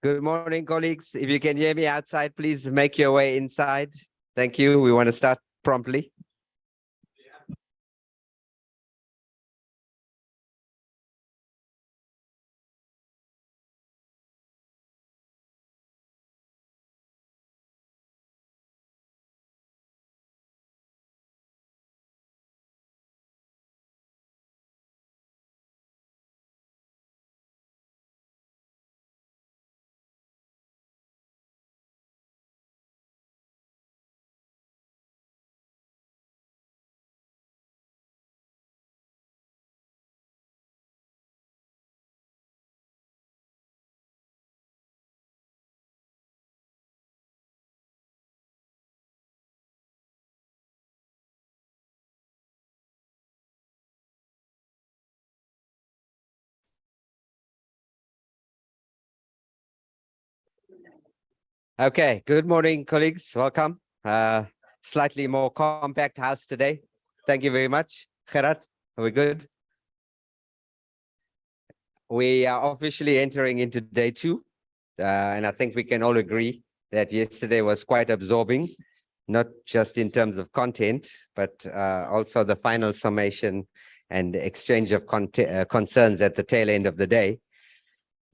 Good morning, colleagues. If you can hear me outside, please make your way inside. Thank you. We want to start promptly. Okay, good morning, colleagues. Welcome. Slightly more compact house today. Thank you very much. Gerard, are we good? We are officially entering into day 2. And I think we can all agree that yesterday was quite absorbing, not just in terms of content, but also the final summation and exchange of concerns at the tail end of the day.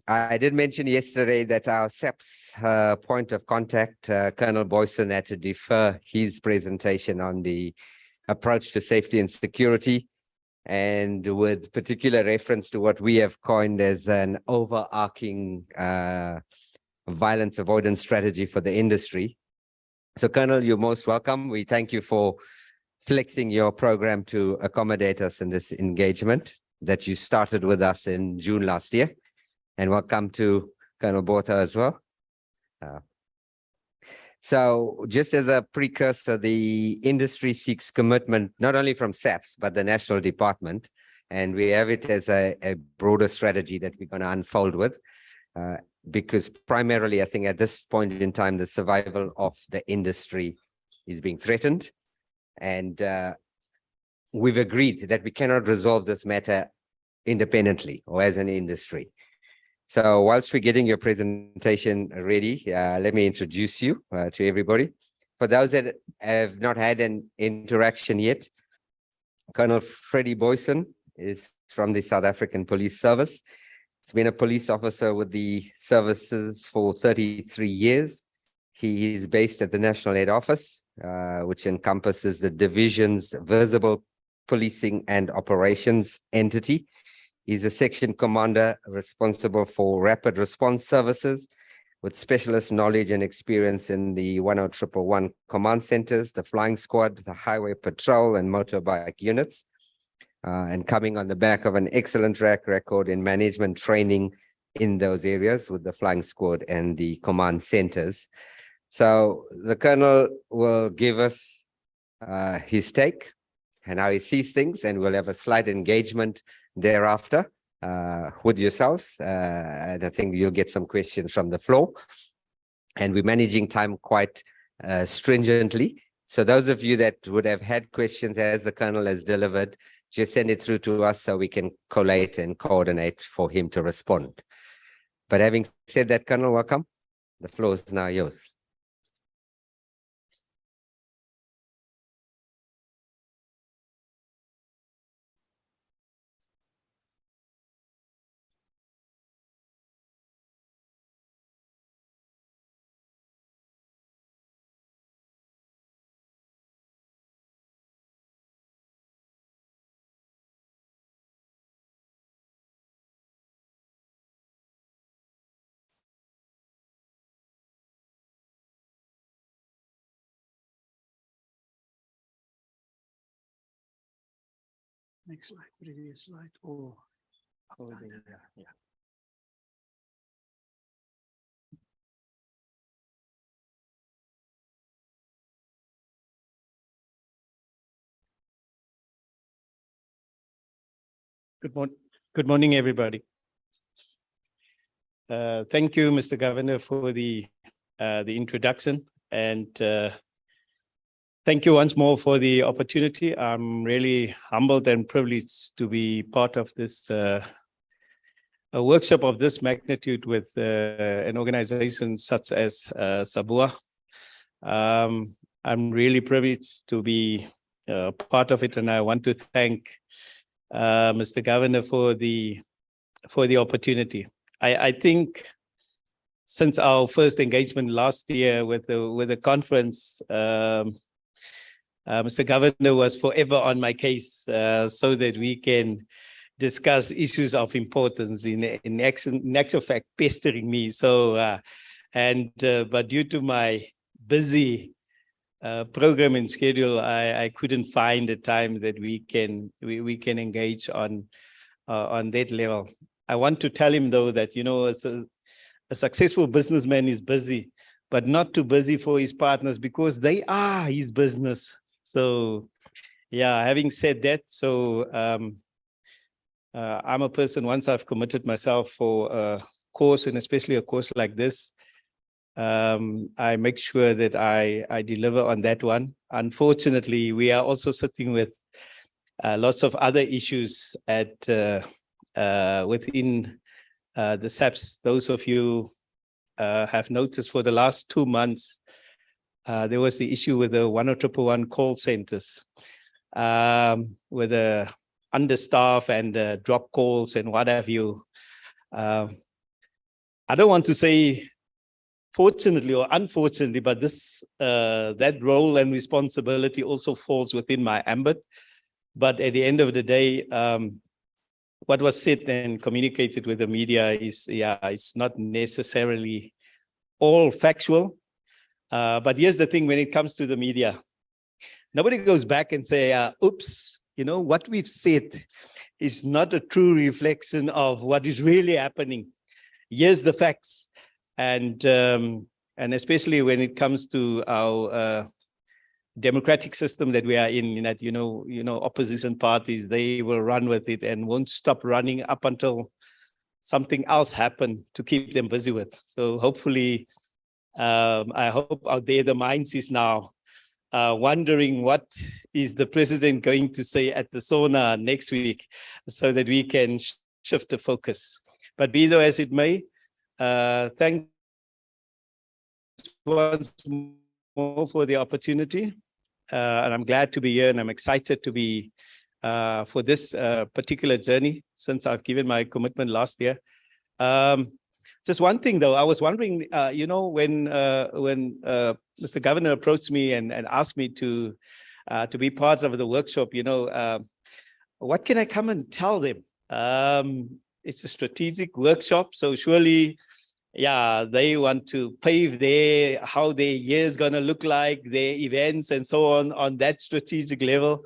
I did mention yesterday that our SAP's point of contact, Colonel Boyson, had to defer his presentation on the approach to safety and security, and with particular reference to what we have coined as an overarching violence avoidance strategy for the industry. So, Colonel, you're most welcome. We thank you for flexing your program to accommodate us in this engagement that you started with us in June last year. And welcome to Colonel Botha as well. So just as a precursor, the industry seeks commitment, not only from SAPS, but the National Department. And we have it as a broader strategy that we're going to unfold with, because primarily, I think at this point in time, the survival of the industry is being threatened. And we've agreed that we cannot resolve this matter independently or as an industry. So whilst we're getting your presentation ready, let me introduce you to everybody. For those that have not had an interaction yet, Colonel Freddie Boyson is from the South African Police Service. He's been a police officer with the services for 33 years. He is based at the National Head Office, which encompasses the division's visible policing and operations entity. He's a section commander responsible for rapid response services with specialist knowledge and experience in the 10111 command centers, the flying squad, the highway patrol and motorbike units, and coming on the back of an excellent track record in management training in those areas with the flying squad and the command centers. So the Colonel will give us his take and how he sees things, and we'll have a slight engagement thereafter with yourselves. And I think you'll get some questions from the floor. And we're managing time quite stringently. So those of you that would have had questions as the Colonel has delivered, just send it through to us so we can collate and coordinate for him to respond. But having said that, Colonel, welcome. The floor is now yours. Next slide, previous slide, or over there, yeah. Good morning, everybody. Thank you, Mr. Governor, for the introduction, and thank you once more for the opportunity. I'm really humbled and privileged to be part of this a workshop of this magnitude with an organization such as SABOA. I'm really privileged to be part of it, and I want to thank Mr. Governor for the opportunity. I think since our first engagement last year with the conference, Mr. Governor was forever on my case so that we can discuss issues of importance, in actual fact pestering me. So but due to my busy program and schedule, I couldn't find a time that we can engage on that level. I want to tell him though that, you know, a successful businessman is busy, but not too busy for his partners because they are his business. So yeah, having said that, so I'm a person, once I've committed myself for a course, and especially a course like this, I make sure that I deliver on that one. Unfortunately, we are also sitting with lots of other issues at within the SAPS. Those of you have noticed for the last 2 months, there was the issue with the 10111 call centers, with the understaff and drop calls and what have you. I don't want to say fortunately or unfortunately, but this that role and responsibility also falls within my ambit. But at the end of the day, what was said and communicated with the media is, yeah, it's not necessarily all factual. But here's the thing: when it comes to the media, nobody goes back and say, oops, you know, what we've said is not a true reflection of what is really happening. Here's the facts. And especially when it comes to our democratic system that we are in, that, you know, opposition parties, they will run with it and won't stop running up until something else happens to keep them busy with. So hopefully, I hope out there the minds is now wondering what is the president going to say at the sauna next week, so that we can shift the focus. But be though as it may, thanks once more for the opportunity. And I'm glad to be here, and I'm excited to be for this particular journey since I've given my commitment last year. Just one thing though, I was wondering, you know, when Mr. Governor approached me and asked me to be part of the workshop, you know, what can I come and tell them? It's a strategic workshop, so surely, yeah, they want to pave how their year is going to look like, their events and so on that strategic level.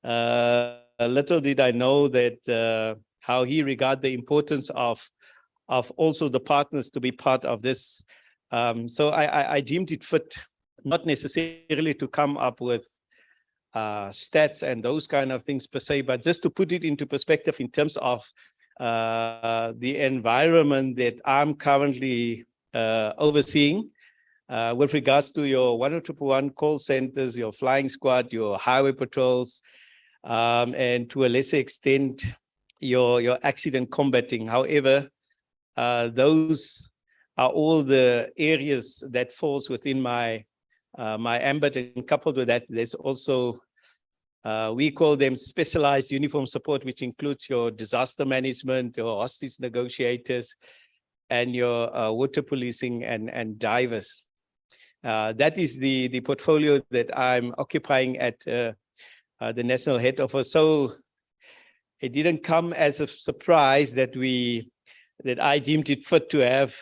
Little did I know that how he regard the importance of also the partners to be part of this. So I deemed it fit, not necessarily to come up with stats and those kind of things per se, but just to put it into perspective in terms of the environment that I'm currently overseeing with regards to your 10111 call centers, your flying squad, your highway patrols, and to a lesser extent, your accident combating. However, those are all the areas that falls within my ambit, and coupled with that, there's also we call them specialized uniform support, which includes your disaster management, your hostage negotiators, and your water policing and divers. That is the portfolio that I'm occupying at the national head office. So it didn't come as a surprise that I deemed it fit to have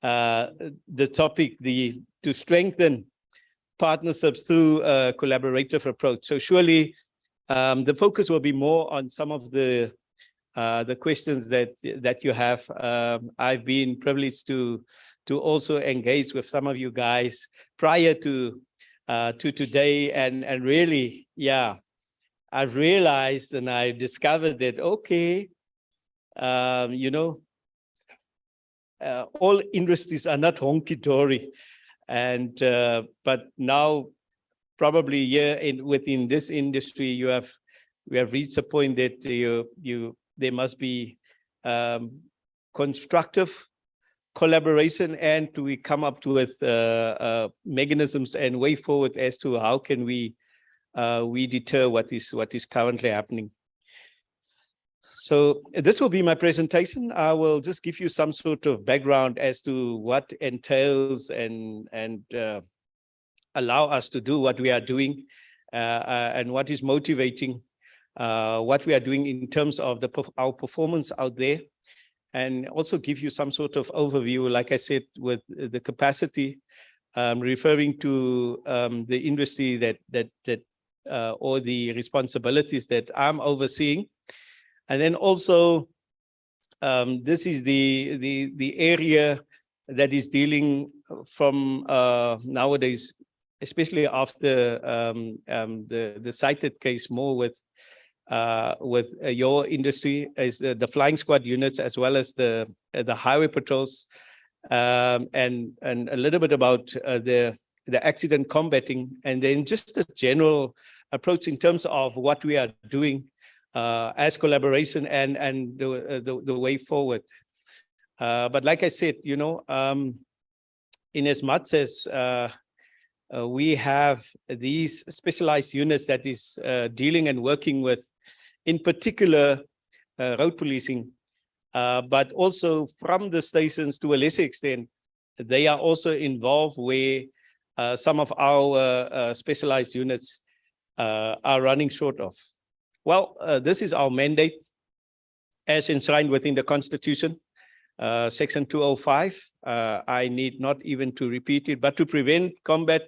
the topic, to strengthen partnerships through a collaborative approach. So surely the focus will be more on some of the questions that you have. I've been privileged to also engage with some of you guys prior to today, and really, yeah, I've realized and I discovered that, okay, you know, all industries are not honky-dory, and but now probably here within this industry we have reached a point that there must be constructive collaboration, and we come up with mechanisms and way forward as to how can we deter what is currently happening. So this will be my presentation. I will just give you some sort of background as to what entails and allow us to do what we are doing, and what is motivating what we are doing in terms of our performance out there, and also give you some sort of overview, like I said, with the capacity, referring to the industry that or the responsibilities that I'm overseeing. And then also, this is the area that is dealing from nowadays, especially after the cited case, more with your industry, is the flying squad units as well as the highway patrols, and a little bit about the accident combating, and then just a general approach in terms of what we are doing as collaboration and the way forward. But like I said, you know, in as much as we have these specialized units that is dealing and working with, in particular, road policing, but also from the stations to a lesser extent, they are also involved where some of our specialized units are running short of. Well, this is our mandate as enshrined within the Constitution, Section 205. I need not even to repeat it, but to prevent, combat,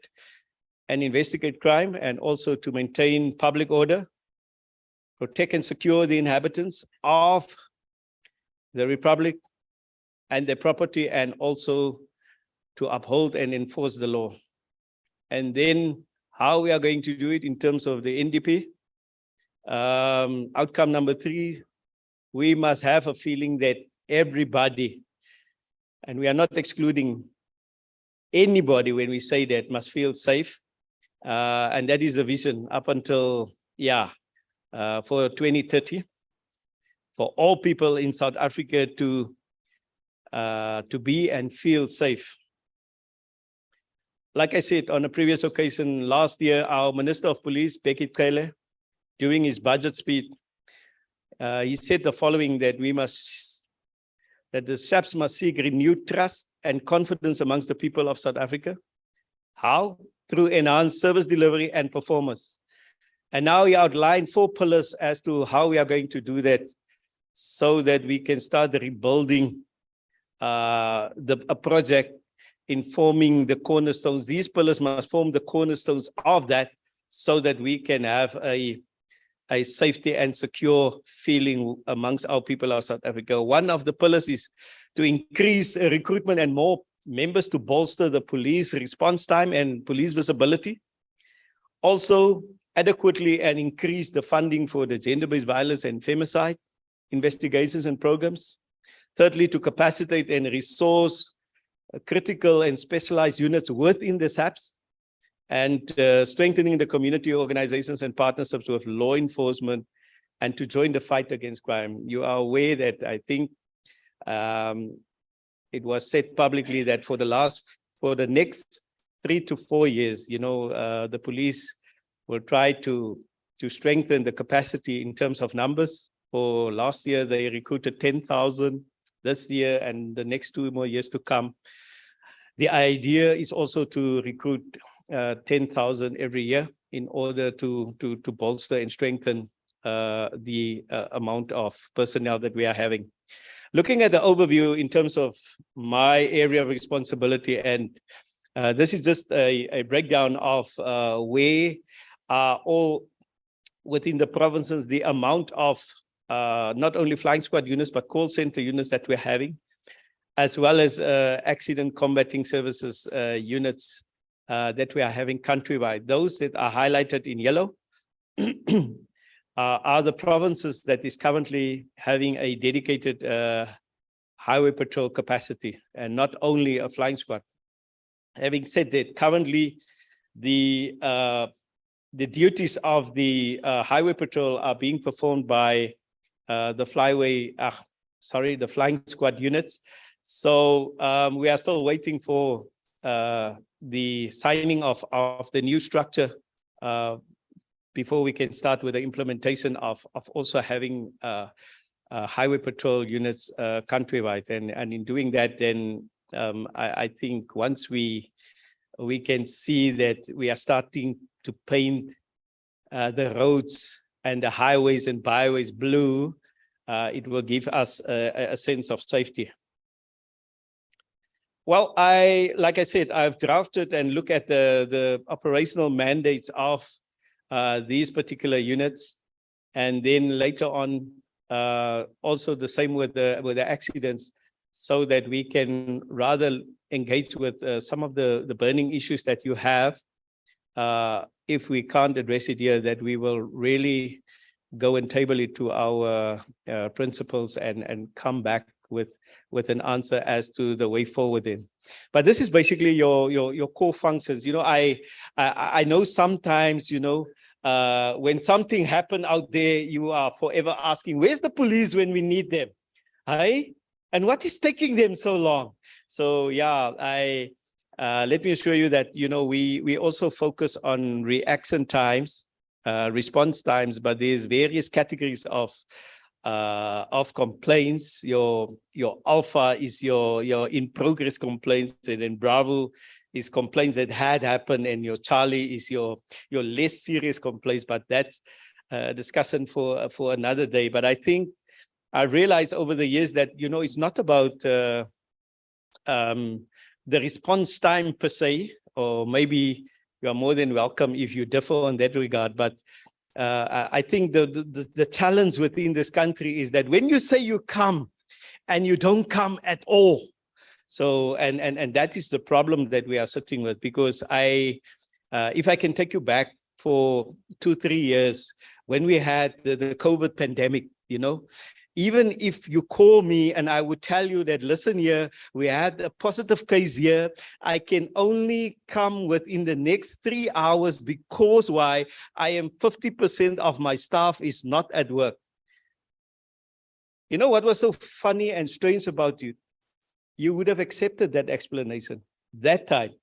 and investigate crime, and also to maintain public order, protect and secure the inhabitants of the Republic and their property, and also to uphold and enforce the law. And then how we are going to do it in terms of the NDP. Outcome number 3, we must have a feeling that everybody, and we are not excluding anybody when we say that, must feel safe. And that is the vision up until, for 2030, for all people in South Africa to be and feel safe. Like I said on a previous occasion, last year, our Minister of Police, Bheki Cele, during his budget speech, he said the following, that the SAPS must seek renewed trust and confidence amongst the people of South Africa. How? Through enhanced service delivery and performance. And now he outlined 4 pillars as to how we are going to do that, so that we can start rebuilding a project in forming the cornerstones. These pillars must form the cornerstones of that, so that we can have a safety and secure feeling amongst our people of South Africa. One of the pillars is to increase recruitment and more members to bolster the police response time and police visibility. Also, adequately and increase the funding for the gender-based violence and femicide investigations and programs. Thirdly, to capacitate and resource critical and specialized units within the SAPS, and strengthening the community organizations and partnerships with law enforcement, and to join the fight against crime. You are aware that I think it was said publicly that for the next 3 to 4 years, you know, the police will try to strengthen the capacity in terms of numbers. For last year, they recruited 10,000. This year and the next 2 more years to come, the idea is also to recruit 10,000 every year in order to bolster and strengthen the amount of personnel that we are having. Looking at the overview in terms of my area of responsibility, and this is just a breakdown of where all within the provinces, the amount of not only flying squad units, but call center units that we're having, as well as accident combating services units that we are having countrywide. Those that are highlighted in yellow are the provinces that is currently having a dedicated highway patrol capacity, and not only a flying squad. Having said that, currently the duties of the highway patrol are being performed by the the flying squad units. So we are still waiting for the signing of the new structure before we can start with the implementation of also having highway patrol units countrywide. And in doing that, then I think once we can see that we are starting to paint the roads and the highways and byways blue, it will give us a sense of safety. Well, like I said, I've drafted and looked at the operational mandates of these particular units, and then later on, also the same with the accidents, so that we can rather engage with some of the burning issues that you have. If we can't address it here, that we will really go and table it to our principals and come back with an answer as to the way forward in. But this is basically your core functions. You know, I know sometimes, you know, when something happened out there, you are forever asking, where's the police when we need them? Hey? And what is taking them so long? So yeah, let me assure you that, you know, we also focus on reaction times, response times, but there's various categories of complaints. Your alpha is your in progress complaints, and then Bravo is complaints that had happened, and your Charlie is your less serious complaints. But that's a discussion for another day. But I think I realized over the years that, you know, it's not about the response time per se, or maybe you are more than welcome if you differ on that regard. But I think the challenge within this country is that when you say you come and you don't come at all. So, and that is the problem that we are sitting with, because if I can take you back for 2-3 years, when we had the COVID pandemic, you know, even if you call me and I would tell you that, listen here, we had a positive case here, I can only come within the next 3 hours, because why? I am 50% of my staff is not at work. You know what was so funny and strange about you? You would have accepted that explanation that time.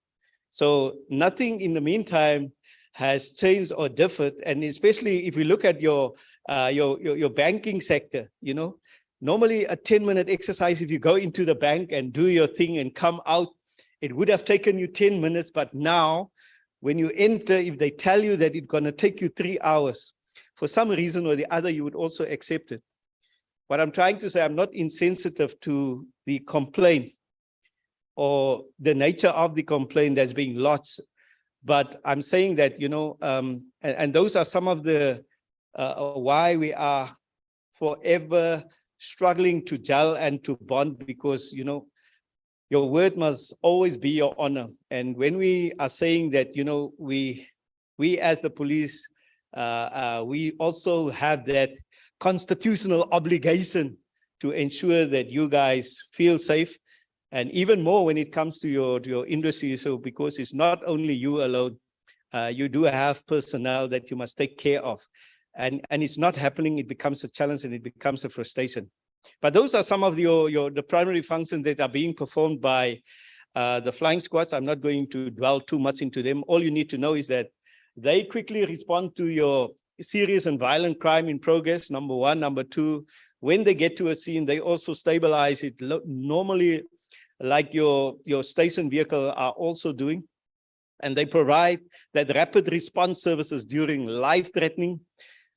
So nothing in the meantime has changed or differed. And especially if we look at your banking sector, you know, normally a 10-minute exercise, if you go into the bank and do your thing and come out, it would have taken you 10 minutes. But now when you enter, if they tell you that it's going to take you 3 hours, for some reason or the other, you would also accept it. What I'm trying to say, I'm not insensitive to the complaint or the nature of the complaint that's being lodged. But I'm saying that, you know, and those are some of the why we are forever struggling to gel and to bond, because, you know, your word must always be your honor. And when we are saying that, you know, we as the police, we also have that constitutional obligation to ensure that you guys feel safe. And even more when it comes to your industry. So because it's not only you alone, you do have personnel that you must take care of. And it's not happening, it becomes a challenge and it becomes a frustration. But those are some of the primary functions that are being performed by the flying squads. I'm not going to dwell too much into them. All you need to know is that they quickly respond to your serious and violent crime in progress, number one. Number two, when they get to a scene, they also stabilize it normally, like your station vehicle are also doing. And they provide that rapid response services during life-threatening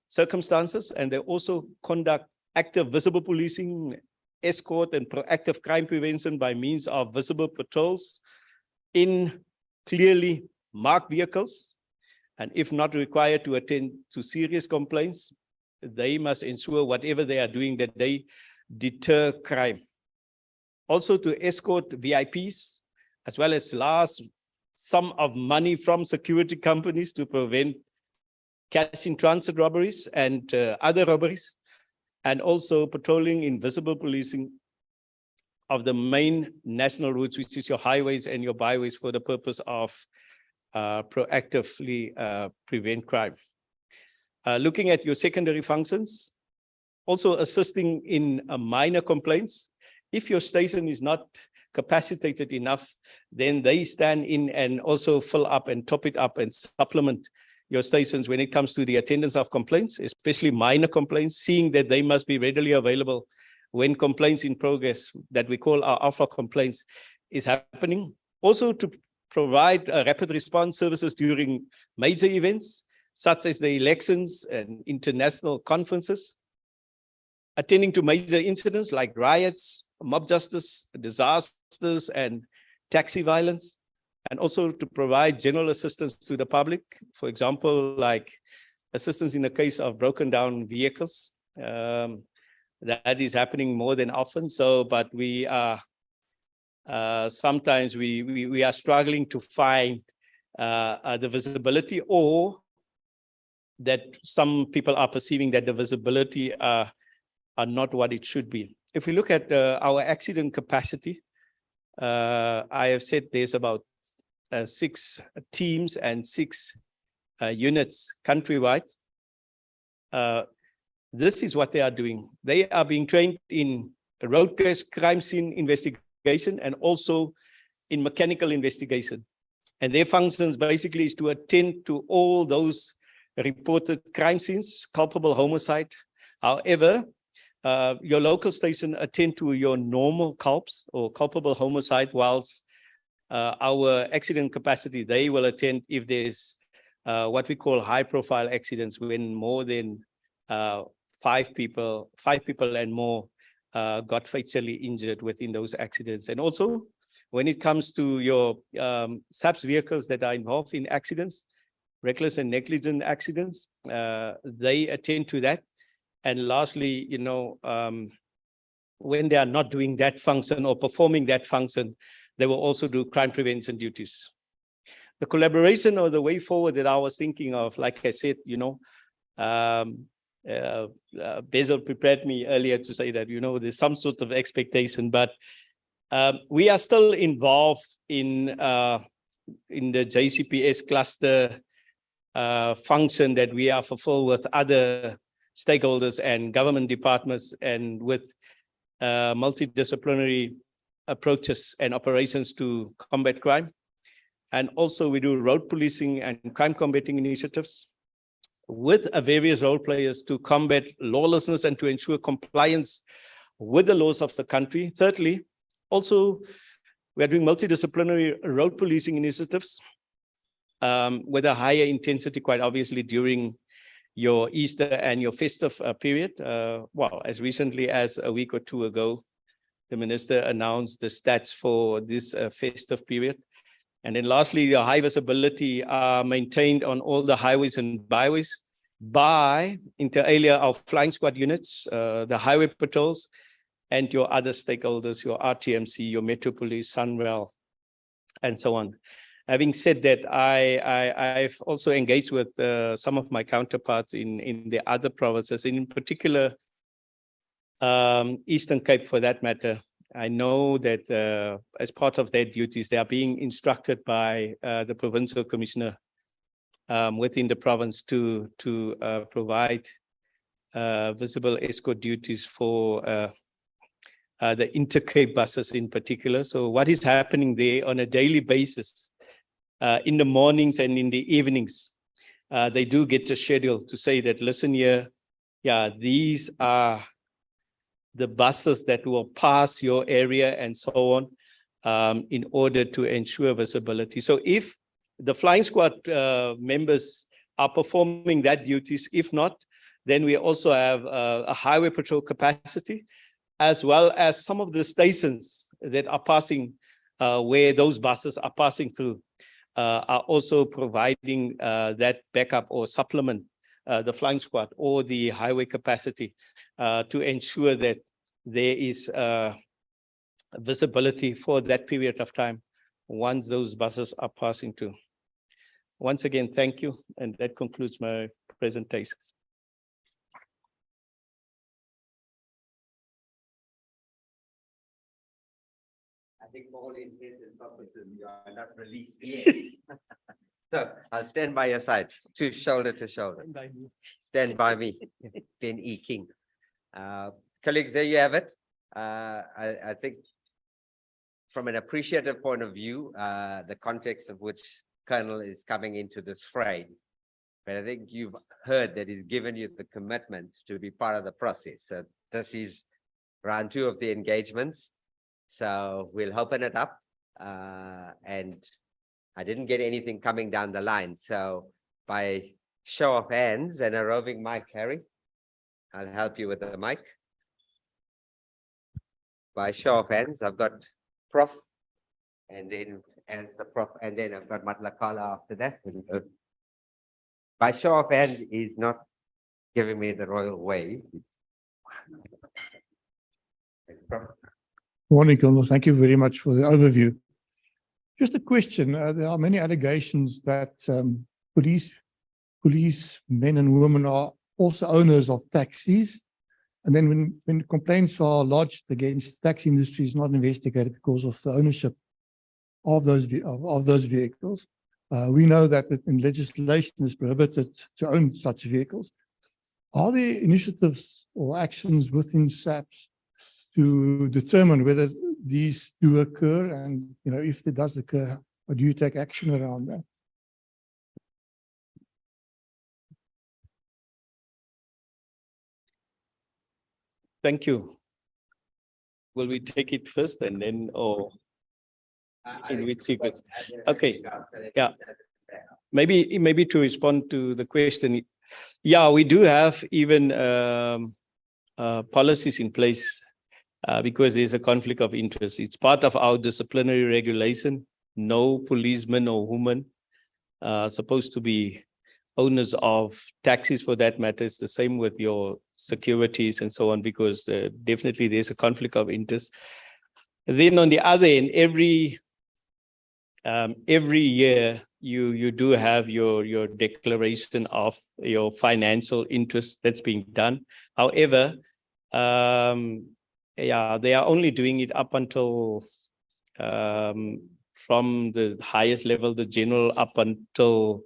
circumstances. And they also conduct active visible policing, escort, and proactive crime prevention by means of visible patrols in clearly marked vehicles. And if not required to attend to serious complaints, they must ensure whatever they are doing, that they deter crime. Also to escort VIPs, as well as large sum of money from security companies to prevent cash in transit robberies and other robberies, and also patrolling in visible policing of the main national routes, which is your highways and your byways, for the purpose of proactively prevent crime. Looking at your secondary functions, also assisting in minor complaints. If your station is not capacitated enough, then they stand in and also fill up and top it up and supplement your stations when it comes to the attendance of complaints, especially minor complaints, seeing that they must be readily available when complaints in progress that we call our alpha complaints is happening. Also to provide rapid response services during major events, such as the elections and international conferences, attending to major incidents like riots, mob justice, disasters, and taxi violence, and also to provide general assistance to the public, for example, like assistance in the case of broken down vehicles. That is happening more than often. So, but we are sometimes we are struggling to find the visibility, or that some people are perceiving that the visibility are not what it should be. If we look at our accident capacity, I have said there's about 6 teams and 6 units countrywide. This is what they are doing. They are being trained in road crime scene investigation and also in mechanical investigation. And their functions basically is to attend to all those reported crime scenes, culpable homicide. However, your local station attend to your normal culps or culpable homicide, whilst our accident capacity, they will attend if there's what we call high profile accidents, when more than 5 people and more got fatally injured within those accidents. And also when it comes to your SABS vehicles that are involved in accidents, reckless and negligent accidents, they attend to that. And lastly, you know, when they are not doing that function or performing that function, they will also do crime prevention duties. The collaboration or the way forward that I was thinking of, like I said, you know, Basil prepared me earlier to say that, you know, there's some sort of expectation, but we are still involved in the JCPS cluster function that we are fulfilled with other stakeholders and government departments, and with multidisciplinary approaches and operations to combat crime. And also we do road policing and crime combating initiatives with various role players to combat lawlessness and to ensure compliance with the laws of the country. Thirdly, also we are doing multidisciplinary road policing initiatives with a higher intensity, quite obviously, during your Easter and your festive period. Well, as recently as a week or 2 ago, the minister announced the stats for this festive period. And then lastly, the high visibility are maintained on all the highways and byways by, inter alia, our flying squad units, the highway patrols, and your other stakeholders, your RTMC, your Metro Police, Sunrail, and so on. Having said that, I've also engaged with some of my counterparts in the other provinces, in particular, Eastern Cape for that matter. I know that as part of their duties, they are being instructed by the provincial commissioner within the province to provide visible escort duties for the Inter-Cape buses in particular. So what is happening there on a daily basis, in the mornings and in the evenings, they do get a schedule to say that, listen here, yeah, these are the buses that will pass your area and so on, in order to ensure visibility. So if the flying squad members are performing that duties, if not, then we also have a highway patrol capacity, as well as some of the stations that are passing, where those buses are passing through, are also providing that backup or supplement the flying squad or the highway capacity to ensure that there is visibility for that period of time once those buses are passing through. Once again, thank you, and that concludes my presentation. I think for all intents and purposes, you are not released yet. So I'll stand by your side, shoulder to shoulder. Stand by me, Ben E. King. Colleagues, there you have it. I think from an appreciative point of view, the context of which Colonel is coming into this fray. But I think you've heard that he's given you the commitment to be part of the process. So this is round 2 of the engagements. So we'll open it up. And I didn't get anything coming down the line. So by show of hands and a roving mic, Harry, I'll help you with the mic. By show of hands, I've got Prof. And then as the Prof, and then I've got Matlakala after that. By show of hand, he's not giving me the royal way. Morning, Colonel. Thank you very much for the overview. Just a question. There are many allegations that police men and women are also owners of taxis. And then when complaints are lodged against the taxi industry, is not investigated because of the ownership of those vehicles. We know that in legislation is prohibited to own such vehicles. Are there initiatives or actions within SAPS to determine whether these do occur, and if it does occur, or do you take action around that? Thank you. Will we take it first and then, or in which sequence? Okay. Yeah. Maybe to respond to the question. Yeah, we do have even policies in place because there's a conflict of interest. It's part of our disciplinary regulation. No policeman or woman supposed to be owners of taxis, for that matter. It's the same with your securities and so on, because definitely there's a conflict of interest. Then on the other end, every year you do have your declaration of your financial interest that's being done. However, yeah, they are only doing it up until from the highest level, the general, up until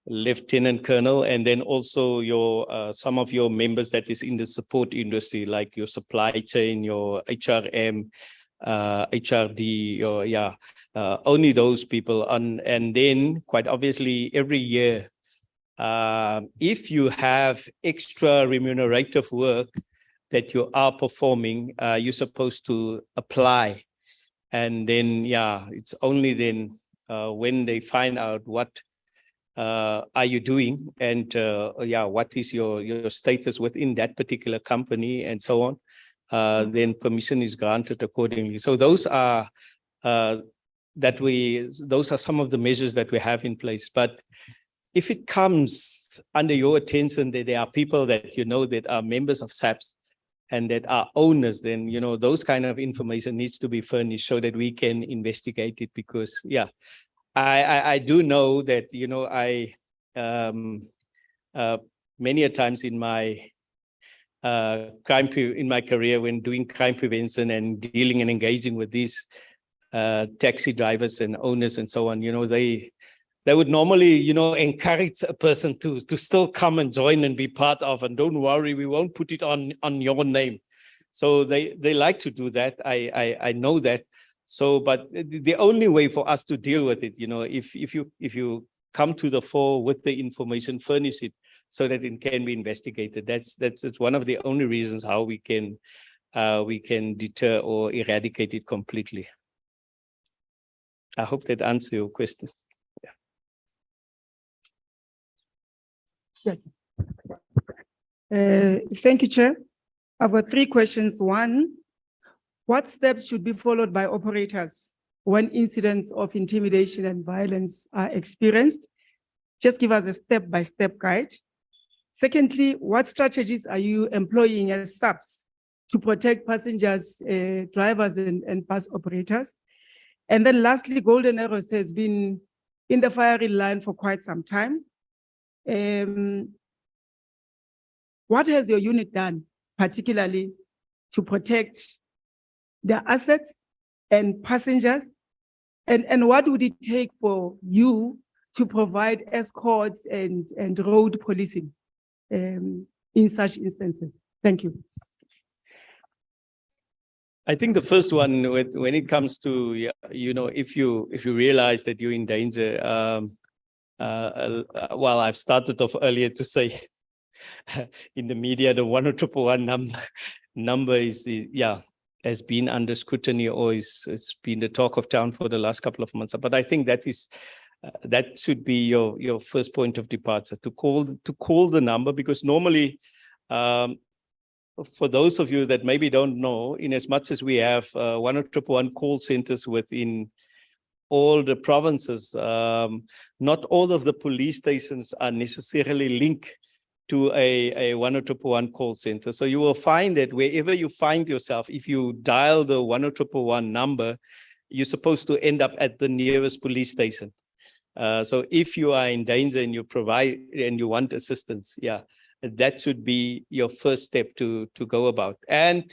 lieutenant colonel, and then also your some of your members that is in the support industry, like your supply chain, your HRM, HRD, your only those people. And then quite obviously every year, if you have extra remunerative work that you are performing, you're supposed to apply. And then, yeah, it's only then when they find out what are you doing, and yeah, what is your status within that particular company and so on, then permission is granted accordingly. So those are those are some of the measures that we have in place. But if it comes under your attention that there are people that that are members of SAPS and that are owners, then those kind of information needs to be furnished so that we can investigate it. Because yeah, I do know that many a times in my in my career, when doing crime prevention and dealing and engaging with these taxi drivers and owners and so on, they would normally encourage a person to still come and join and be part of, and don't worry, we won't put it on your name. So they like to do that. I know that. So, but the only way for us to deal with it, if you come to the fore with the information, furnish it so that it can be investigated. That's one of the only reasons how we can deter or eradicate it completely. I hope that answers your question. Yeah. Thank you, Chair. I've got 3 questions. 1, what steps should be followed by operators when incidents of intimidation and violence are experienced? Just give us a step-by-step guide. Secondly, what strategies are you employing as SAPS to protect passengers, drivers, and bus operators? And then lastly, Golden Arrows has been in the firing line for quite some time. What has your unit done, particularly to protect their assets and passengers? And what would it take for you to provide escorts and road policing in such instances? Thank you. I think the first one, when it comes to, you know, if you realize that you're in danger, well, I've started off earlier to say in the media, the 10111 number is has been under scrutiny, or it's been the talk of town for the last couple of months. But I think that is that should be your first point of departure, to call the number, because normally, for those of you that maybe don't know, in as much as we have 10111 call centers within all the provinces, not all of the police stations are necessarily linked to a 10111 call center. So you will find that wherever you find yourself, if you dial the 10111 number, you're supposed to end up at the nearest police station. So if you are in danger and you provide and you want assistance, that should be your first step to go about. And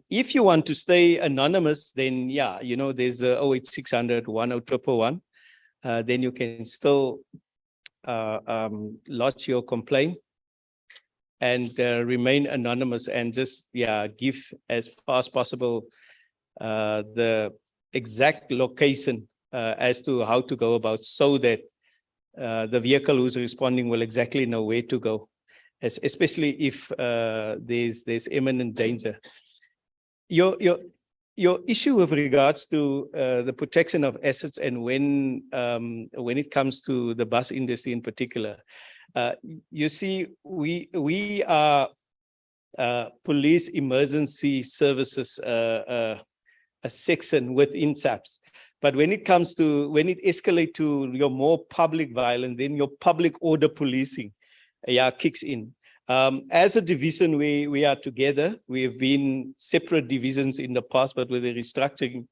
if you want to stay anonymous, then you know, there's 08600 10111. Then you can still lodge your complaint and remain anonymous, and just give as far as possible the exact location as to how to go about, so that the vehicle who's responding will exactly know where to go, especially if there's imminent danger. Your issue with regards to the protection of assets, and when it comes to the bus industry in particular, you see, we are police emergency services, a section within SAPS. But when it comes to, when it escalates to your more public violence, then your public order policing kicks in. As a division, we are together. We have been separate divisions in the past, but with the restructuring,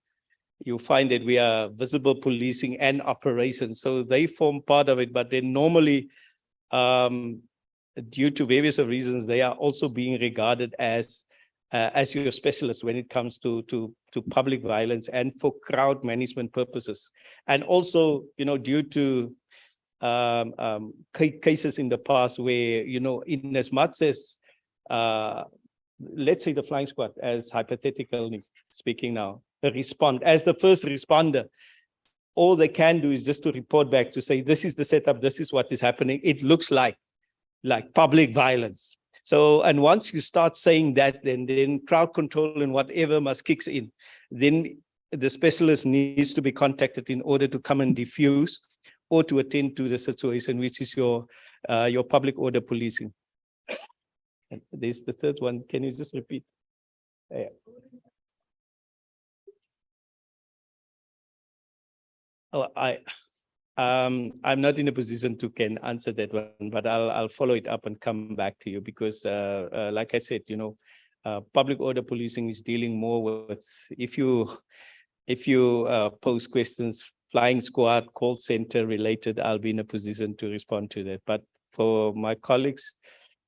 you find that we are visible policing and operations. So they form part of it, but then normally, due to various reasons, they are also being regarded as your specialists when it comes to public violence and for crowd management purposes. And also, you know, due to cases in the past where, you know, in as much as, let's say the flying squad, as hypothetically speaking now, respond as the first responder, all they can do is just to report back to say, this is the setup, this is what is happening. It looks like public violence. So, and once you start saying that, then crowd control and whatever must kicks in. Then the specialist needs to be contacted in order to come and diffuse or to attend to the situation, which is your public order policing. And there's the third one. Can you just repeat? Oh, I'm not in a position to can answer that one, but I'll follow it up and come back to you, because like I said, you know, public order policing is dealing more with, if you pose questions, flying squad, call center related, I'll be in a position to respond to that. But for my colleagues,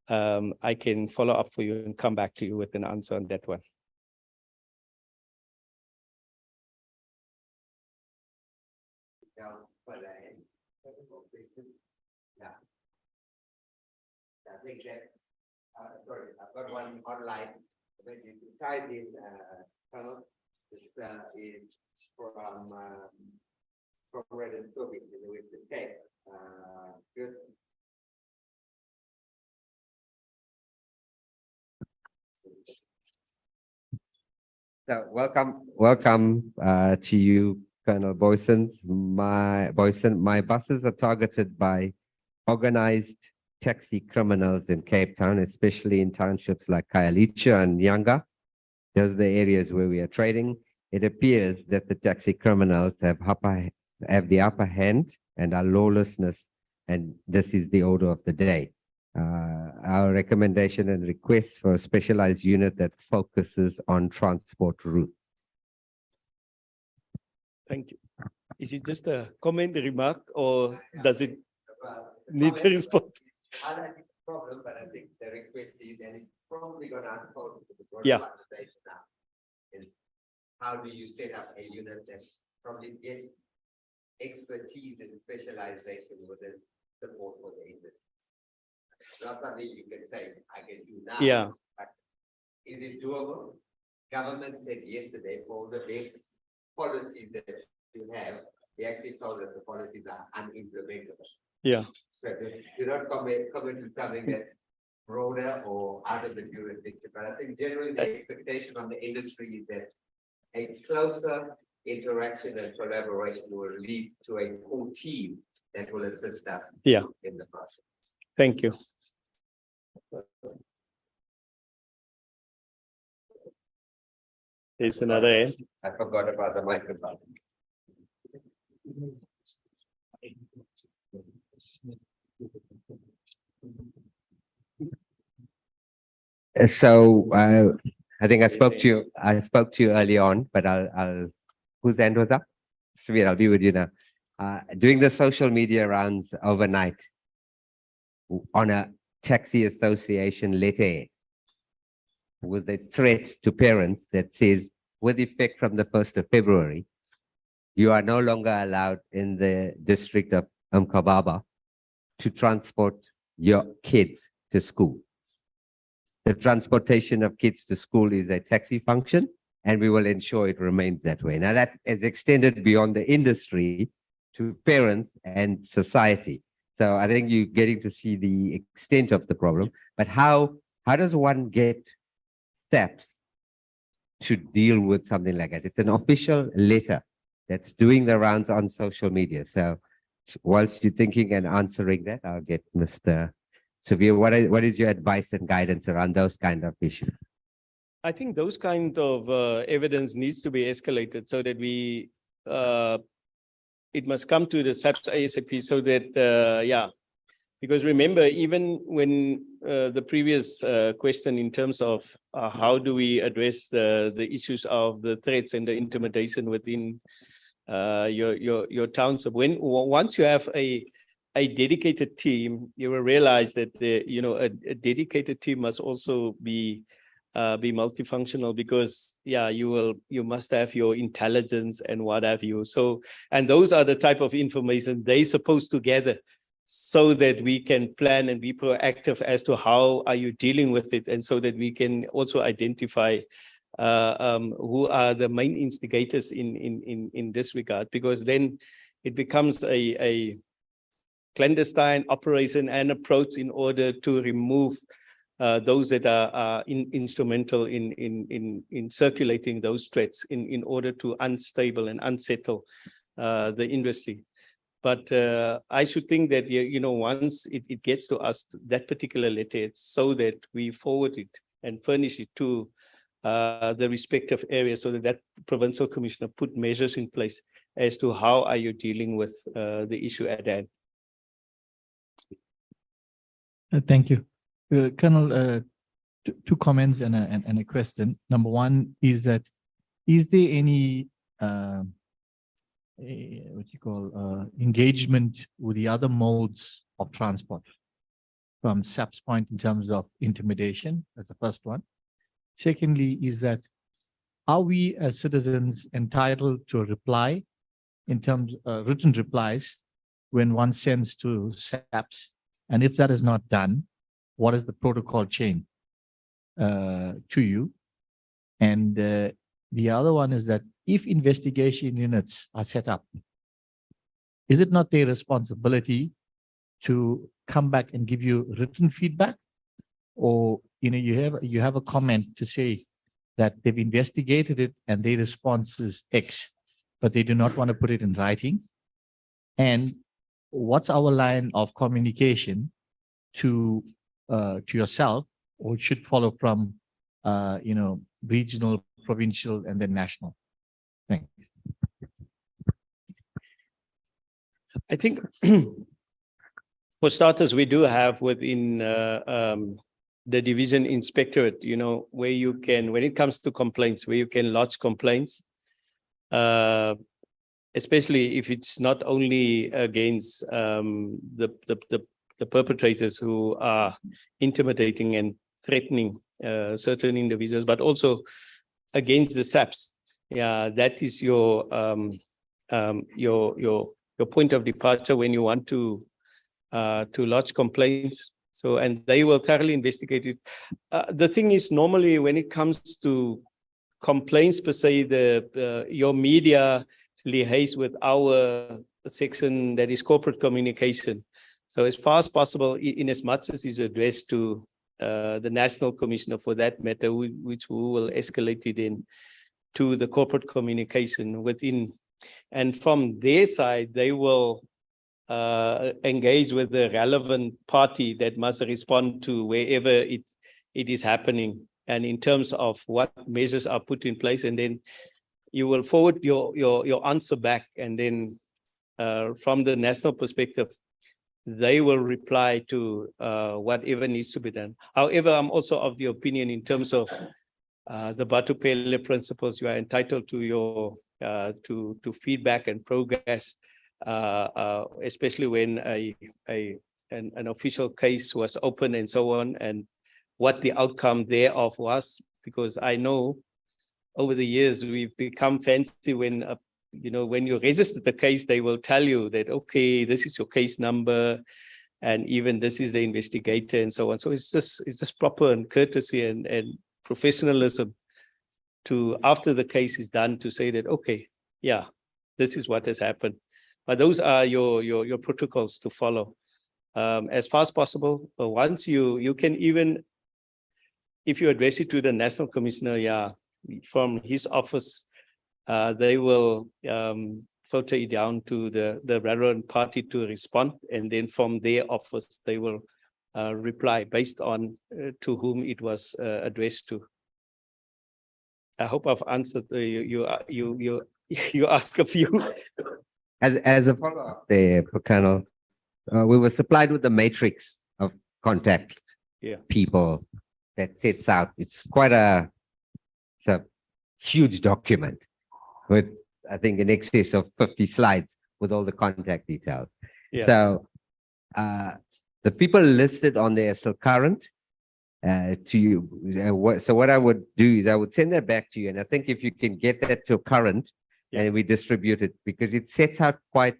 I can follow up for you and come back to you with an answer on that one. I think that, sorry, I've got one online. When you type in, this is from Red and Toby with the K. Good. So welcome to you, Colonel Boyson. My buses are targeted by organized taxi criminals in Cape Town, especially in townships like Khayelitsha and Nyanga. Those are the areas where we are trading. It appears that the taxi criminals have the upper hand and are lawlessness, and this is the order of the day. Our recommendation and request for a specialized unit that focuses on transport route. Thank you. Is it just a comment, a remark, or does it need a response? I don't think it's a problem, but I think the request is, and it's probably going to unfold with the conversation now, is how do you set up a unit that probably gets expertise and specialization within support for the industry? Not something you can say, I can do now. Yeah. But is it doable? government said yesterday for the best policies that you have, they actually told us the policies are unimplementable. Yeah. So do not comment to something that's broader or out of the jurisdiction. But I think generally the expectation on the industry is that a closer interaction and collaboration will lead to a core team that will assist us Yeah. in the process. Thank you. There's another end. I forgot about the microphone. So I think I spoke to you early on, but whose hand was up? Sweet, I'll be with you now. Doing the social media rounds overnight on a taxi association letterhead was the threat to parents that says, with effect from the 1st of February, you are no longer allowed in the district of Mkababa to transport your kids to school. The transportation of kids to school is a taxi function, and we will ensure it remains that way. Now, that is extended beyond the industry to parents and society. So I think you're getting to see the extent of the problem. But how does one get SAPS to deal with something like that? It's an official letter that's doing the rounds on social media. So whilst you're thinking and answering that, I'll get Mr. Severe. What is your advice and guidance around those kind of issues? I think those kind of evidence needs to be escalated so that we, it must come to the SAPS ASAP so that, yeah, because remember, even when the previous question in terms of how do we address the issues of the threats and the intimidation within your township, once you have a dedicated team, you will realize that a dedicated team must also be multifunctional, because you must have your intelligence and what have you. So, and those are the type of information they supposed to gather so that we can plan and be proactive as to how are you dealing with it, and so that we can also identify who are the main instigators in this regard, because then it becomes a clandestine operation and approach in order to remove those that are instrumental in circulating those threats in order to unstable and unsettle the industry. But I should think that, once it gets to us, that particular letter, it's so that we forward it and furnish it to the respective areas, so that provincial commissioner put measures in place as to how are you dealing with the issue at hand. Thank you. Colonel, two comments and a question. Number one is that, is there any engagement with the other modes of transport from SAP's point in terms of intimidation? That's the first one. Secondly, is that, are we as citizens entitled to a reply in terms of written replies when one sends to SAPS? And if that is not done, what is the protocol chain to you? And the other one is that, if investigation units are set up, is it not their responsibility to come back and give you written feedback? Or you have a comment to say that they've investigated it and their response is X, but they do not want to put it in writing? And what's our line of communication to yourself, or it should follow from regional, provincial, and then national? Thank you. I think for starters, we do have within the division inspectorate, where you can, when it comes to complaints, where you can lodge complaints, especially if it's not only against the perpetrators who are intimidating and threatening certain individuals, but also against the SAPS. Yeah, that is your point of departure when you want to lodge complaints. So, and they will thoroughly investigate it. The thing is, normally when it comes to complaints per se, your media liaise with our section that is corporate communication. So as far as possible, in as much as is addressed to the National Commissioner for that matter, which we will escalate it in to the corporate communication within. And from their side, they will engage with the relevant party that must respond to wherever it is happening. And in terms of what measures are put in place, and then you will forward your answer back. And then from the national perspective, they will reply to whatever needs to be done. However, I'm also of the opinion in terms of the Batupele principles, you are entitled to your to feedback and progress, especially when an official case was open and so on, and what the outcome thereof was. Because I know over the years we've become fancy when when you register the case, they will tell you that, okay, this is your case number, and even this is the investigator and so on. So it's just proper and courtesy and professionalism to, after the case is done, to say that, okay, yeah, this is what has happened. But those are your protocols to follow. As far as possible, once you can even, if you address it to the National Commissioner, yeah, from his office, they will filter it down to the relevant party to respond, and then from their office they will reply based on to whom it was addressed to. I hope I've answered you ask a few. As a follow-up there, Colonel, we were supplied with the matrix of contact people that sets out. It's a huge document with, I think, in excess of 50 slides with all the contact details. Yeah. So the people listed on there are still current to you. So what I would do is I would send that back to you. And I think if you can get that to current, and we distribute it, because it sets out quite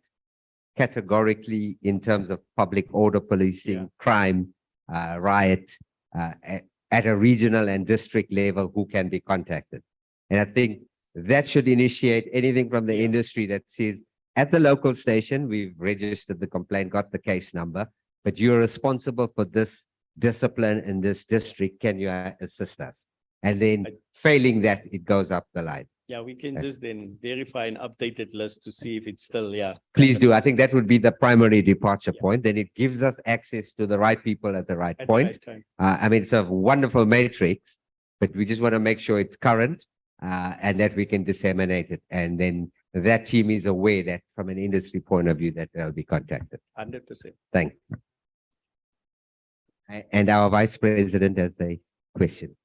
categorically in terms of public order policing, crime, riot, at a regional and district level, who can be contacted. And I think that should initiate anything from the industry that says, at the local station, we've registered the complaint, got the case number, but you're responsible for this discipline in this district. Can you assist us? And then failing that, it goes up the line. Yeah, we can just then verify an updated list to see if it's still, Please do. I think that would be the primary departure point. Then it gives us access to the right people at the right point. The right time. I mean, it's a wonderful matrix, but we just want to make sure it's current and that we can disseminate it. And then that team is aware that from an industry point of view that they'll be contacted. 100%. Thanks. And our Vice President has a question.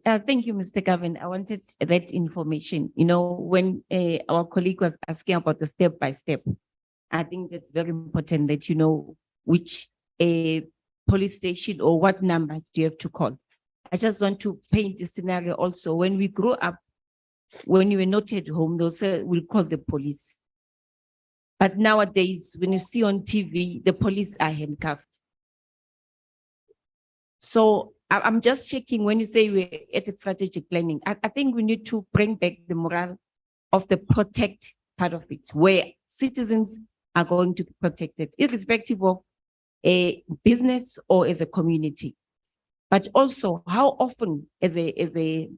Thank you, Mr. Gavin. I wanted that information. When our colleague was asking about the step-by-step, I think that's very important that you know which police station or what number do you have to call. I just want to paint a scenario also. When we grew up, when you were not at home, they'll say, we'll call the police. But nowadays, when you see on TV, the police are handcuffed. So I'm just checking when you say we're at the strategic planning. I think we need to bring back the morale of the protect part of it, where citizens are going to be protected, irrespective of a business or as a community. But also, how often as I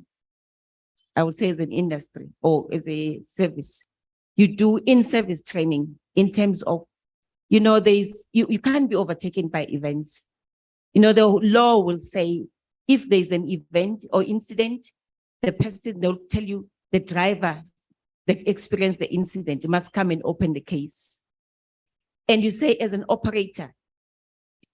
would say as an industry or as a service, you do in-service training in terms of, you can't be overtaken by events. The law will say if there's an event or incident, they'll tell you the driver that experienced the incident must come and open the case. And you say as an operator,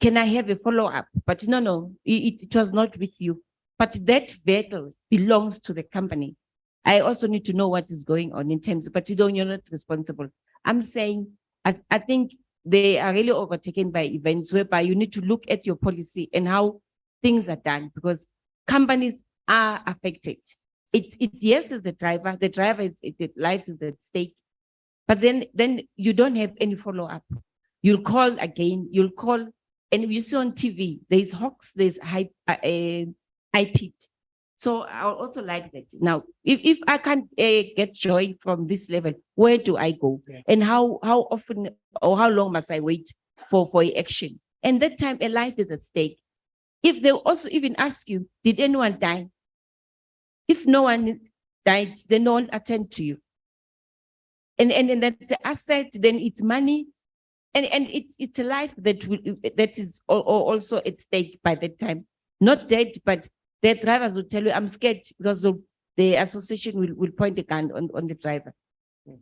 can I have a follow-up? But no, it was not with you. But that vehicle belongs to the company. I also need to know what is going on in terms of, but you're not responsible. I'm saying, I think they are really overtaken by events whereby you need to look at your policy and how things are done, because companies are affected. Yes, is the driver the lives is at stake, but then you don't have any follow-up. You'll call again, and you see on TV, there's hawks, there's I picked. So I would also like that. Now, if I can't get joy from this level, where do I go? Yeah. And how often or how long must I wait for action? And that time a life is at stake. If they also even ask you, did anyone die? If no one died, then no one attend to you. And that's the asset, then it's money. And it's a life that is also at stake by that time. Not dead, but their drivers will tell you, I'm scared because the association will point a gun on the driver.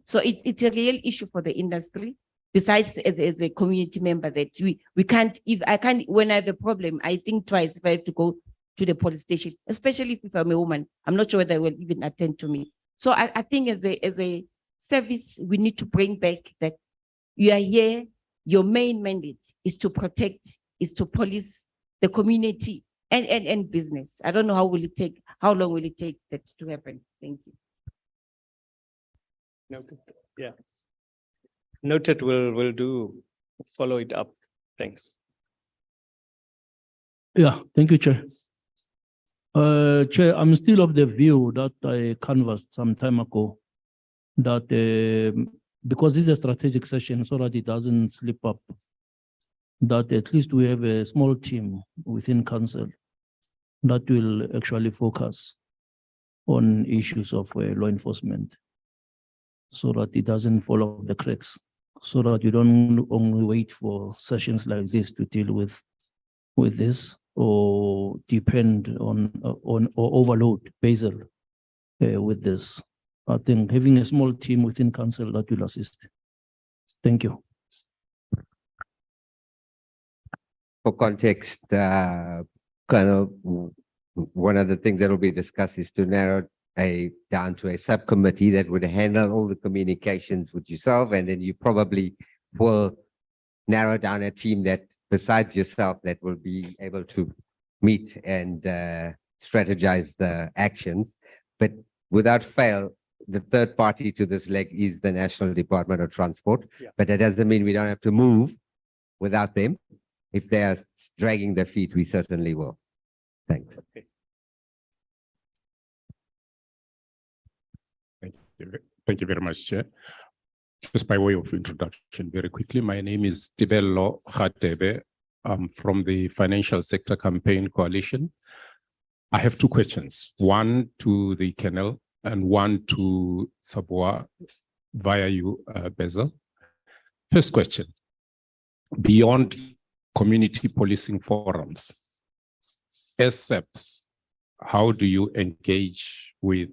So it's a real issue for the industry. Besides, as a community member, that we can't, if I can't, when I have a problem, I think twice if I have to go to the police station, especially if I'm a woman. I'm not sure whether they will even attend to me. So I think as a service, we need to bring back that you are here, your main mandate is to protect, is to police the community and business. I don't know how long will it take that to happen? Thank you. Noted. Yeah. Noted, we'll follow it up. Thanks. Yeah, thank you, Chair. Chair, I'm still of the view that I canvassed some time ago that because this is a strategic session, so that it doesn't slip up, that at least we have a small team within council that will actually focus on issues of law enforcement, so that it doesn't fall off the cracks, so that you don't only wait for sessions like this to deal with this, or depend on or overload Basil with this. I think having a small team within council that will assist. Thank you. For context, kind of one of the things that will be discussed is to narrow down to a subcommittee that would handle all the communications with yourself, and then you probably will narrow down a team that, besides yourself, that will be able to meet and strategize the actions. But without fail, the third party to this leg is the National Department of Transport. Yeah. But that doesn't mean we don't have to move without them. If they are dragging their feet, we certainly will. Thanks. Okay. Thank you very much, Chair. Just by way of introduction, very quickly, my name is Tibello Khatebe. I'm from the Financial Sector Campaign Coalition. I have two questions, one to the Kennel and one to SABOA via you, Basil. First question, beyond community policing forums, as SAPS, how do you engage with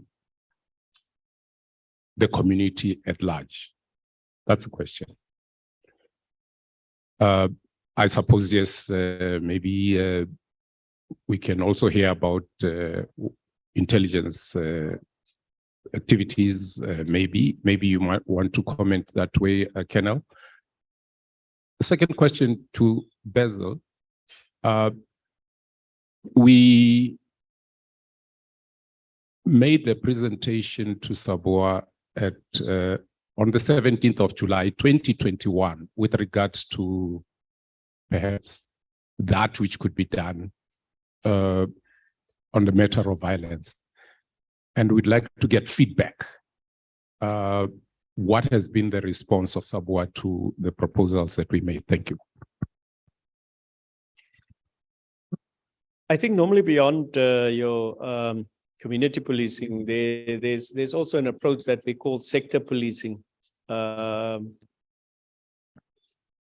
the community at large? That's the question. I suppose, yes, maybe we can also hear about intelligence activities. Maybe you might want to comment that way, Kennel. The second question to Basil. We made a presentation to SABOA at on the 17th of July, 2021, with regards to perhaps that which could be done on the matter of violence. And we'd like to get feedback. What has been the response of SABOA to the proposals that we made? Thank you. I think normally beyond your community policing, there's also an approach that we call sector policing,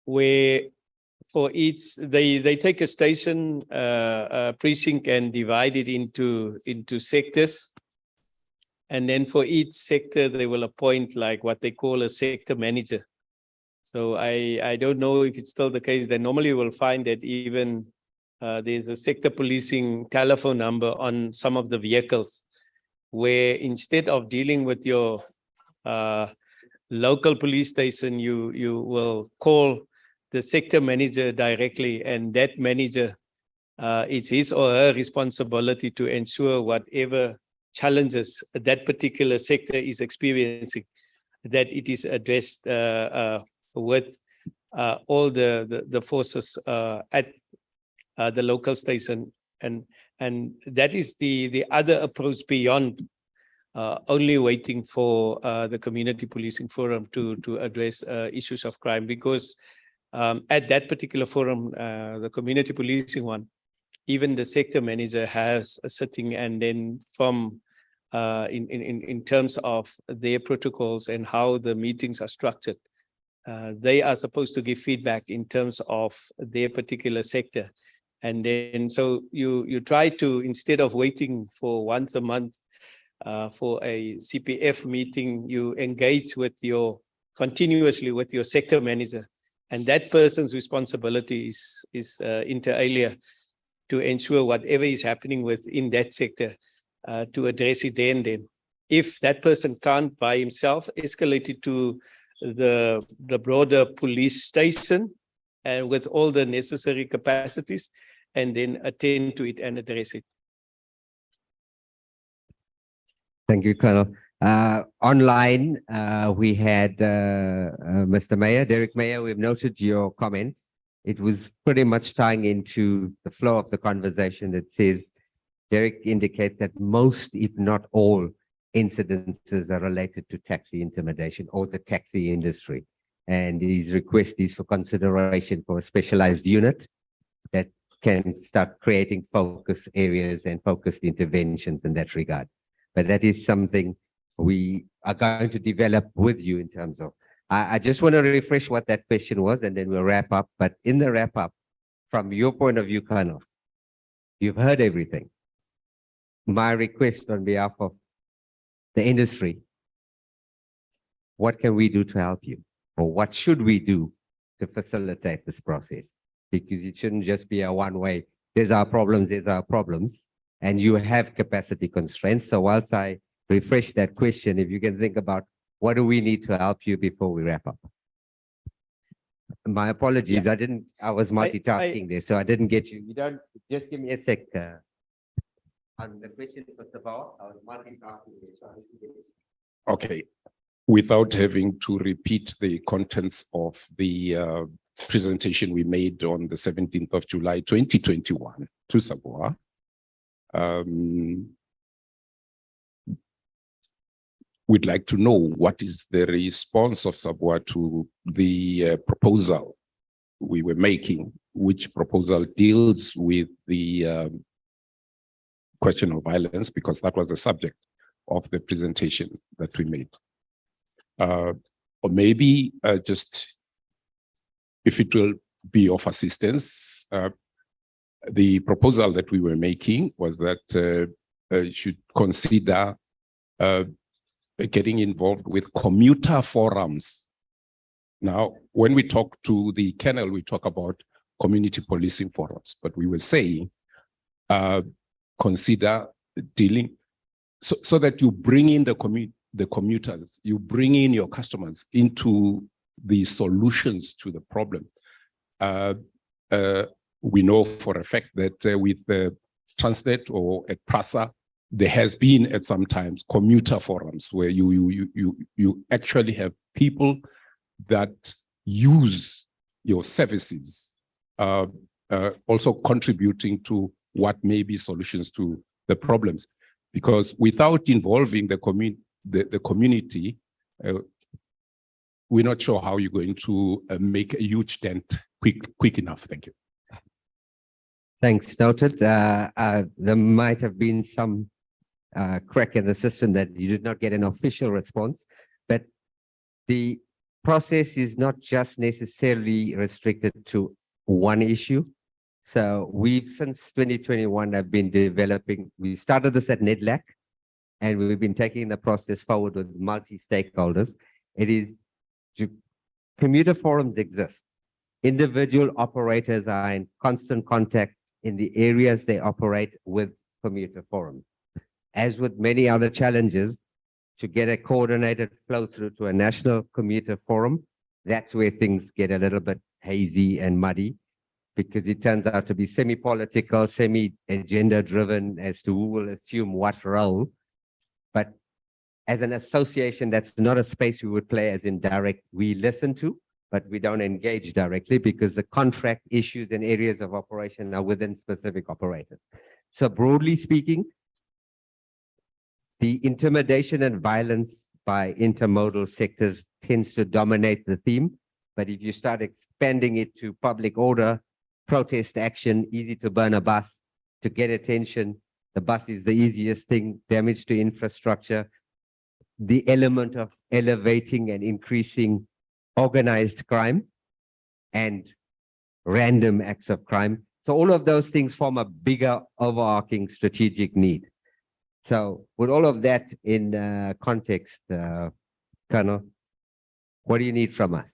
where for each, they take a station, precinct, and divide it into sectors. And then for each sector, they will appoint like what they call a sector manager. So I don't know if it's still the case. Then normally you will find that even there's a sector policing telephone number on some of the vehicles, where instead of dealing with your local police station, you will call the sector manager directly, and that manager, it's his or her responsibility to ensure whatever challenges that particular sector is experiencing, that it is addressed with all the forces at the local station. And And that is the other approach beyond only waiting for the Community Policing Forum to address issues of crime, because at that particular forum, the community policing one, even the sector manager has a sitting, and then from in terms of their protocols and how the meetings are structured, they are supposed to give feedback in terms of their particular sector. And then so you try to, instead of waiting for once a month for a CPF meeting, you engage with continuously with your sector manager. And that person's responsibility is inter alia to ensure whatever is happening within that sector, to address it there and then. If that person can't by himself, escalate it to the broader police station and with all the necessary capacities, and then attend to it and address it. Thank you, Colonel. Online, we had Mr. Mayor, Derek Mayer. We've noted your comment. It was pretty much tying into the flow of the conversation that says, Derek indicates that most, if not all, incidences are related to taxi intimidation or the taxi industry. And his request is for consideration for a specialized unit that can start creating focus areas and focused interventions in that regard. But that is something we are going to develop with you in terms of, I just want to refresh what that question was, and then we'll wrap up. But in the wrap up, from your point of view, Colonel, you've heard everything. My request on behalf of the industry, what can we do to help you? Or what should we do to facilitate this process? Because it shouldn't just be a one-way, there's our problems, and you have capacity constraints. So whilst I refresh that question, if you can think about what do we need to help you before we wrap up? My apologies, Yeah. I was multitasking there, so I didn't get you. You don't, just give me a sec. On the question for SABOA, I was multitasking there, so I didn't get it. Okay, without having to repeat the contents of the presentation we made on the 17th of July, 2021 to SABOA, we'd like to know what is the response of SABOA to the proposal we were making, which proposal deals with the question of violence, because that was the subject of the presentation that we made. Or maybe just, if it will be of assistance, the proposal that we were making was that should consider getting involved with commuter forums. Now, when we talk to the kernel, we talk about community policing forums, but we were saying consider dealing so that you bring in the commuters, you bring in your customers into the solutions to the problem. We know for a fact that with the Transnet or at PRASA, there has been at some times commuter forums where you actually have people that use your services, also contributing to what may be solutions to the problems. Because without involving the community, we're not sure how you're going to make a huge dent quick enough. Thank you. Thanks, noted. There might have been some crack in the system that you did not get an official response, but the process is not just necessarily restricted to one issue. So we've, since 2021, have been developing, we started this at NEDLAC, and we've been taking the process forward with multi-stakeholders. It is, commuter forums exist. Individual operators are in constant contact in the areas they operate with commuter forums. As with many other challenges, to get a coordinated flow through to a national commuter forum, that's where things get a little bit hazy and muddy, because it turns out to be semi-political, semi-agenda driven as to who will assume what role. But as an association, that's not a space we would play as in direct. We listen to, but we don't engage directly because the contract issues and areas of operation are within specific operators. So broadly speaking, the intimidation and violence by intermodal sectors tends to dominate the theme. But if you start expanding it to public order, protest action, easy to burn a bus, to get attention, the bus is the easiest thing, damage to infrastructure, the element of elevating and increasing organized crime and random acts of crime. So all of those things form a bigger overarching strategic need. So with all of that in context, Colonel, what do you need from us?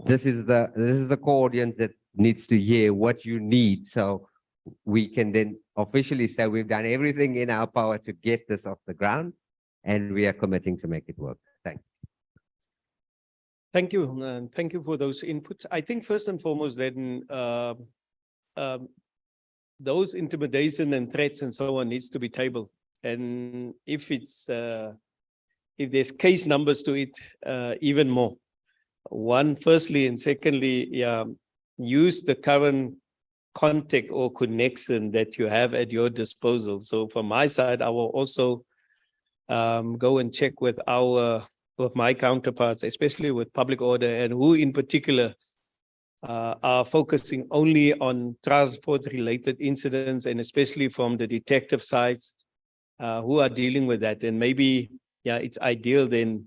This is the core audience that needs to hear what you need, so we can then officially say we've done everything in our power to get this off the ground, and we are committing to make it work. Thanks. Thank you, and thank you for those inputs. I think first and foremost, then those intimidation and threats and so on needs to be tabled. And if it's if there's case numbers to it, even more. One, firstly, and secondly, use the current contact or connection that you have at your disposal. So from my side, I will also go and check with my counterparts, especially with public order, and who in particular are focusing only on transport-related incidents, and especially from the detective sides, who are dealing with that. And maybe, it's ideal then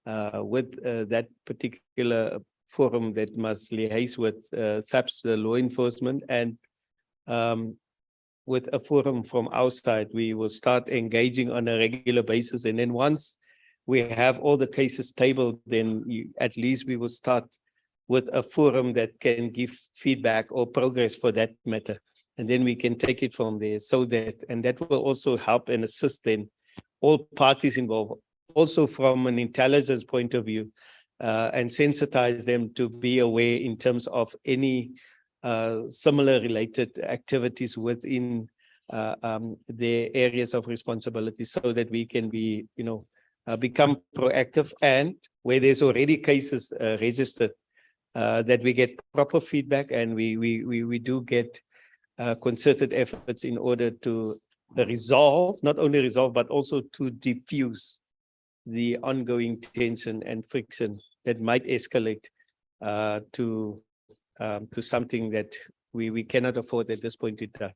with that particular forum that must liaise with SAPS, the law enforcement, and with a forum from our side, we will start engaging on a regular basis. And then once we have all the cases tabled, then at least we will start with a forum that can give feedback or progress for that matter. And then we can take it from there, so that, and that will also help and assist then all parties involved, also from an intelligence point of view, and sensitize them to be aware in terms of any similar related activities within their areas of responsibility, so that we can be, become proactive, and where there's already cases registered, that we get proper feedback, and we do get concerted efforts in order to resolve, not only resolve, but also to diffuse the ongoing tension and friction that might escalate to something that we cannot afford at this point in time.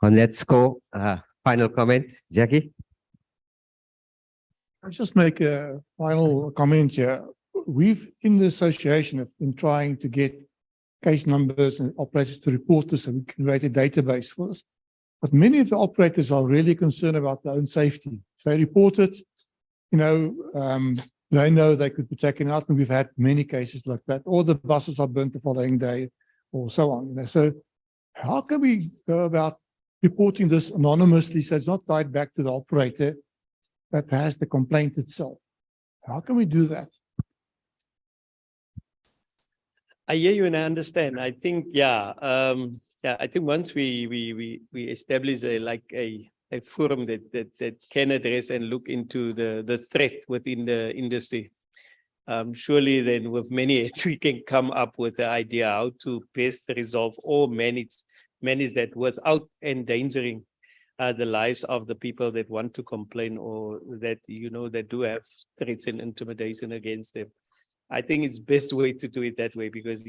On that score, final comment, Jackie? I'll just make a final comment here. We've, in the association, have been trying to get case numbers and operators to report this, so we can create a database for us. But many of the operators are really concerned about their own safety. If they report it, they know they could be taken out, and we've had many cases like that. Or the buses are burnt the following day, or so on. So how can we go about reporting this anonymously, so it's not tied back to the operator that has the complaint itself? How can we do that? I hear you and I understand. I think, I think once we establish a forum that can address and look into the threat within the industry, surely then with many we can come up with the idea how to best resolve or manage that without endangering the lives of the people that want to complain, or that that do have threats and intimidation against them. I think it's best way to do it that way, because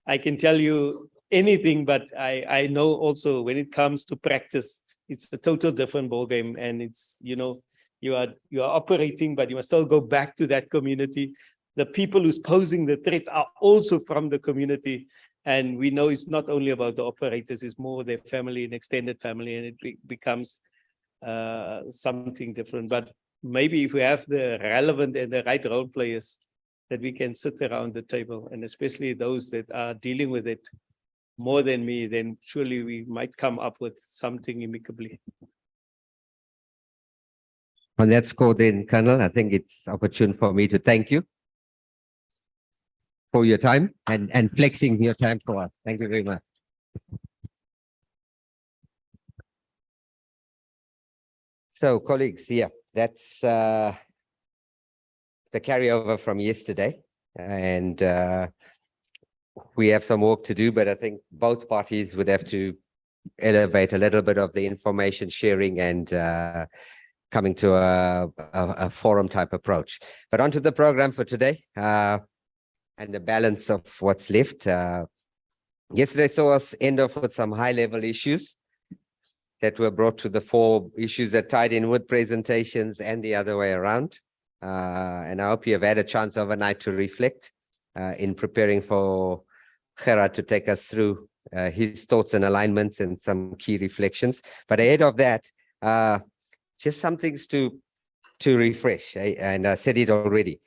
I can tell you anything, but I know also when it comes to practice, it's a total different ballgame, and it's you are operating, but you must still go back to that community. The people who's posing the threats are also from the community, and we know it's not only about the operators; it's more their family and extended family, and it becomes something different. But maybe if we have the relevant and the right role players, that we can sit around the table, and especially those that are dealing with it more than me, then surely we might come up with something amicably. On that score then, Colonel, I think it's opportune for me to thank you for your time and flexing your time for us. Thank you very much. So, colleagues, that's the carryover from yesterday. And we have some work to do, but I think both parties would have to elevate a little bit of the information sharing and coming to a forum type approach. But onto the program for today and the balance of what's left. Yesterday saw us end off with some high level issues that were brought to the fore, issues that tied in with presentations and the other way around. And I hope you have had a chance overnight to reflect in preparing for Gerard to take us through his thoughts and alignments and some key reflections. But ahead of that, just some things to refresh, and I said it already.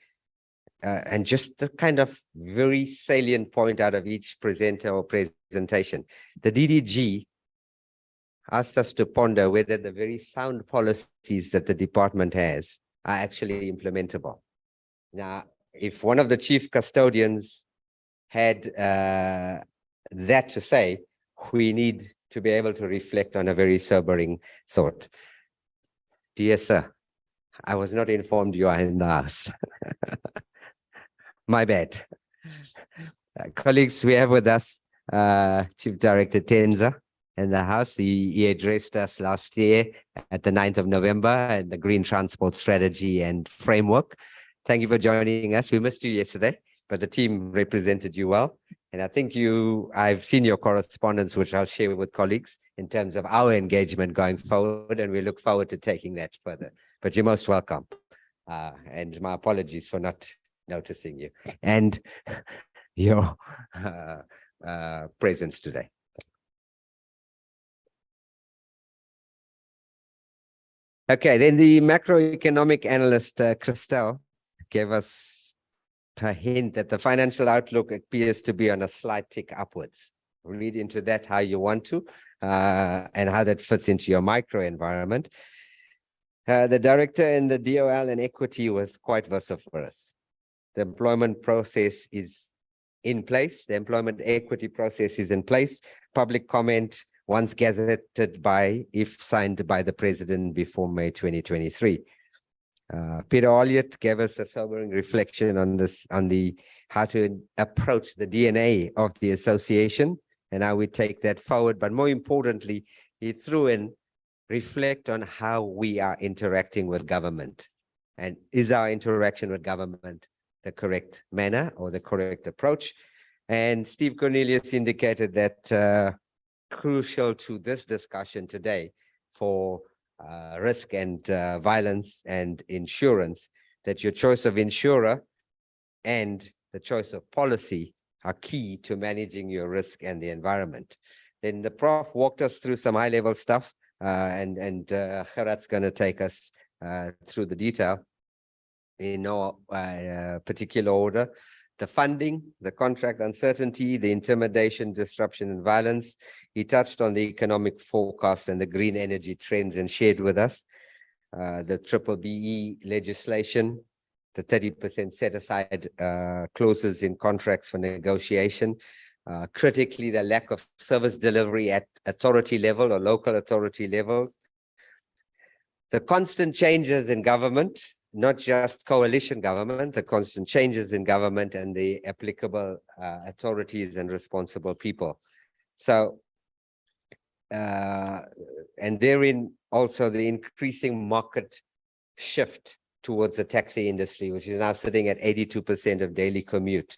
And just the kind of very salient point out of each presenter or presentation. The DDG asked us to ponder whether the very sound policies that the department has are actually implementable. Now, if one of the chief custodians had that to say, we need to be able to reflect on a very sobering thought. Dear sir, I was not informed you are in the house. My bad. Colleagues, we have with us Chief Director Tenza in the house. He addressed us last year at the 9th of November and the Green Transport Strategy and Framework. Thank you for joining us. We missed you yesterday, but the team represented you well. And I think I've seen your correspondence, which I'll share with colleagues in terms of our engagement going forward, and we look forward to taking that further. But you're most welcome. And my apologies for not noticing you and your presence today. Okay, then the macroeconomic analyst, Christel, gave us a hint that the financial outlook appears to be on a slight tick upwards. Read into that how you want to, and how that fits into your micro environment. The director in the DOL and equity was quite vociferous. The employment process is in place. The employment equity process is in place. Public comment once gazetted by, if signed by the president before May 2023. Peter Olliott gave us a sobering reflection on this, on how to approach the DNA of the association and how we take that forward. But more importantly, he threw in reflect on how we are interacting with government, and is our interaction with government the correct manner or the correct approach. And Steve Cornelius indicated that crucial to this discussion today for risk and violence and insurance, that your choice of insurer and the choice of policy are key to managing your risk and the environment. Then the prof walked us through some high level stuff, and Gerard's going to take us through the detail in no particular order. The funding, the contract uncertainty, the intimidation, disruption, and violence. He touched on the economic forecast and the green energy trends and shared with us the BBBE legislation, the 30% set aside clauses in contracts for negotiation. Critically, the lack of service delivery at authority level or local authority levels. The constant changes in government, not just coalition government, the constant changes in government and the applicable authorities and responsible people. So, and therein also the increasing market shift towards the taxi industry, which is now sitting at 82% of daily commute.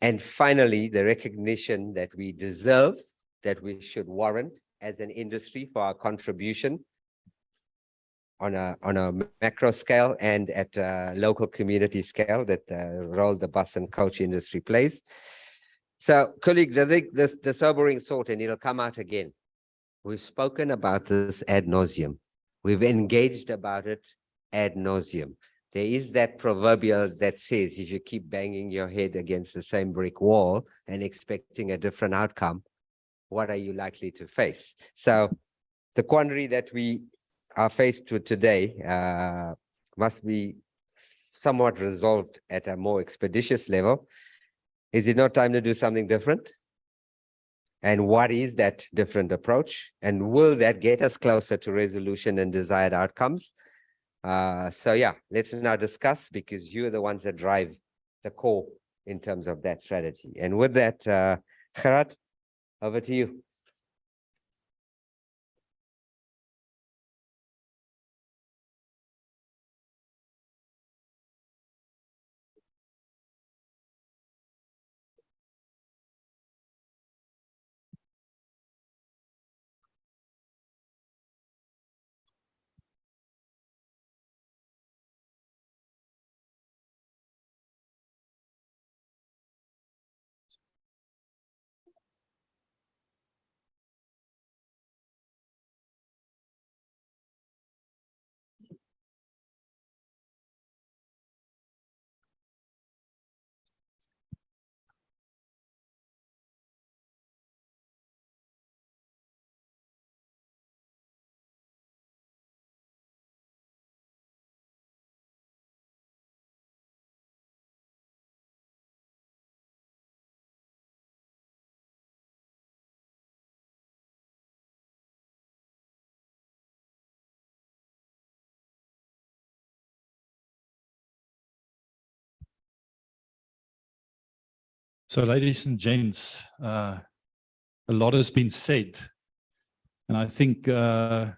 And finally, the recognition that we deserve, that we should warrant as an industry for our contribution on a macro scale and at a local community scale, that the role the bus and coach industry plays. So, colleagues, I think the sobering thought, and it'll come out again. We've spoken about this ad nauseum. We've engaged about it ad nauseum. There is that proverbial that says, if you keep banging your head against the same brick wall and expecting a different outcome, what are you likely to face? So the quandary that we are faced with today must be somewhat resolved at a more expeditious level. Is it not time to do something different? And what is that different approach? And will that get us closer to resolution and desired outcomes? So yeah, let's now discuss, because you're the ones that drive the core in terms of that strategy. And with that, Gerard, over to you. So, ladies and gents, a lot has been said. And I think to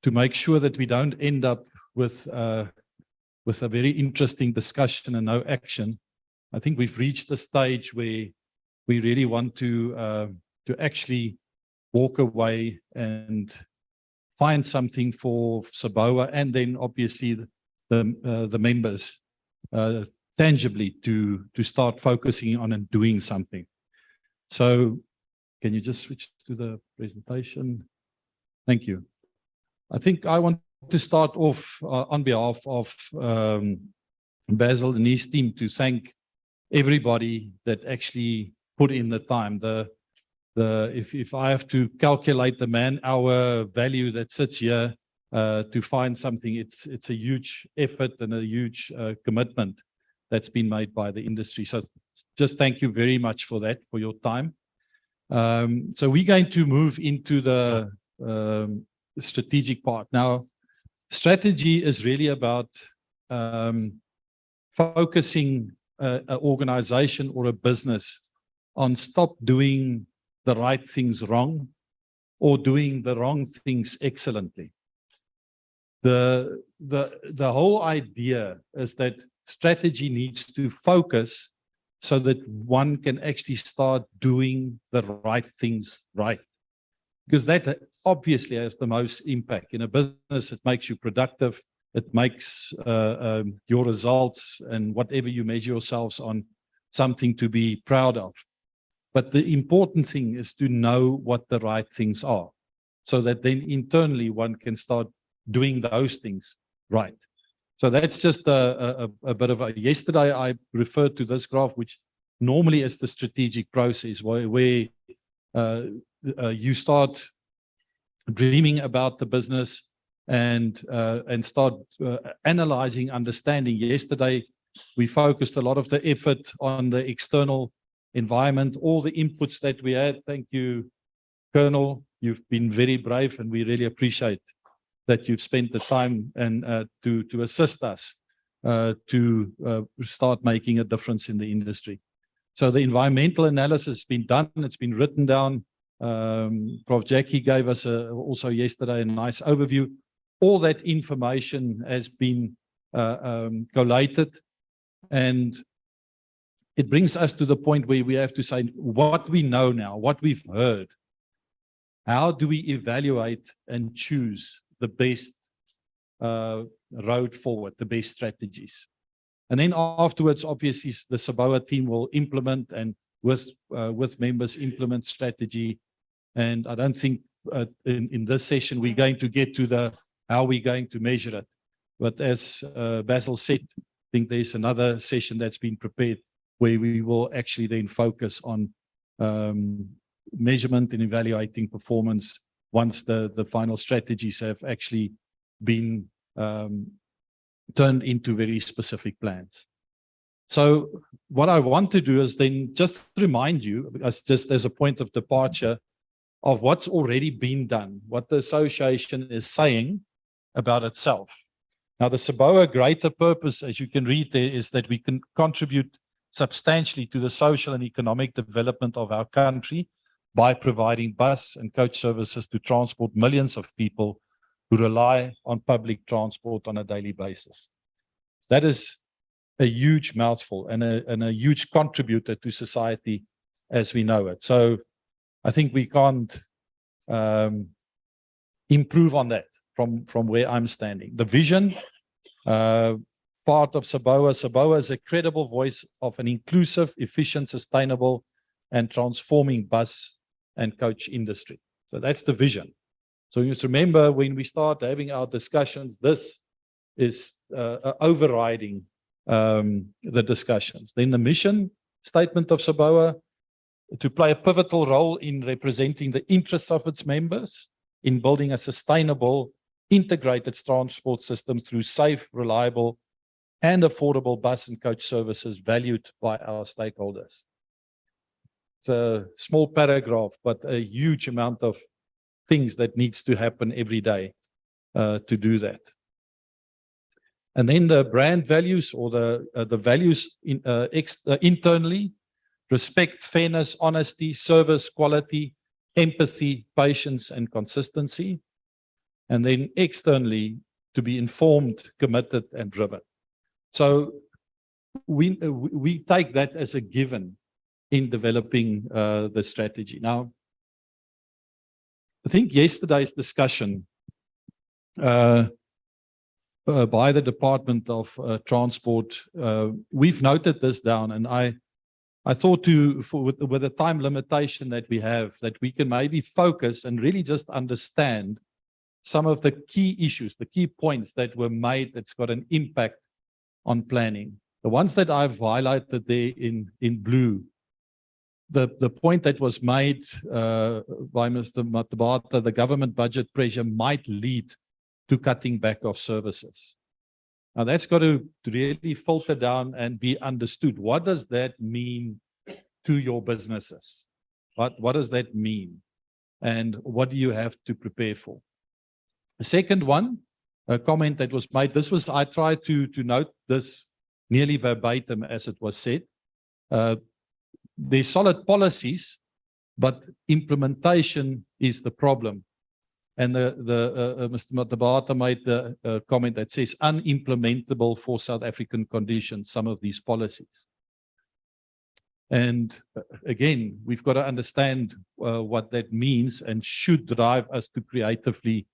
make sure that we don't end up with a very interesting discussion and no action, I think we've reached the stage where we really want to actually walk away and find something for SABOA and then obviously the members tangibly to start focusing on and doing something. So can you just switch to the presentation? Thank you. I think I want to start off on behalf of Basil and his team to thank everybody that actually put in the time. If I have to calculate the man-hour value that sits here to find something, it's a huge effort and a huge commitment that's been made by the industry. So just thank you very much for that, for your time. So we're going to move into the strategic part. Now, strategy is really about focusing an organization or a business on stop doing the right things wrong or doing the wrong things excellently. The whole idea is that strategy needs to focus so that one can actually start doing the right things right. Because that obviously has the most impact. In a business, it makes you productive. It makes your results and whatever you measure yourselves on something to be proud of. But the important thing is to know what the right things are, so that then internally one can start doing those things right. So that's just a bit of a, yesterday I referred to this graph, which normally is the strategic process where you start dreaming about the business and start analyzing, understanding. Yesterday, we focused a lot of the effort on the external environment, all the inputs that we had. Thank you, Colonel. You've been very brave, and we really appreciate that you've spent the time and to assist us to start making a difference in the industry. So the environmental analysis has been done. It's been written down. Prof. Jackie gave us also yesterday a nice overview. All that information has been collated, and it brings us to the point where we have to say what we know now, what we've heard. How do we evaluate and choose the best road forward, the best strategies? And then afterwards, obviously, the SABOA team will implement and with members implement strategy. And I don't think in this session we're going to get to the how we're going to measure it. But as Basil said, I think there's another session that's been prepared where we will actually then focus on measurement and evaluating performance once the final strategies have actually been turned into very specific plans. So what I want to do is then just remind you, just as a point of departure, of what's already been done, what the association is saying about itself. Now, the SABOA greater purpose, as you can read there, is that we can contribute substantially to the social and economic development of our country by providing bus and coach services to transport millions of people who rely on public transport on a daily basis. That is a huge mouthful and a huge contributor to society as we know it. So I think we can't improve on that from where I'm standing. The vision, part of SABOA. SABOA is a credible voice of an inclusive, efficient, sustainable, and transforming bus and coach industry. So that's the vision. So you just remember when we start having our discussions, this is overriding the discussions. Then the mission statement of SABOA, to play a pivotal role in representing the interests of its members in building a sustainable, integrated transport system through safe, reliable, and affordable bus and coach services valued by our stakeholders. It's a small paragraph, but a huge amount of things that needs to happen every day to do that. And then the brand values, or the values internally: respect, fairness, honesty, service, quality, empathy, patience, and consistency. And then externally, to be informed, committed, and driven. So we take that as a given in developing the strategy. Now, I think yesterday's discussion by the Department of Transport, we've noted this down, and I thought with the time limitation that we have, that we can maybe focus and really just understand some of the key issues, the key points that were made that's got an impact on planning. The ones that I've highlighted there in blue, the point that was made by Mr. Matabata, the government budget pressure might lead to cutting back of services. Now that's got to really filter down and be understood. What does that mean to your businesses? What does that mean? And what do you have to prepare for? The second one, a comment that was made, I tried to note this nearly verbatim as it was said. There's solid policies, but implementation is the problem. And Mr. Matabata made the comment that says unimplementable for South African conditions, some of these policies. And again, we've got to understand what that means and should drive us to creatively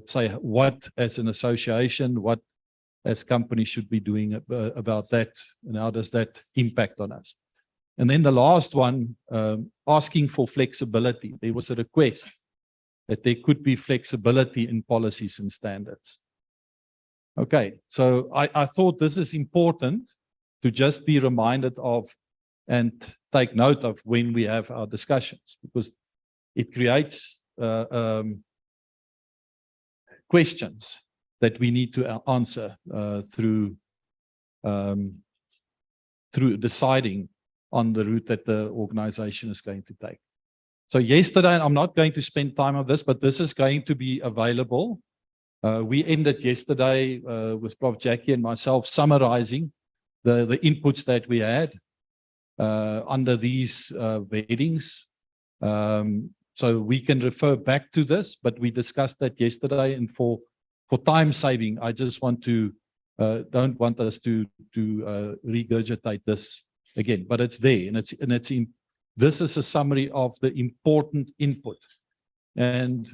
say what as an association, what as companies should be doing about that, and how does that impact on us. And then the last one, asking for flexibility. There was a request that there could be flexibility in policies and standards. Okay, so I thought this is important to just be reminded of and take note of when we have our discussions, because it creates questions that we need to answer through deciding on the route that the organization is going to take. So yesterday, and I'm not going to spend time on this, but this is going to be available. We ended yesterday with Prof. Jackie and myself summarizing the inputs that we had under these headings. So we can refer back to this, but we discussed that yesterday, and for time saving, I just want to don't want us to regurgitate this again, but it's there, and it's in. This is a summary of the important input, and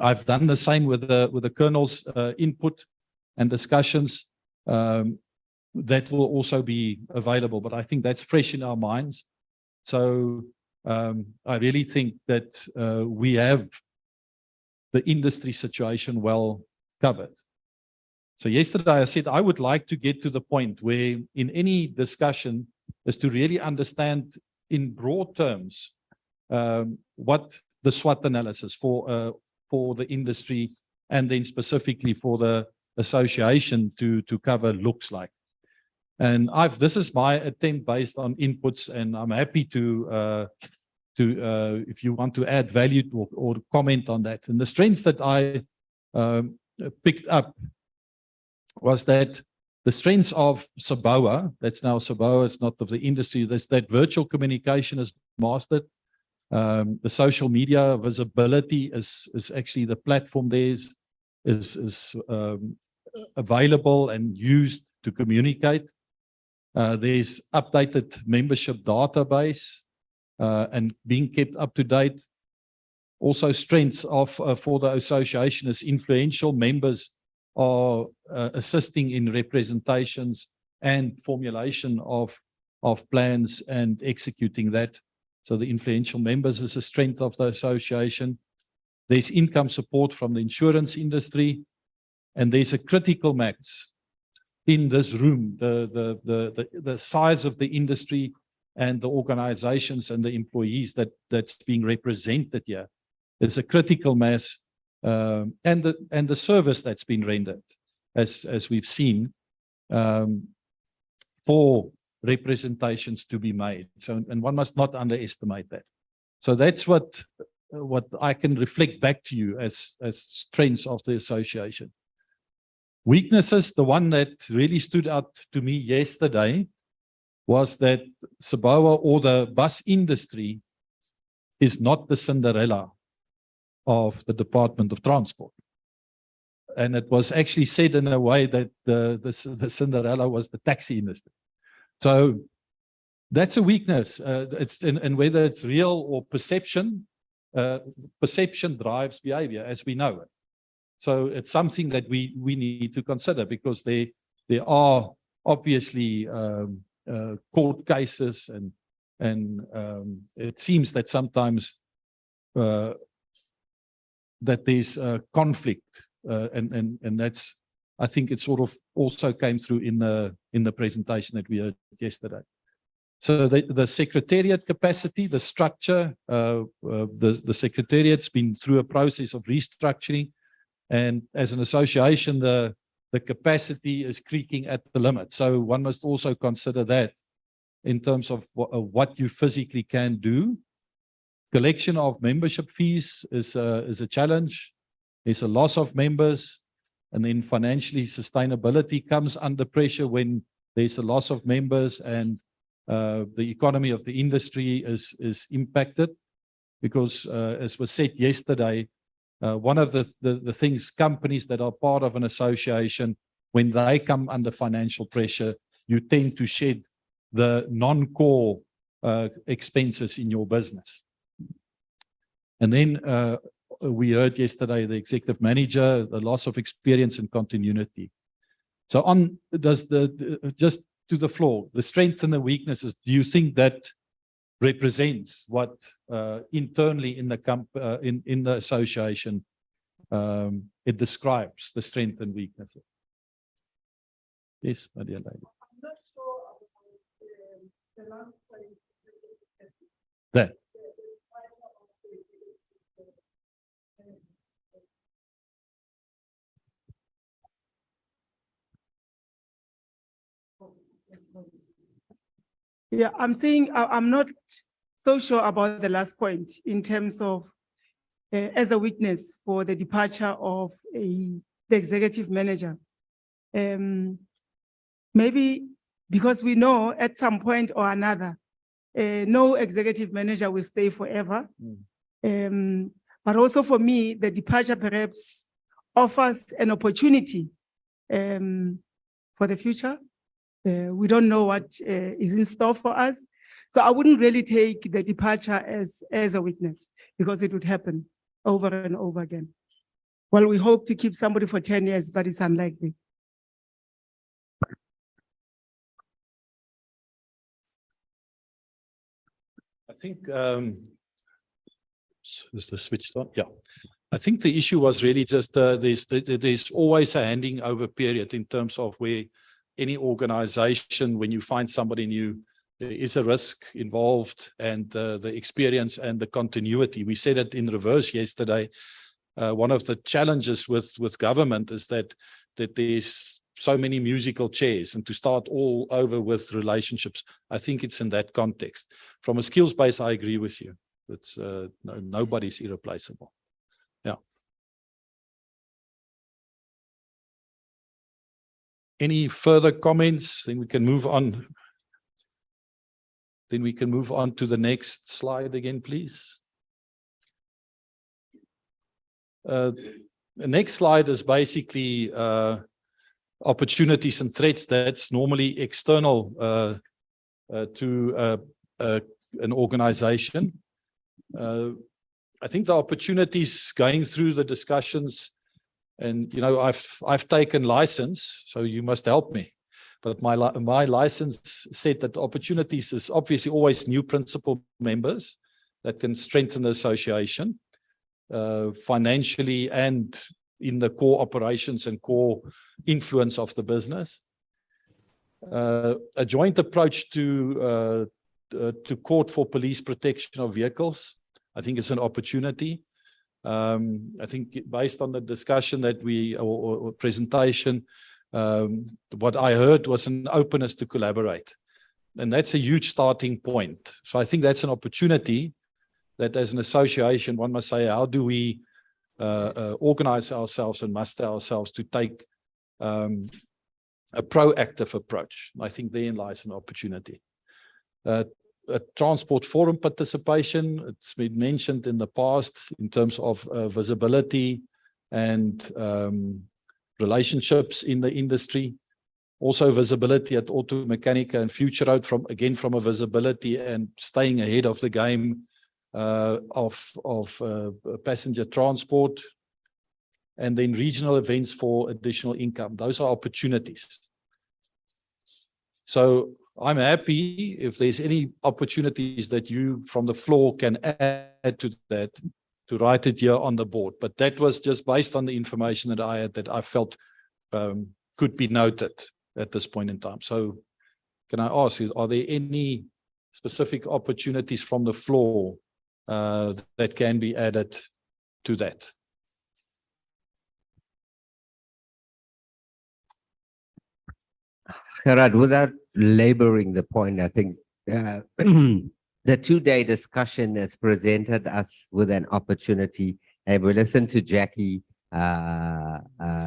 I've done the same with the Colonel's input and discussions that will also be available. But I think that's fresh in our minds. So I really think that we have the industry situation well covered. So yesterday I said I would like to get to the point where in any discussion is to really understand in broad terms what the SWOT analysis for the industry and then specifically for the association to cover looks like. And this is my attempt based on inputs, and I'm happy to if you want to add value or comment on that. And the strengths that I picked up was that the strengths of SABOA, that's now SABOA, it's not of the industry, there's that virtual communication is mastered. The social media visibility is actually the platform there is available and used to communicate. There's updated membership database and being kept up to date. Also strengths of for the association is influential members are assisting in representations and formulation of plans and executing that. So the influential members is a strength of the association. There's income support from the insurance industry, and there's a critical mass in this room, the size of the industry and the organizations and the employees that's being represented here. There's a critical mass and the service that's been rendered, as we've seen, for representations to be made. So, and one must not underestimate that. So that's what I can reflect back to you as strengths of the association. Weaknesses, the one that really stood out to me yesterday was that SABOA, or the bus industry, is not the Cinderella of the Department of Transport. And it was actually said in a way that the Cinderella was the taxi industry. So that's a weakness. And whether it's real or perception, perception drives behavior, as we know it. So it's something that we need to consider, because there are obviously court cases, and it seems that sometimes that there's conflict, and that's, I think it sort of also came through in the presentation that we heard yesterday. So the secretariat capacity, the structure, the secretariat's been through a process of restructuring, and as an association, the capacity is creaking at the limit. So one must also consider that in terms of what you physically can do. Collection of membership fees is a challenge. There's a loss of members, and then financially sustainability comes under pressure when there's a loss of members, and the economy of the industry is impacted, because as was said yesterday, one of the things, companies that are part of an association, when they come under financial pressure, you tend to shed the non-core expenses in your business. And then we heard yesterday the executive manager, the loss of experience and continuity. So on just to the floor, the strength and the weaknesses, do you think that represents what internally in the association it describes the strength and weaknesses? Yes, my dear lady. I'm not sure about the last point. That. Yeah, I'm saying I'm not so sure about the last point in terms of as a witness for the departure of the executive manager. Maybe because we know at some point or another, no executive manager will stay forever. But also for me, the departure perhaps offers an opportunity for the future. We don't know what is in store for us. So I wouldn't really take the departure as a witness, because it would happen over and over again. Well, we hope to keep somebody for 10 years, but it's unlikely. I think, is the switch on? Yeah. I think the issue was really just there's always a handing over period in terms of where any organization, when you find somebody new, there is a risk involved, and the experience and the continuity. We said it in reverse yesterday. One of the challenges with government is that there's so many musical chairs, and to start all over with relationships, I think it's in that context. From a skills base, I agree with you. It's nobody's irreplaceable. Yeah. Any further comments? Then we can move on. Then we can move on to the next slide again, please. The next slide is basically opportunities and threats. That's normally external to an organization. I think the opportunities going through the discussions, and I've taken license, so you must help me. But my license said that opportunities is obviously always new principal members that can strengthen the association financially and in the core operations and core influence of the business. A joint approach to court for police protection of vehicles, I think it's an opportunity. I think based on the discussion that or presentation, what I heard was an openness to collaborate. And that's a huge starting point. So I think that's an opportunity that as an association, one must say, how do we organize ourselves and muster ourselves to take a proactive approach? I think therein lies an opportunity. A transport forum participation, it's been mentioned in the past in terms of visibility and relationships in the industry. Also visibility at Auto Mechanica and Future Road from a visibility and staying ahead of the game of passenger transport. And then regional events for additional income. Those are opportunities. So I'm happy if there's any opportunities that you from the floor can add to that, to write it here on the board. But that was just based on the information that I had that I felt could be noted at this point in time. So can I ask, are there any specific opportunities from the floor that can be added to that? Gerard, without laboring the point, I think the two-day discussion has presented us with an opportunity, and we listened to Jackie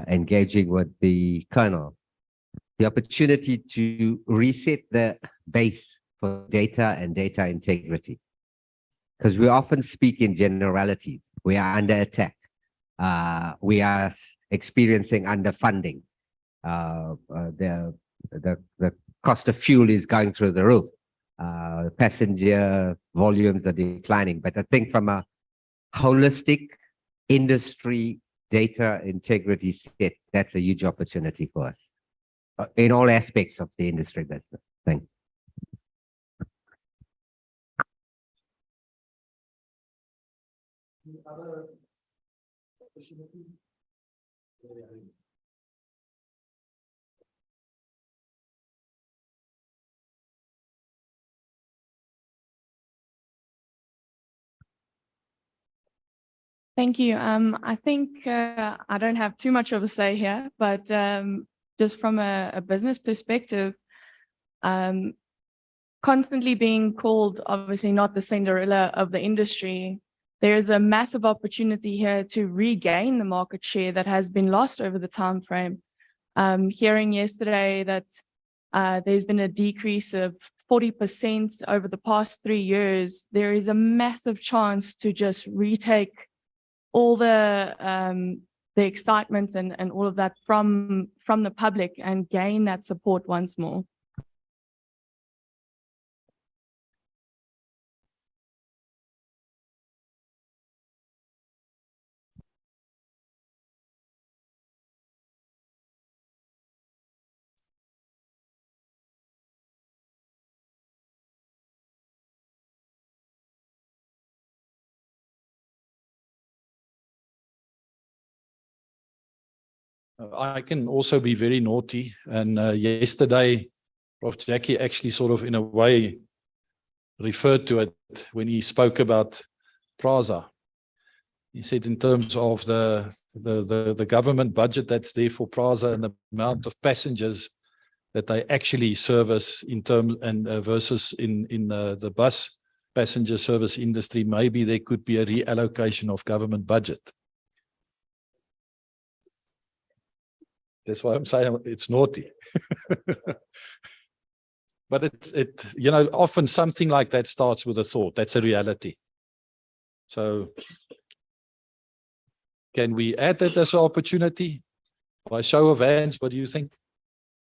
engaging with the Colonel, the opportunity to reset the base for data and data integrity. Because we often speak in generality. We are under attack. We are experiencing underfunding. The cost of fuel is going through the roof. Passenger volumes are declining. But I think from a holistic industry data integrity set, that's a huge opportunity for us in all aspects of the industry business. Thank you. Thank you. I think I don't have too much of a say here, but just from a business perspective, constantly being called, obviously not the Cinderella of the industry, there's a massive opportunity here to regain the market share that has been lost over the time frame. Hearing yesterday that there's been a decrease of 40% over the past 3 years, there is a massive chance to just retake all the excitement and all of that from the public and gain that support once more. I can also be very naughty. And yesterday, Prof. Jackie actually sort of in a way referred to it when he spoke about PRASA. He said in terms of the government budget that's there for PRASA and the amount of passengers that they actually service in terms and versus in the bus passenger service industry, maybe there could be a reallocation of government budget. That's why I'm saying it's naughty. But often something like that starts with a thought. That's a reality. So can we add that as an opportunity? By show of hands, what do you think?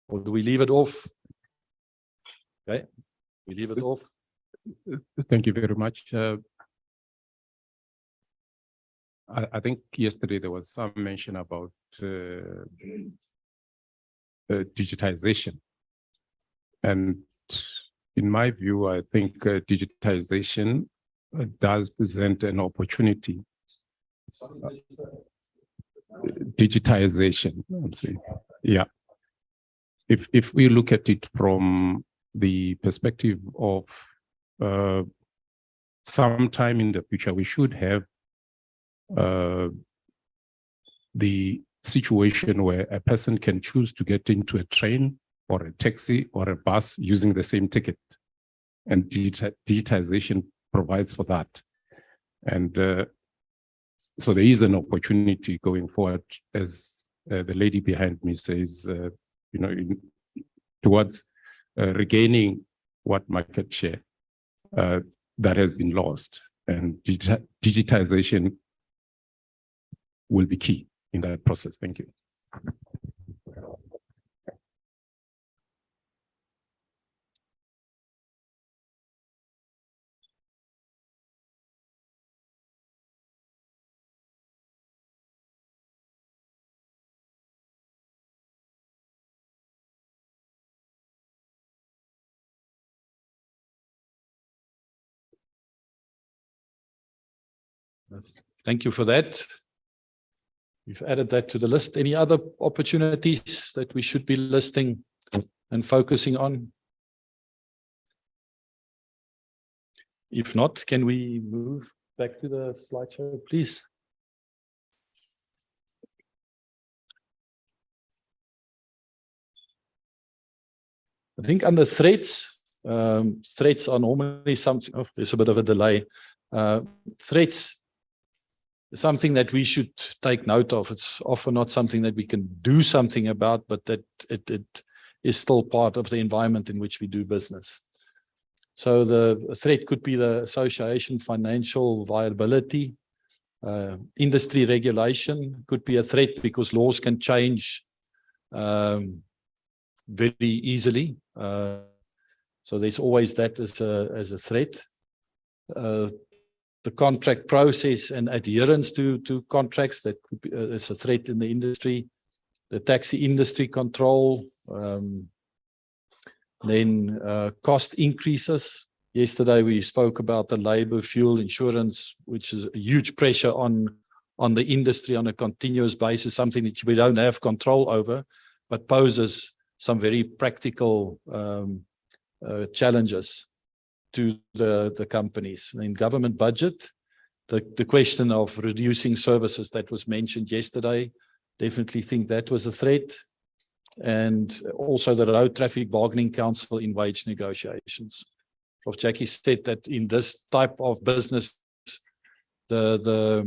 Or do we leave it off? Okay, we leave it off. Thank you very much. I think yesterday there was some mention about digitization. And in my view, I think digitization does present an opportunity. Digitization, I'm saying. Yeah. If we look at it from the perspective of sometime in the future, we should have the situation where a person can choose to get into a train or a taxi or a bus using the same ticket. And digitization provides for that. And so there is an opportunity going forward, as the lady behind me says, towards regaining what market share that has been lost. And digitization will be key in that process. Thank you. Thank you for that. We've added that to the list. Any other opportunities that we should be listing and focusing on? If not, can we move back to the slideshow, please? I think under threats, threats are normally something, there's a bit of a delay. Threats is something that we should take note of. It's often not something that we can do something about, but that it is still part of the environment in which we do business. So the threat could be the association financial viability. Industry regulation could be a threat because laws can change very easily. So there's always that as a threat. The contract process and adherence to contracts, that could be is a threat in the industry. The taxi industry control, then cost increases. Yesterday we spoke about the labor, fuel, insurance, which is a huge pressure on the industry on a continuous basis, something that we don't have control over, but poses some very practical challenges to the companies. In government budget, the question of reducing services that was mentioned yesterday, definitely think that was a threat. And also the Road Traffic Bargaining Council in wage negotiations. Prof. Jackie said that in this type of business, the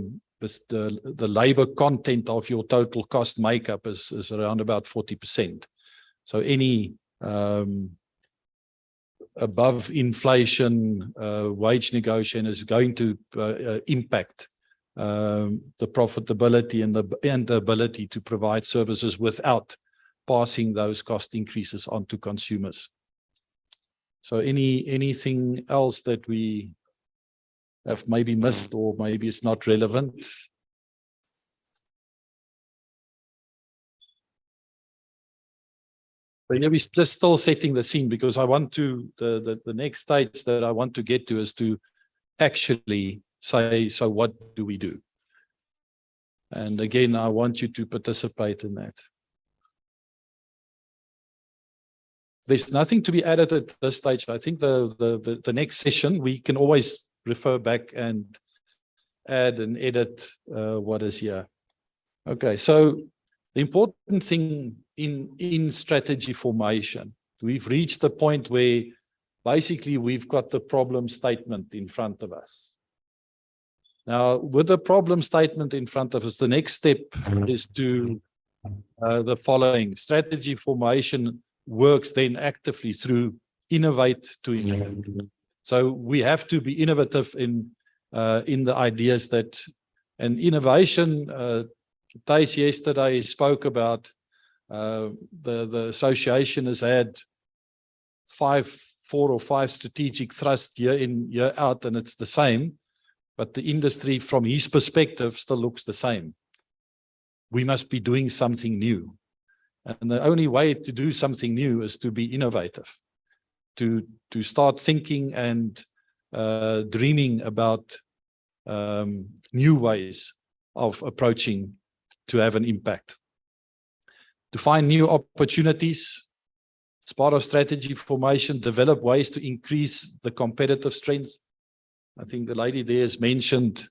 labor content of your total cost makeup is around about 40%. So any above inflation wage negotiation is going to impact the profitability and the ability to provide services without passing those cost increases on to consumers. So anything else that we have maybe missed or maybe it's not relevant? But yeah, we're just still setting the scene, because I want to, the next stage that I want to get to is to actually say, so what do we do? And again, I want you to participate in that. There's nothing to be added at this stage. I think the next session, we can always refer back and add and edit what is here. Okay, so the important thing in strategy formation, we've reached the point where basically we've got the problem statement in front of us. Now, with the problem statement in front of us, the next step is to the following. Strategy formation works then actively through innovate to innovate. So we have to be innovative in the ideas that, and innovation, Thijs yesterday spoke about the association has had 4 or 5 strategic thrusts year in, year out, and it's the same, but the industry from his perspective still looks the same. We must be doing something new. And the only way to do something new is to be innovative, to start thinking and dreaming about new ways of approaching to have an impact. To find new opportunities, as part of strategy formation, develop ways to increase the competitive strength. I think the lady there has mentioned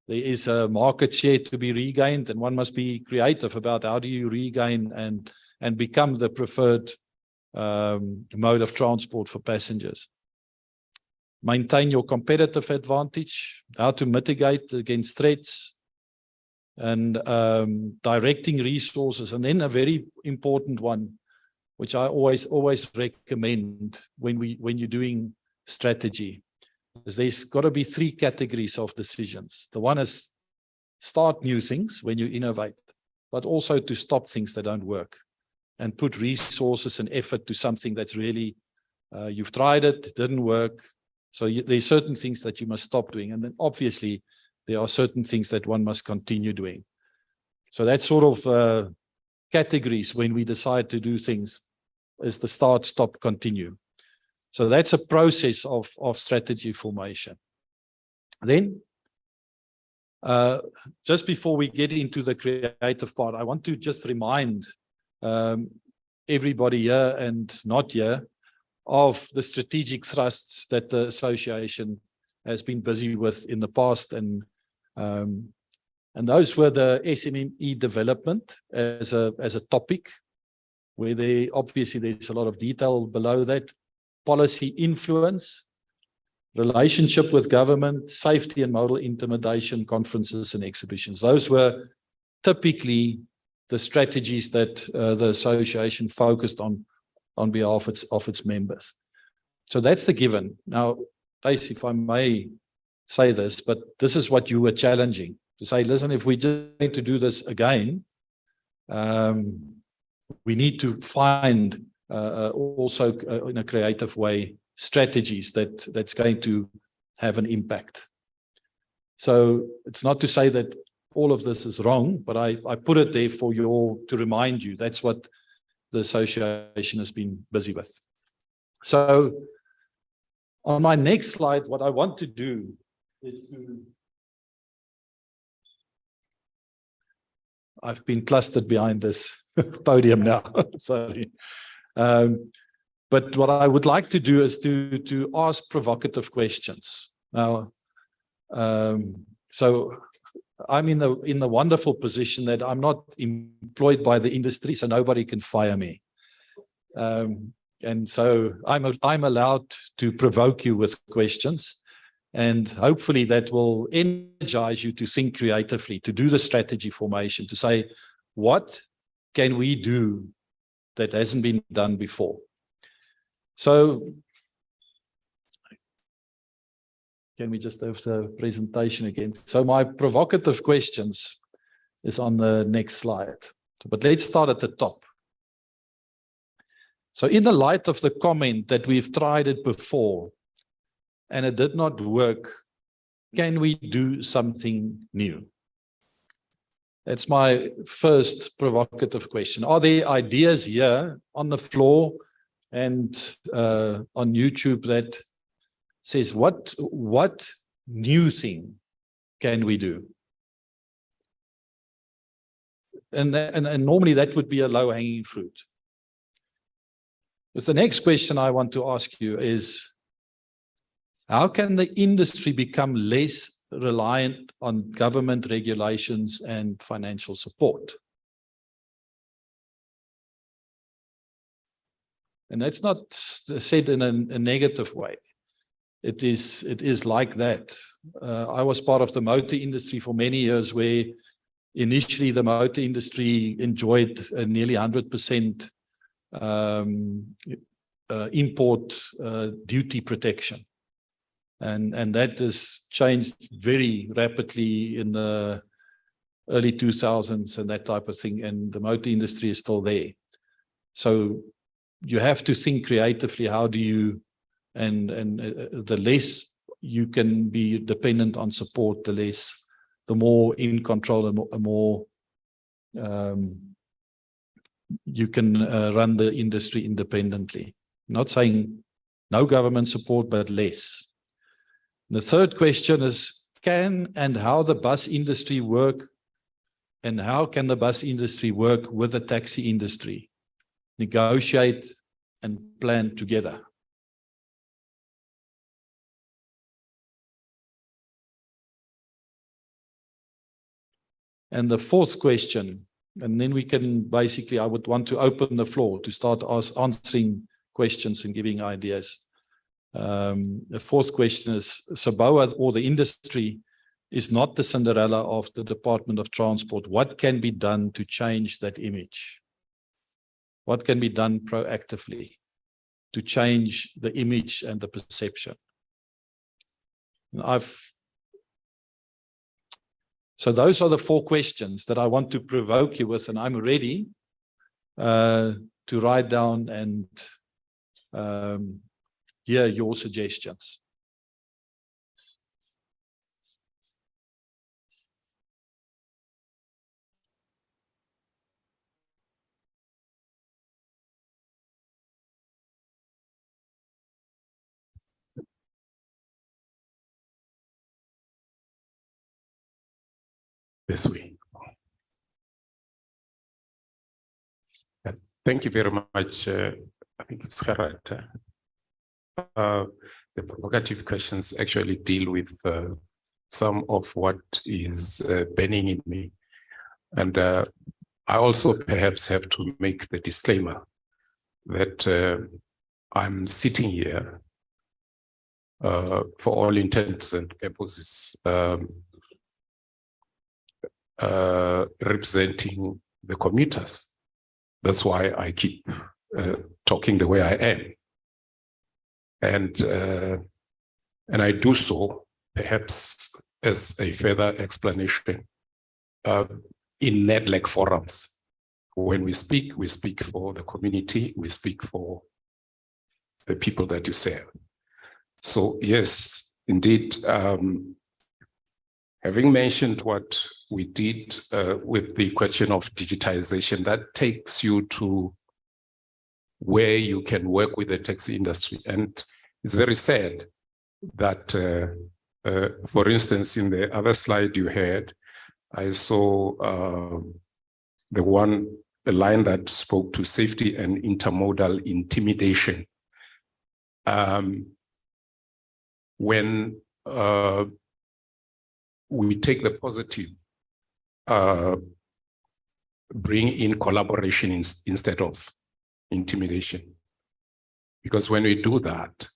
there is a market share to be regained, and one must be creative about how do you regain and become the preferred mode of transport for passengers. Maintain your competitive advantage, how to mitigate against threats, and directing resources. And then a very important one, which I always recommend when you're doing strategy, is there's got to be 3 categories of decisions. The one is start new things when you innovate, but also to stop things that don't work and put resources and effort to something that's really, you've tried it, didn't work. So there's certain things that you must stop doing. And then obviously there are certain things that one must continue doing. So that sort of categories when we decide to do things is the start, stop, continue. So that's a process of strategy formation. Then, just before we get into the creative part, I want to just remind everybody here and not here of the strategic thrusts that the association has been busy with in the past. And those were the SMME development as a topic, where obviously there's a lot of detail below that. Policy influence, relationship with government, safety and model intimidation, conferences and exhibitions. Those were typically the strategies that the association focused on behalf of its members. So that's the given. Now, Thijs, if I may say this, but this is what you were challenging, to say, listen, if we just need to do this again, we need to find also in a creative way strategies that's going to have an impact. So it's not to say that all of this is wrong, but I put it there for to remind you that's what the association has been busy with. So on my next slide, what I want to do is I've been clustered behind this podium now, sorry. But what I would like to do is to ask provocative questions. Now, so I'm in the wonderful position that I'm not employed by the industry, so nobody can fire me. And so I'm allowed to provoke you with questions, and hopefully that will energize you to think creatively, to do the strategy formation, to say, what can we do that hasn't been done before? So can we just have the presentation again? So my provocative questions is on the next slide, but let's start at the top. So in the light of the comment that we've tried it before and it did not work, can we do something new? That's my first provocative question. Are there ideas here on the floor and on YouTube that says, what new thing can we do? And normally that would be a low-hanging fruit. Because the next question I want to ask you is, how can the industry become less reliant on government regulations and financial support? And that's not said in a negative way. It is like that. I was part of the motor industry for many years, where initially the motor industry enjoyed a nearly 100% import duty protection. And that has changed very rapidly in the early 2000s and that type of thing. And the motor industry is still there. So you have to think creatively, how do you, and the less you can be dependent on support, the more in control and more you can run the industry independently. Not saying no government support, but less. The third question is, can and how the bus industry work, and how can the bus industry work with the taxi industry, negotiate and plan together? And the fourth question, and then we can basically, I would want to open the floor to start answering questions and giving ideas. The fourth question is, SABOA or the industry is not the Cinderella of the Department of Transport. What can be done to change that image? What can be done proactively to change the image and the perception? And so those are the 4 questions that I want to provoke you with, and I'm ready to write down and hear your suggestions. This way. Thank you very much. I think it's correct. The provocative questions actually deal with some of what is burning in me. And I also perhaps have to make the disclaimer that I'm sitting here for all intents and purposes representing the commuters. That's why I keep talking the way I am. And I do so perhaps as a further explanation in NEDLEC forums. When we speak for the community, we speak for the people that you serve. So yes, indeed, having mentioned what we did with the question of digitization, that takes you to where you can work with the taxi industry. And it's very sad that, for instance, in the other slide you had, I saw the line that spoke to safety and intermodal intimidation. When we take the positive, bring in collaboration instead of intimidation. Because when we do that,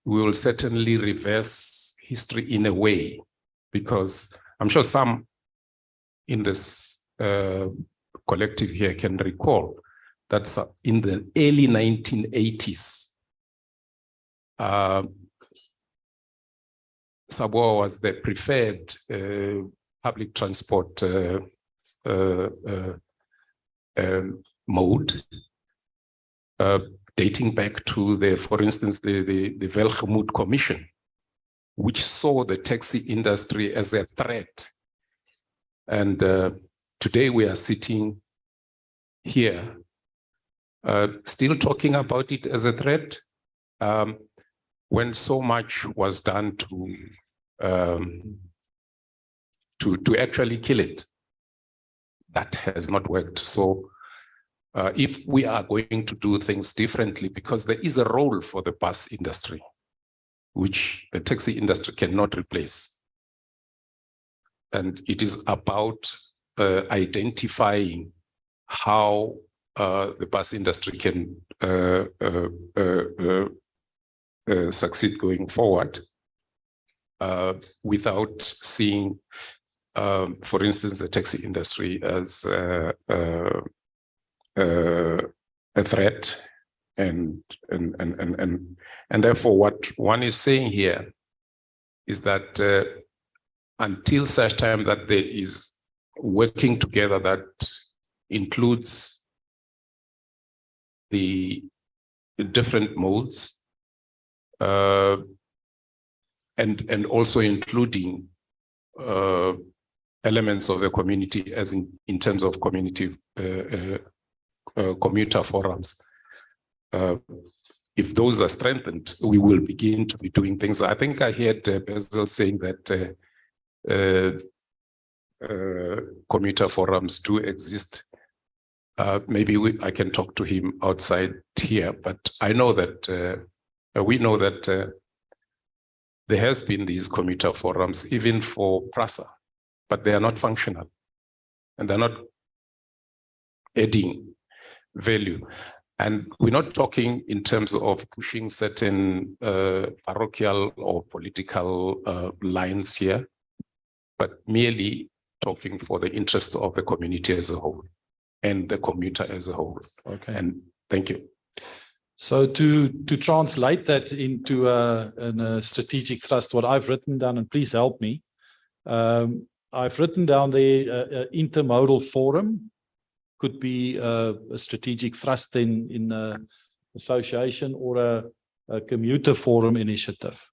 we will certainly reverse history in a way, because I'm sure some in this collective here can recall that in the early 1980s, SABOA was the preferred public transport mode, dating back to for instance, the Welgemoed Commission, which saw the taxi industry as a threat. And today we are sitting here, still talking about it as a threat, when so much was done to actually kill it. That has not worked. So if we are going to do things differently, because there is a role for the bus industry, which the taxi industry cannot replace. And it is about identifying how the bus industry can succeed going forward without seeing for instance, the taxi industry as a threat, and therefore what one is saying here is that until such time that there is working together that includes the different modes, and also including elements of the community, as in terms of community commuter forums. If those are strengthened, we will begin to be doing things. I think I heard Basil saying that commuter forums do exist. Maybe I can talk to him outside here, but I know that we know that there has been these commuter forums even for PRASA, but they are not functional and they're not adding value. And we're not talking in terms of pushing certain parochial or political lines here, but merely talking for the interests of the community as a whole and the commuter as a whole. Okay. And thank you. So to translate that into a strategic thrust, what I've written down, and please help me, I've written down the intermodal forum could be a strategic thrust in association, or a commuter forum initiative.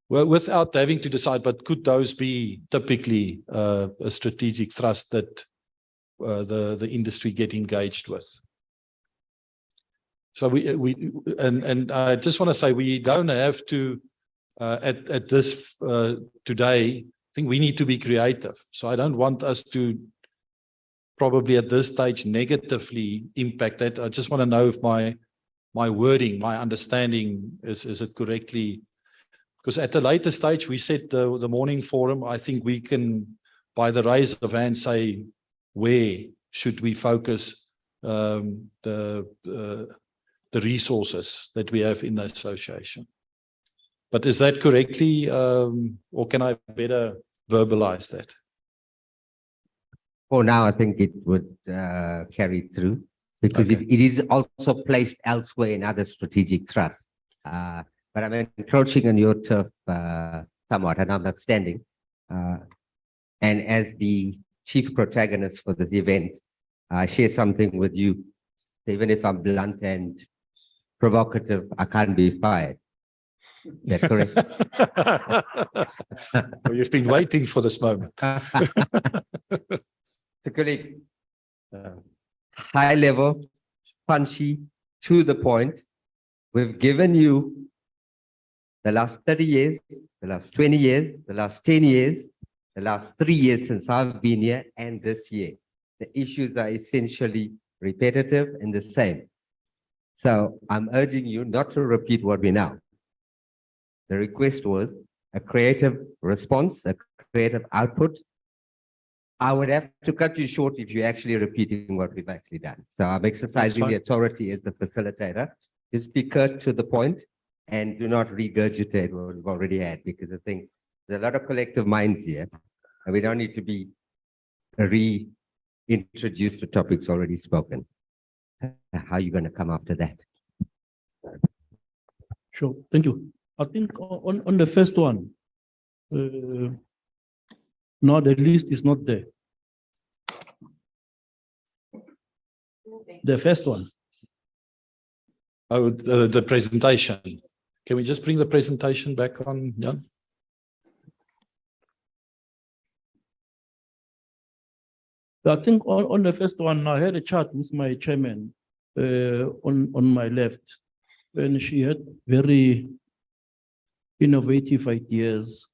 Well, without having to decide, but could those be typically a strategic thrust that the industry get engaged with? So and I just want to say, we don't have to at this today. I think we need to be creative. So I don't want us to probably at this stage negatively impact that. I just want to know if my wording, my understanding is it correctly? Because at a later stage, we said the morning forum, I think we can, by the raise of hands, say where should we focus the resources that we have in the association. But is that correctly, or can I better verbalize that? For now, I think it would carry through, because Okay. it is also placed elsewhere in other strategic thrusts. But I'm encroaching on your turf somewhat, and I'm not standing. And as the chief protagonist for this event, I share something with you. Even if I'm blunt and provocative, I can't be fired. Is that correct? Well, you've been waiting for this moment. So, colleague, high level, punchy, to the point. We've given you the last 30 years, the last 20 years, the last 10 years, the last 3 years since I've been here, and this year. The issues are essentially repetitive and the same. So I'm urging you not to repeat what we know. The request was a creative response, a creative output. I would have to cut you short if you're actually repeating what we've actually done. So I'm exercising the authority as the facilitator. Just be curt to the point and do not regurgitate what we've already had, because I think there's a lot of collective minds here, and we don't need to be reintroduced to topics already spoken. How are you going to come after that? Sure, thank you. I think on the first one, no, the list is not there. The first one. Oh, the presentation. Can we just bring the presentation back on, Jan? I think on the first one, I had a chat with my chairman on my left, and she had very innovative ideas,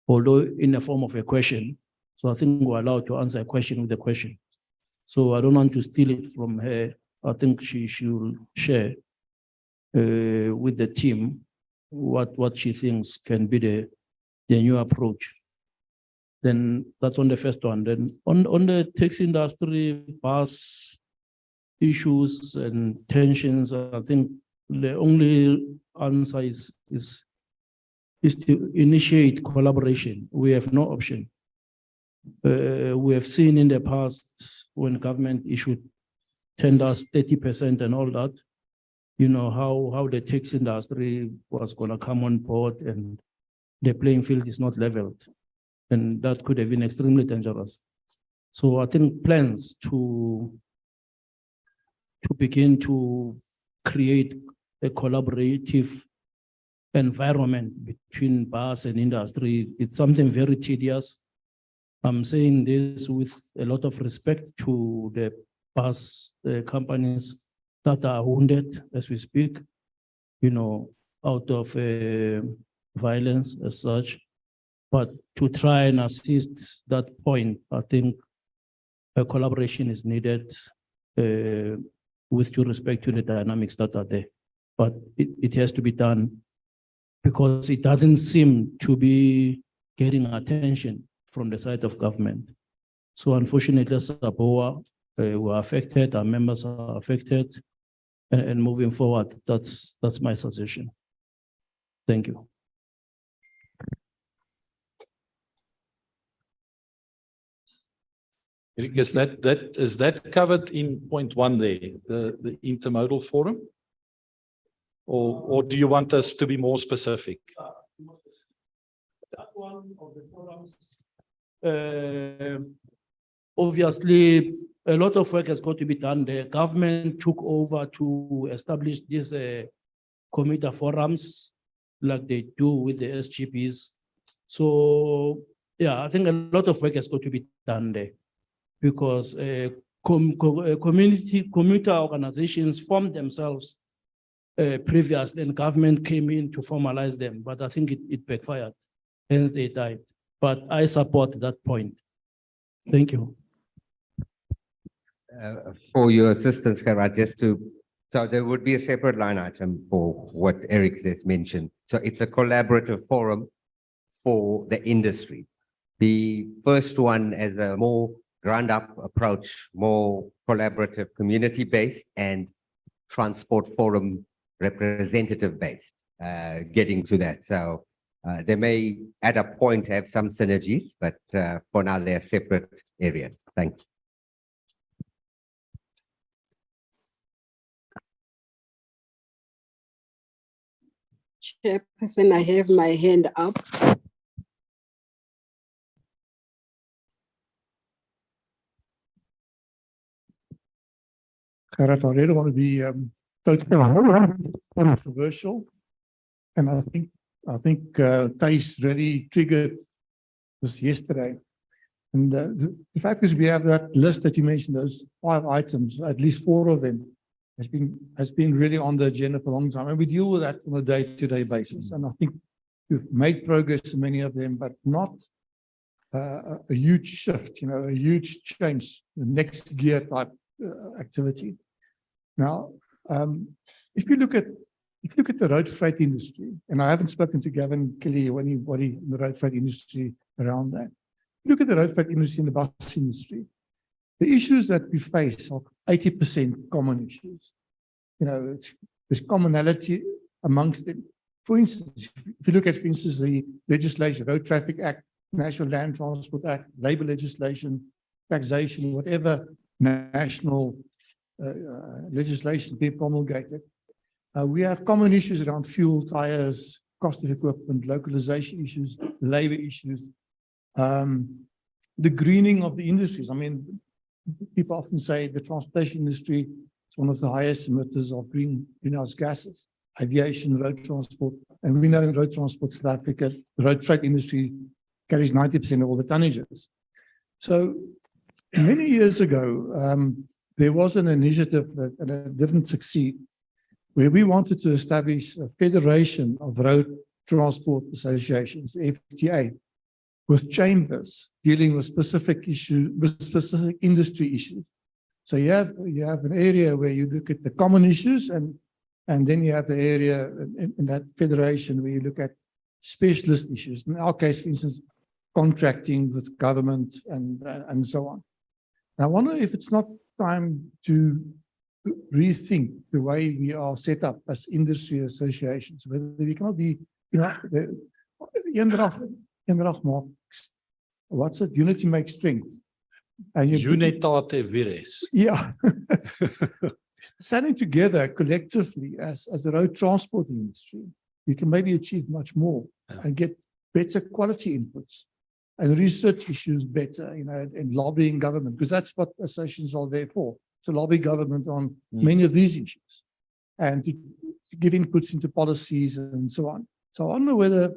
although in the form of a question. So I think we're allowed to answer a question with a question. So I don't want to steal it from her. I think she should share with the team what she thinks can be the new approach. Then that's on the first one. Then on the taxi industry, bus issues and tensions, I think the only answer is to initiate collaboration. We have no option. We have seen in the past when government issued tenders 30% and all that, you know, how the tax industry was going to come on board and the playing field is not leveled. And that could have been extremely dangerous. So I think plans to begin to create a collaborative environment between bus and industry, it's something very tedious. I'm saying this with a lot of respect to the bus companies that are wounded as we speak, you know, out of violence as such. But to try and assist that point, I think a collaboration is needed with due respect to the dynamics that are there. But it has to be done because it doesn't seem to be getting attention from the side of government. So unfortunately, as SABOA, we're affected, our members are affected, and moving forward, that's my suggestion. Thank you. Eric, is that covered in point 1 there, the intermodal forum? Or do you want us to be more specific? That one of the forums, obviously, a lot of work has got to be done. The government took over to establish these commuter forums like they do with the SGPs. So, yeah, I think a lot of work has got to be done there because commuter organizations formed themselves previously and government came in to formalize them, but I think it backfired, hence they died. But I support that point. Thank you. For your assistance, Kara, so there would be a separate line item for what Eric just mentioned. So it's a collaborative forum for the industry. The first one as a more ground-up approach, more collaborative, community-based, and transport forum representative-based, getting to that. So they may at a point have some synergies, but for now they're separate areas. Thanks. Chairperson, I have my hand up. Gerard, I really want to be totally controversial, and I think Thijs really triggered this yesterday. And the fact is, we have that list that you mentioned, those 5 items, at least 4 of them has been really on the agenda for a long time, and we deal with that on a day-to-day basis. And I think we've made progress in many of them, but not a huge shift, you know, a huge change, the next gear type activity. Now, if you look at the road freight industry, and I haven't spoken to Gavin Kelly or anybody in the road freight industry around that. Look at the road freight industry and the bus industry. The issues that we face are 80% common issues. You know, there's commonality amongst them. For instance, if you look at, for instance, the legislation, Road Traffic Act, National Land Transport Act, labor legislation, taxation, whatever national legislation being promulgated, we have common issues around fuel, tires, cost of equipment, localization issues, labor issues, the greening of the industries. I mean, people often say the transportation industry is one of the highest emitters of greenhouse gases, aviation, road transport. And we know in road transport, South Africa, the road freight industry carries 90% of all the tonnages. So many years ago, there was an initiative and it didn't succeed, where we wanted to establish a federation of road transport associations, FTA, with chambers dealing with specific issues, with specific industry issues. So you have an area where you look at the common issues, and then you have the area in that federation where you look at specialist issues. In our case, for instance, contracting with government and so on. Now, I wonder if it's not time to rethink the way we are set up as industry associations, whether we cannot be, you know, eendrag maak what's it? Unity makes strength. And Unitate vires. yeah. Standing together collectively as the road transport industry, you can maybe achieve much more and get better quality inputs and research issues better, you know, and lobbying government, because that's what associations are there for, to lobby government on many of these issues and to give inputs into policies and so on. So I wonder whether,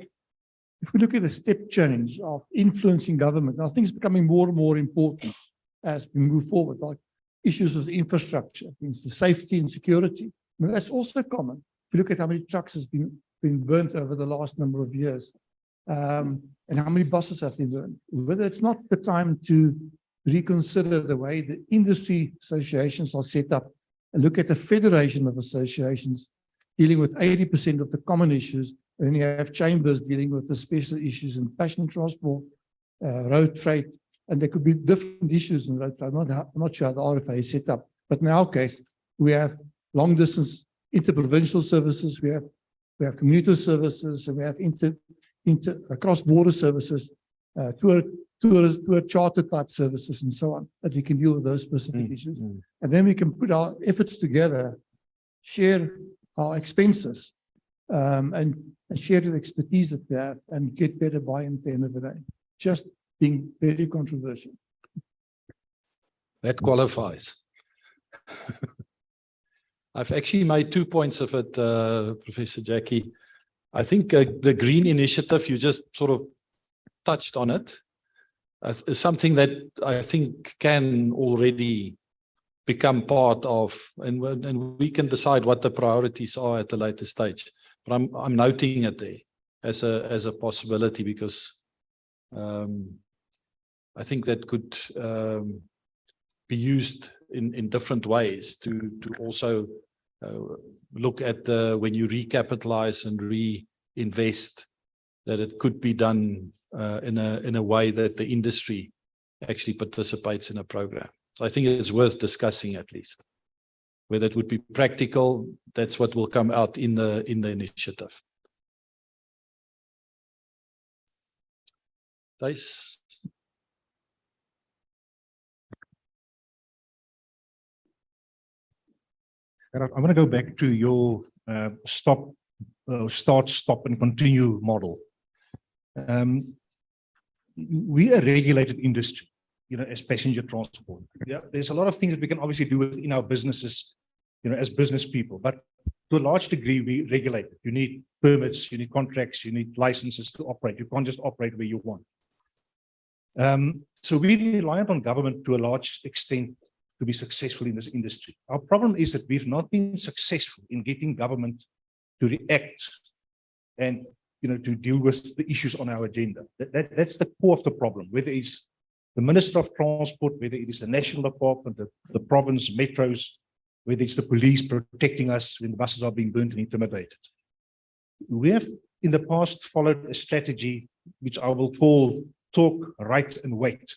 if we look at a step change of influencing government, I think it's becoming more and more important as we move forward, like issues with infrastructure, things, the safety and security. I mean, that's also common. If you look at how many trucks has been burnt over the last number of years, and how many buses have been burnt, whether it's not the time to reconsider the way the industry associations are set up and look at the federation of associations dealing with 80% of the common issues, and then you have chambers dealing with the special issues in passenger transport, road freight, and there could be different issues in road freight. I'm not sure how the RFA is set up, but in our case, we have long distance interprovincial services, we have commuter services, and we have cross-border services, tour charter type services, and so on, that we can deal with those specific issues. And then we can put our efforts together, share our expenses, and share the expertise that we have and get better buy-in at the end of the day. Just being very controversial. That qualifies. I've actually made 2 points of it, Professor Jackie. I think the Green Initiative, you just sort of touched on it, is something that I think can already become part of, and we can decide what the priorities are at a later stage. But I'm noting it there as a possibility, because I think that could be used in different ways to also look at when you recapitalize and reinvest, that it could be done in a way that the industry actually participates in a program. So I think it's worth discussing, at least whether it would be practical. That's what will come out in the initiative. Thijs? I want to go back to your start, stop, and continue model. We are a regulated industry, you know, as passenger transport. Yeah, there's a lot of things that we can obviously do within our businesses, you know, as business people. But to a large degree, we regulate it. You need permits, you need contracts, you need licenses to operate. You can't just operate where you want. So we rely on government to a large extent to be successful in this industry. Our problem is that we've not been successful in getting government to react and, you know, to deal with the issues on our agenda. That's the core of the problem, whether it's the Minister of Transport, whether it is the National Department, the province, metros, whether it's the police protecting us when the buses are being burnt and intimidated. We have in the past followed a strategy which I will call talk, write, and wait.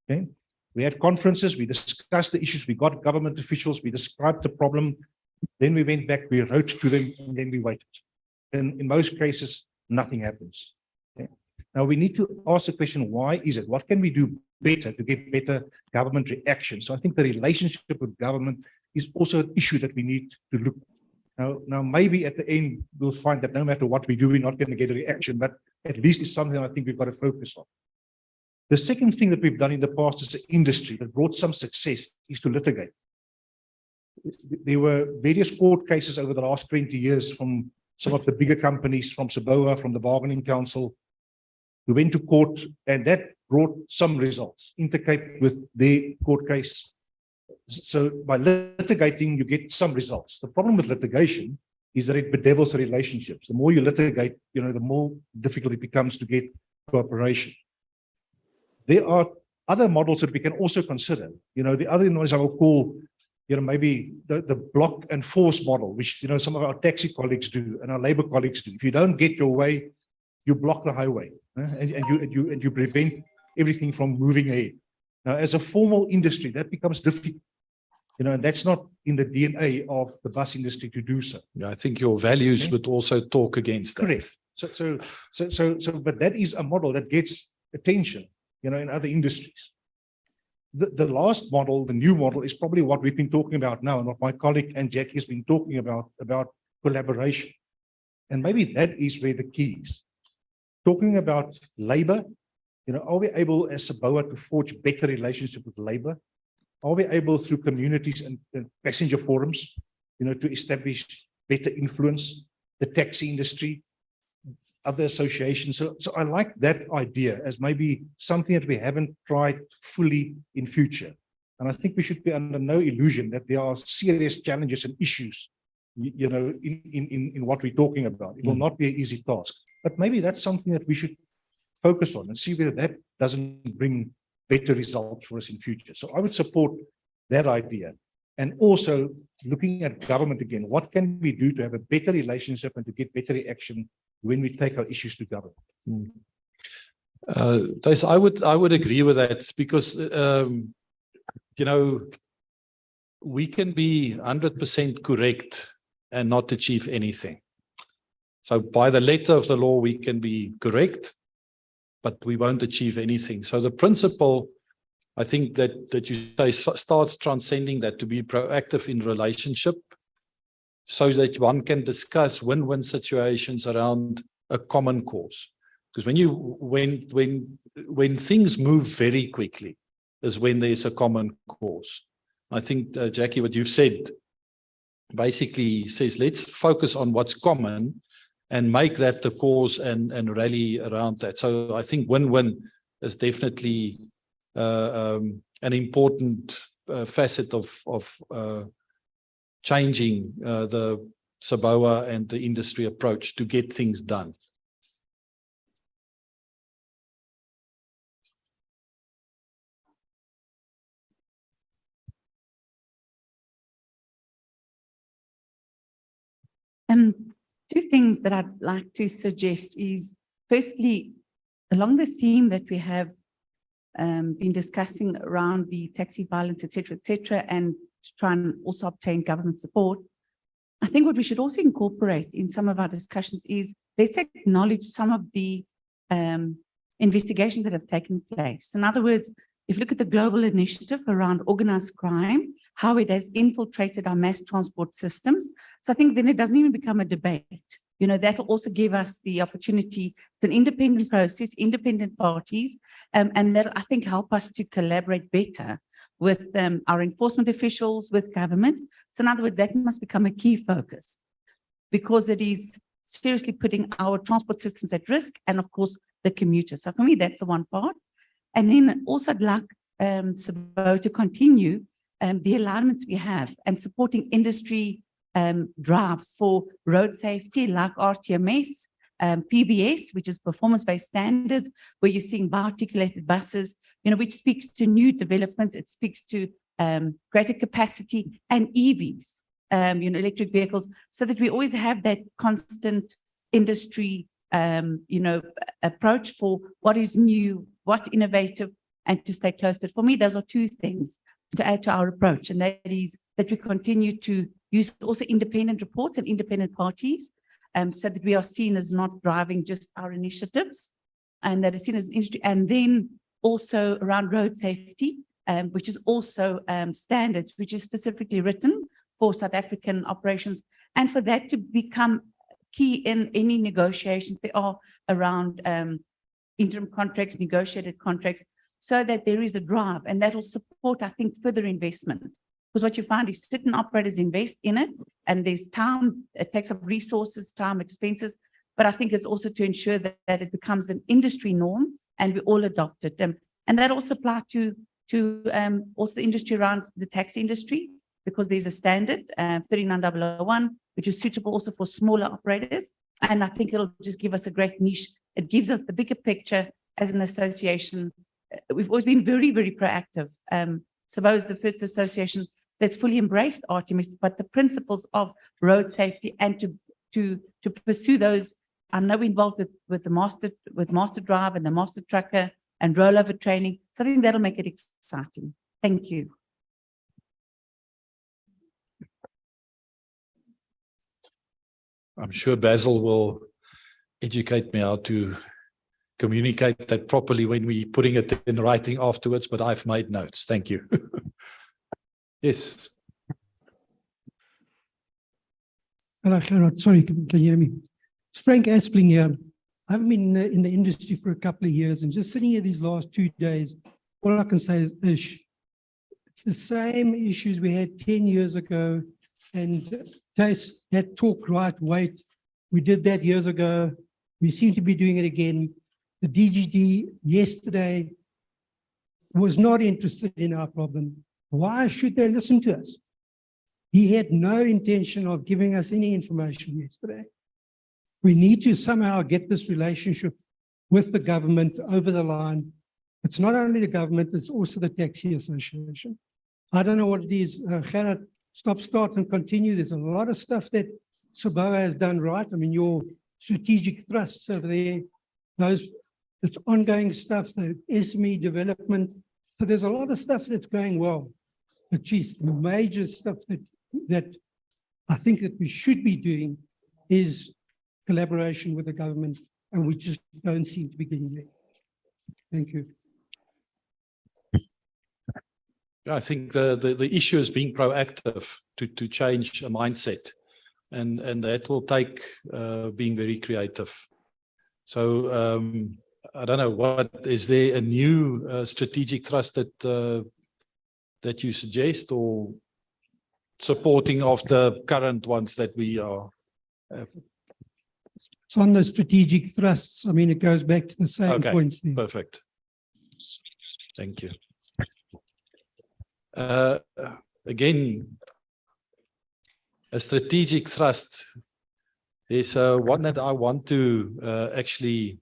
Okay? We had conferences, we discussed the issues, we got government officials, we described the problem, then we went back, we wrote to them, and then we waited. And in most cases, nothing happens. Okay? Now we need to ask the question, why is it? What can we do better to get better government reaction? So I think the relationship with government is also an issue that we need to look at. Now maybe at the end, we'll find that no matter what we do, we're not going to get a reaction, but at least it's something I think we've got to focus on. The second thing that we've done in the past as an industry that brought some success is to litigate. There were various court cases over the last 20 years from some of the bigger companies, from SABOA, from the Bargaining Council. We went to court, and that brought some results. Intercape with their court case. So by litigating, you get some results. The problem with litigation is that it bedevils the relationships. The more you litigate, you know, the more difficult it becomes to get cooperation. There are other models that we can also consider. You know, the other ones I will call, you know, maybe the block and force model, which, you know, some of our taxi colleagues do and our labor colleagues do. If you don't get your way, you block the highway, and you prevent everything from moving ahead. Now, as a formal industry, that becomes difficult. You know, and that's not in the DNA of the bus industry to do so. Yeah, I think your values would also talk against that. Correct. But that is a model that gets attention. in other industries. The last model, the new model, is probably what we've been talking about now, and what my colleague and Jackie has been talking about collaboration. And maybe that is where the key is. Talking about labor, are we able as SABOA to forge better relationship with labor? Are we able through communities and passenger forums, to establish better influence, the taxi industry, other associations? So I like that idea as maybe something that we haven't tried fully in future. And I think we should be under no illusion that there are serious challenges and issues, in what we're talking about. It will not be an easy task, but maybe that's something that we should focus on and see whether that doesn't bring better results for us in future. So I would support that idea. And also looking at government again, what can we do to have a better relationship and to get better reaction when we take our issues to government? Thijs, I would agree with that, because we can be 100% correct and not achieve anything. So by the letter of the law, we can be correct, but we won't achieve anything. So the principle, I think that you say, starts transcending that, to be proactive in relationship, so that one can discuss win-win situations around a common cause. Because when things move very quickly is when there's a common cause. I think, Jackie, what you've said basically says, let's focus on what's common and make that the cause and rally around that. So I think win-win is definitely an important facet of changing the SABOA and the industry approach to get things done. Two things that I'd like to suggest is, firstly, along the theme that we have been discussing around the taxi violence, et cetera, and to try and also obtain government support, I think what we should also incorporate in some of our discussions is, let's acknowledge some of the investigations that have taken place. In other words, if you look at the global initiative around organized crime, how it has infiltrated our mass transport systems. So I think then it doesn't even become a debate. That will also give us the opportunity. It's an independent process, independent parties, and that I think help us to collaborate better with our enforcement officials, with government. So in other words, that must become a key focus, because it is seriously putting our transport systems at risk, and of course the commuters. So for me, that's the one part. And then also I'd like SABOA to continue the alignments we have and supporting industry drives for road safety, like RTMS, PBS, which is performance-based standards, where you're seeing bi-articulated buses, which speaks to new developments. It speaks to greater capacity, and EVs, electric vehicles, so that we always have that constant industry, approach for what is new, what's innovative, and to stay close to it. For me, those are two things to add to our approach, and that is that we continue to use also independent reports and independent parties, so that we are seen as not driving just our initiatives, and that is seen as an industry. And then also around road safety, which is also standards, which is specifically written for South African operations, and for that to become key in any negotiations there are around interim contracts, negotiated contracts, so that there is a drive, and that will support, I think, further investment. Because what you find is certain operators invest in it, and there's time, it takes up resources, time, expenses, but I think it's also to ensure that it becomes an industry norm and we all adopt it. And that also applies to also the industry around the taxi industry, because there's a standard, 39001, which is suitable also for smaller operators. And I think it'll just give us a great niche. It gives us the bigger picture as an association. We've always been very, very proactive. SABOA is the first association that's fully embraced RTMS, but the principles of road safety and to pursue those are now involved with the master drive and the master trucker and rollover training. So I think that'll make it exciting. Thank you. I'm sure Basil will educate me how to communicate that properly when we putting it in writing afterwards, but I've made notes. Thank you. Yes. Hello, Gerard. Sorry, can you hear me? It's Frank Aspling here. I've been in the industry for a couple of years, and just sitting here these last 2 days, all I can say is ish. It's the same issues we had 10 years ago, and that talk, right, wait, we did that years ago. We seem to be doing it again. The DGD yesterday was not interested in our problem. Why should they listen to us? He had no intention of giving us any information yesterday. We need to somehow get this relationship with the government over the line. It's not only the government, it's also the Taxi Association. I don't know what it is. Gerard, stop, start, and continue. There's a lot of stuff that SABOA has done right. I mean, your strategic thrusts over there, it's ongoing stuff, the SME development. So there's a lot of stuff that's going well. But geez, the major stuff that I think that we should be doing is collaboration with the government, and we just don't seem to be getting there. Thank you. I think the issue is being proactive to change a mindset, and that will take being very creative. So I don't know, what is there a new strategic thrust that you suggest, or supporting of the current ones that we are? It's on the strategic thrusts. I mean, it goes back to the same points there. Perfect. Thank you. Again, a strategic thrust is one that I want to actually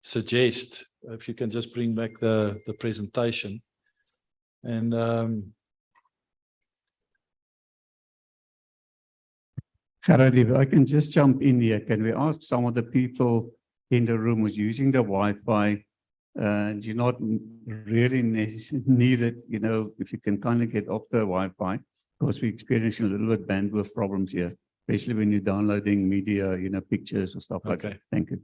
suggest. If you can just bring back the presentation. And Gerard, if I can just jump in here, can we ask some of the people in the room who's using the Wi-Fi, you're not really need it, you know, if you can kindly get off the Wi-Fi, because we're experiencing a little bit bandwidth problems here, especially when you're downloading media, you know, pictures or stuff like that. Thank you.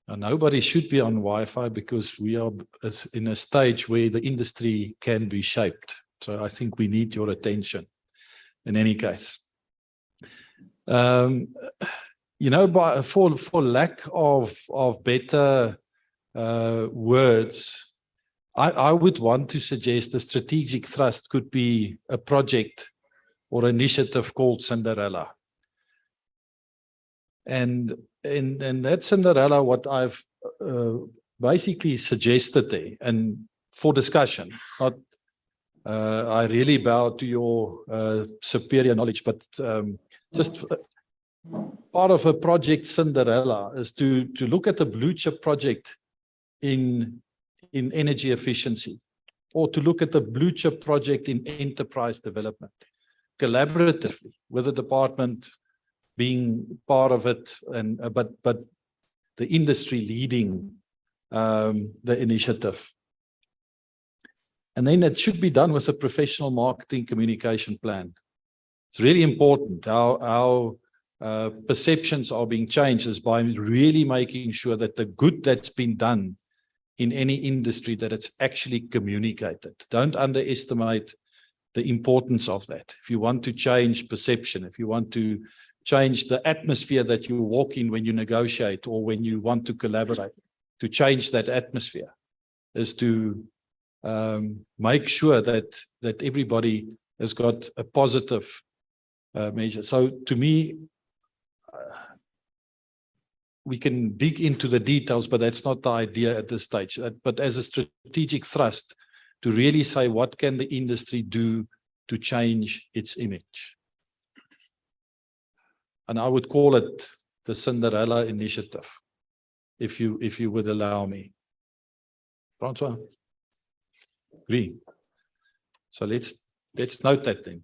Nobody should be on Wi-Fi, because we are in a stage where the industry can be shaped. So I think we need your attention in any case. You know, for lack of better words, I would want to suggest a strategic thrust could be a project or initiative called Cinderella. And that Cinderella, what I've basically suggested there, and for discussion, it's not, I really bow to your superior knowledge, but just part of a project Cinderella is to look at a blue chip project in energy efficiency, or to look at the blue chip project in enterprise development, collaboratively with the department being part of it, and but the industry leading the initiative. And then it should be done with a professional marketing communication plan. It's really important how perceptions are being changed, is by really making sure that the good that's been done in any industry, that it's actually communicated. Don't underestimate the importance of that. If you want to change perception, if you want to change the atmosphere that you walk in when you negotiate or when you want to collaborate, to change that atmosphere is to make sure that everybody has got a positive measure. So to me, we can dig into the details, but that's not the idea at this stage. But as a strategic thrust, to really say, what can the industry do to change its image? And I would call it the Cinderella initiative, if you would allow me. Francois? Agree. So let's note that then.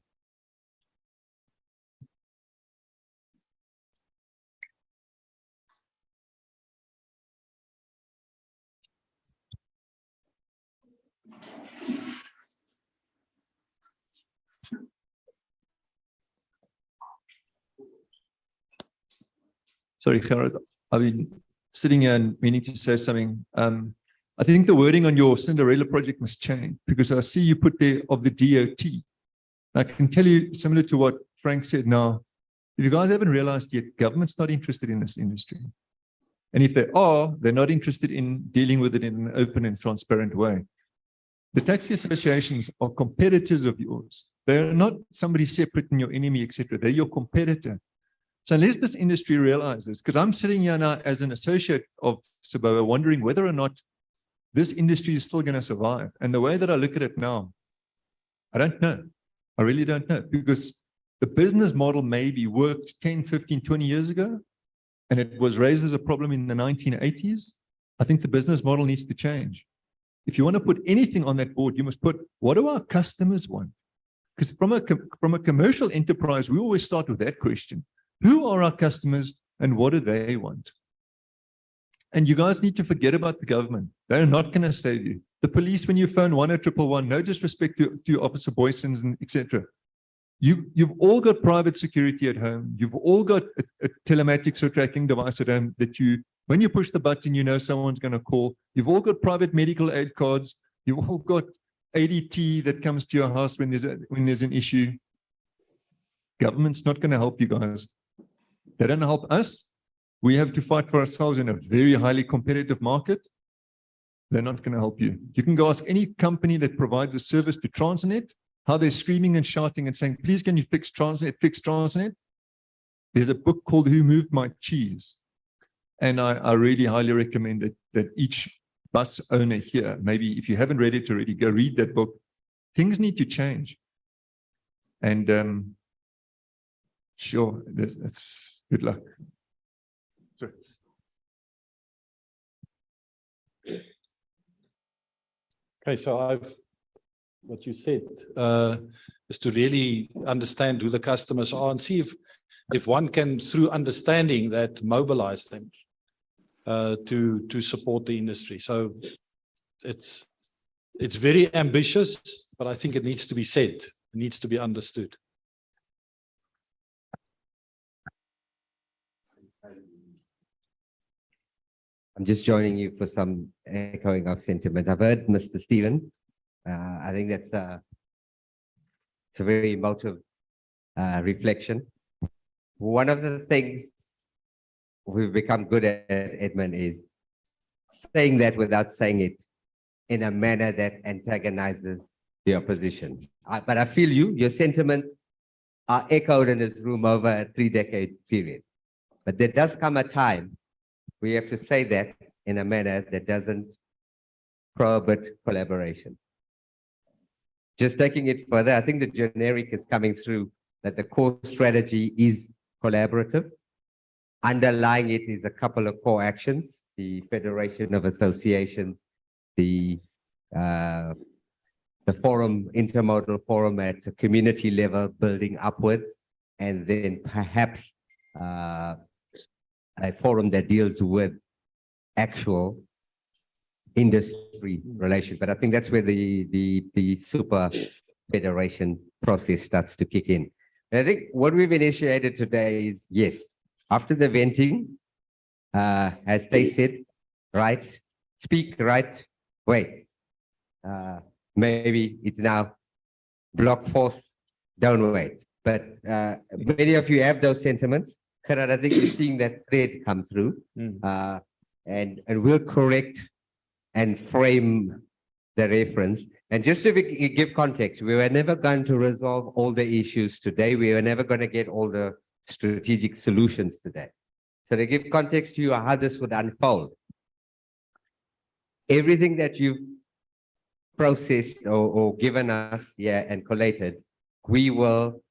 Sorry, Gerard, I've been sitting here and meaning to say something. I think the wording on your Cinderella project must change, because I see you put there of the DOT. I can tell you, similar to what Frank said now, if you guys haven't realized yet, government's not interested in this industry. And if they are, they're not interested in dealing with it in an open and transparent way. The taxi associations are competitors of yours. They're not somebody separate and your enemy, etc. They're your competitor. So unless this industry realizes, because I'm sitting here now as an associate of SABOA, wondering whether or not this industry is still going to survive. And the way that I look at it now, I don't know. I really don't know, because the business model maybe worked 10, 15, 20 years ago, and it was raised as a problem in the 1980s. I think the business model needs to change. If you want to put anything on that board, you must put, what do our customers want? Because from a commercial enterprise, we always start with that question. Who are our customers and what do they want? And you guys need to forget about the government. They're not going to save you. The police, when you phone 10111, no disrespect to Officer Boysons and etc. You've all got private security at home. You've all got a telematics or tracking device at home that when you push the button, you know someone's going to call. You've all got private medical aid cards. You've all got ADT that comes to your house when there's an issue. Government's not going to help you guys. They don't help us. We have to fight for ourselves in a very highly competitive market. They're not going to help you. You can go ask any company that provides a service to Transnet, how they're screaming and shouting and saying, please, can you fix Transnet, fix Transnet? There's a book called Who Moved My Cheese? And I really highly recommend that each bus owner here, maybe if you haven't read it already, go read that book. Things need to change. And sure, that's good luck. Sorry. Okay, so what you said is to really understand who the customers are and see if one can, through understanding that, mobilize them to support the industry. So it's very ambitious, but I think it needs to be said, it needs to be understood. I'm just joining you for some echoing of sentiment. I've heard Mr. Stephen. I think that's it's a very emotive reflection. One of the things we've become good at, Edmund, is saying that without saying it in a manner that antagonizes the opposition. But I feel your sentiments are echoed in this room over a 3-decade period. But there does come a time we have to say that in a manner that doesn't prohibit collaboration. Just taking it further, I think the generic is coming through that the core strategy is collaborative. Underlying it is a couple of core actions, the Federation of Associations, the forum, intermodal forum at a community level, building upwards, and then perhaps a forum that deals with actual industry relations. But I think that's where the super federation process starts to kick in. And I think what we've initiated today is, yes, after the venting, as they said, right, speak, right, wait. Maybe it's now block force, don't wait. But many of you have those sentiments. I think we're seeing that thread come through, and we'll correct and frame the reference. And just to give context, we were never going to resolve all the issues today. We were never going to get all the strategic solutions today. So to give context to you how this would unfold, everything that you've processed or given us here and collated, we will,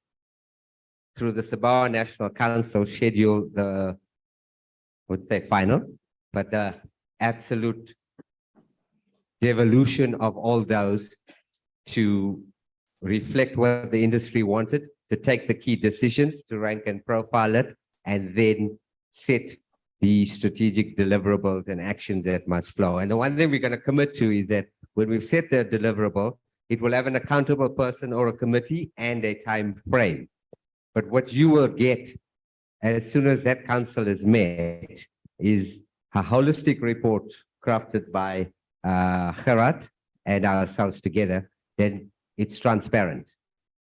through the SABOA National Council, schedule the, I would say final, but the absolute devolution of all those to reflect what the industry wanted, to take the key decisions, to rank and profile it, and then set the strategic deliverables and actions that must flow. And the one thing we're going to commit to is that when we've set the deliverable, it will have an accountable person or a committee and a time frame. But what you will get as soon as that council is met is a holistic report crafted by Gerard and ourselves together, then it's transparent.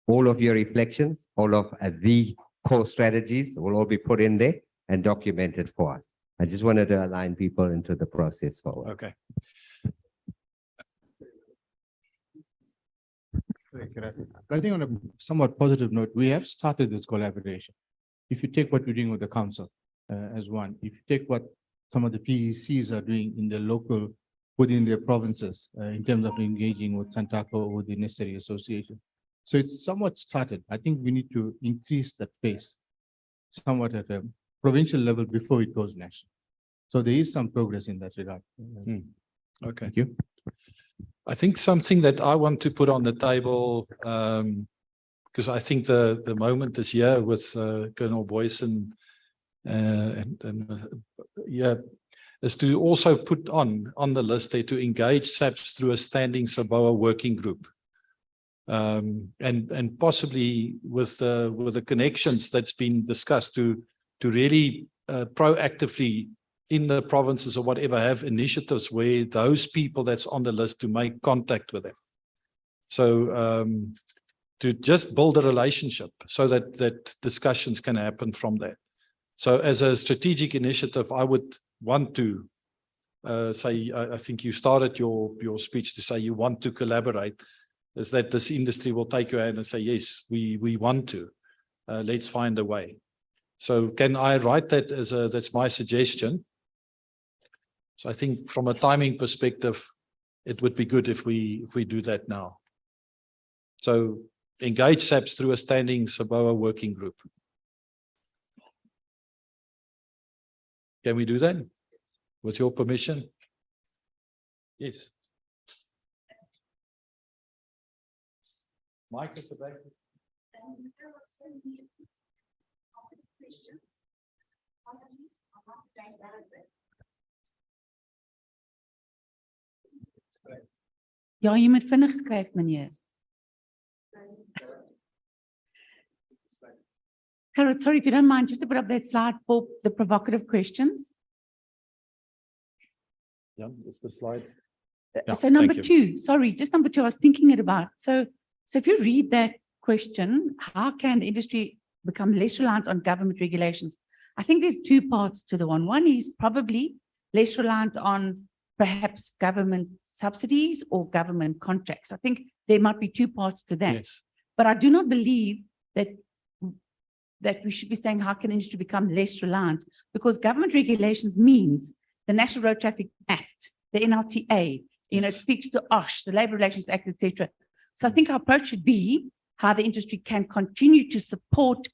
All of your reflections, all of the core strategies will all be put in there and documented for us. I just wanted to align people into the process forward. Okay. I think on a somewhat positive note, we have started this collaboration. If you take what we're doing with the council as one, if you take what some of the PECs are doing in the local, within their provinces, in terms of engaging with Santaco or the necessary association. So it's somewhat started. I think we need to increase that pace somewhat at a provincial level before it goes national. So there is some progress in that regard. Okay. Thank you. I think something that I want to put on the table, because I think the moment is here with Colonel Boyson yeah, is to also put on the list there to engage SAPS through a standing SABOA working group. And possibly with the connections that's been discussed to really proactively in the provinces or whatever have initiatives where those people that's on the list to make contact with them. So to just build a relationship so that discussions can happen from there. So as a strategic initiative, I would want to say, I think you started your speech to say you want to collaborate, is that this industry will take your hand and say, yes, we want to, let's find a way. So can I write that as that's my suggestion. So I think from a timing perspective, it would be good if we do that now. So engage SAPS through a standing SABOA working group. Can we do that with your permission? Yes. Mike at the back. Ja, jy moet vinnig skryf, meneer. Harold, sorry, if you don't mind, just to put up that slide for the provocative questions. Yeah, it's the slide. So number two, sorry, just number two, I was thinking it about. So if you read that question, how can the industry become less reliant on government regulations? I think there's two parts to the one. One is probably less reliant on perhaps government subsidies or government contracts. I think there might be two parts to that. Yes. But I do not believe that we should be saying, how can the industry become less reliant? Because government regulations means the National Road Traffic Act, the NLTA, it speaks to OSH, the Labour Relations Act, etc. So I think our approach should be how the industry can continue to support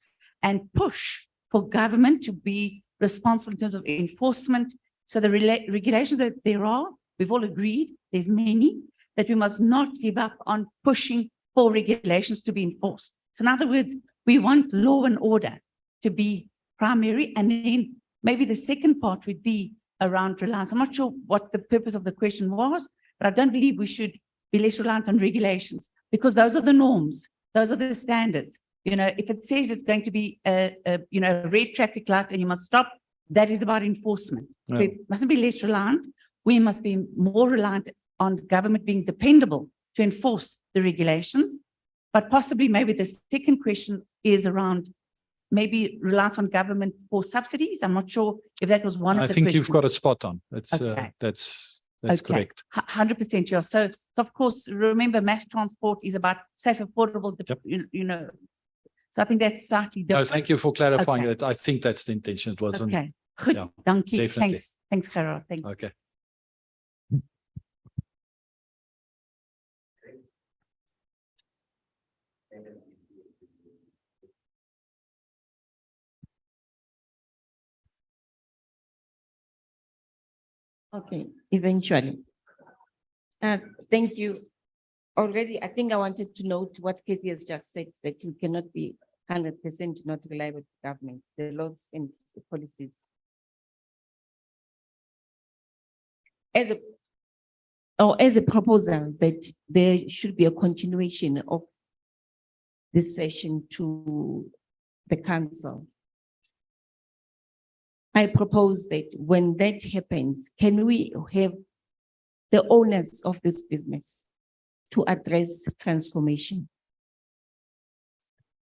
and push for government to be responsible in terms of enforcement. So the regulations that there are, we've all agreed, there's many, that we must not give up on pushing for regulations to be enforced. So in other words, we want law and order to be primary, and then maybe the second part would be around reliance. I'm not sure what the purpose of the question was, but I don't believe we should be less reliant on regulations, because those are the norms, those are the standards. If it says it's going to be a red traffic light and you must stop, that is about enforcement. Yeah. We mustn't be less reliant. We must be more reliant on government being dependable to enforce the regulations. But possibly maybe the second question is around maybe reliance on government for subsidies. I'm not sure if that was one of the questions. I think you've got it spot on. That's Okay. That's Okay. correct. 100% sure. So of course, remember, mass transport is about safe, affordable, so I think that's slightly No, different. thank you for clarifying Okay. that. I think that's the intention. It wasn't. Okay, good. Yeah, Thank you. definitely. Thanks, Gerard. Thank you. Okay. Okay, eventually. Thank you. Already, I think I wanted to note what Katie has just said, that we cannot be 100% not rely with government, the laws and the policies. As a proposal that there should be a continuation of this session to the council. I propose that when that happens, can we have the owners of this business to address transformation?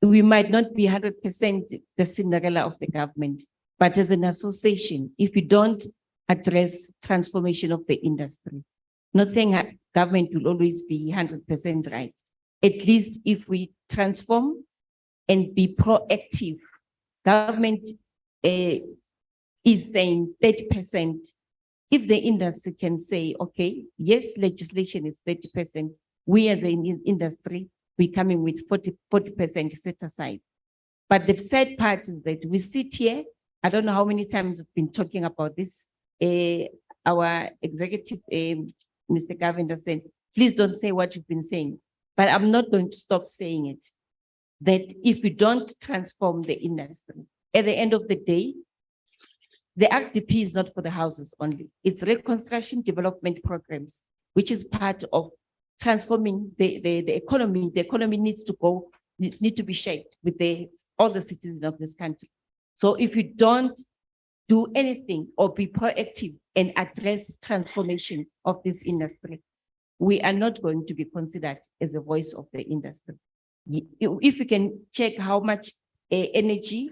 We might not be 100% the Cinderella of the government, but as an association, if you don't address transformation of the industry, not saying that government will always be 100% right, at least if we transform and be proactive, government is saying 30%. If the industry can say, okay, yes, legislation is 30%, we as an industry, we come in with 40% set aside. But the sad part is that we sit here, I don't know how many times we've been talking about this. Our executive, Mr. Govender said, please don't say what you've been saying, but I'm not going to stop saying it. That if we don't transform the industry, at the end of the day, the RDP is not for the houses only. It's reconstruction development programs, which is part of transforming the economy. The economy needs to be shaped with all the citizens of this country. So if you don't do anything or be proactive and address transformation of this industry, we are not going to be considered as a voice of the industry. If you can check how much energy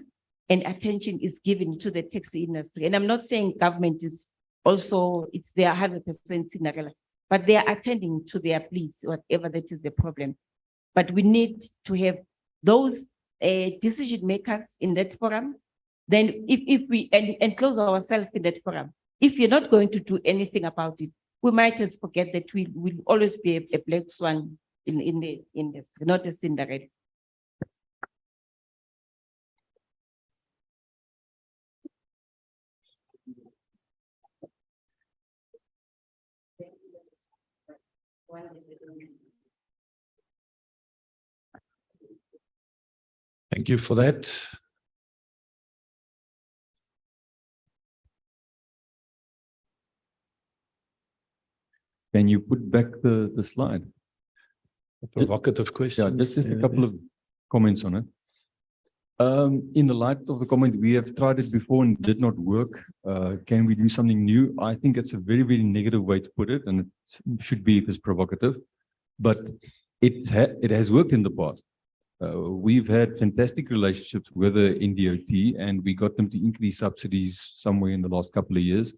and attention is given to the taxi industry, and I'm not saying government is also, it's their 100% Cinderella, but they are attending to their pleas, whatever that is the problem. But we need to have those decision makers in that forum. Then if we enclose ourselves in that forum, if you're not going to do anything about it, we might just forget that we will always be a black swan in the industry, not a Cinderella. Thank you for that. Can you put back the slide? A provocative question. Yeah, just a couple of comments on it. In the light of the comment, we have tried it before and it did not work. Can we do something new? I think it's a very, very negative way to put it, and it should be if it's provocative, but it has worked in the past. We've had fantastic relationships with the NDOT, and we got them to increase subsidies somewhere in the last couple of years.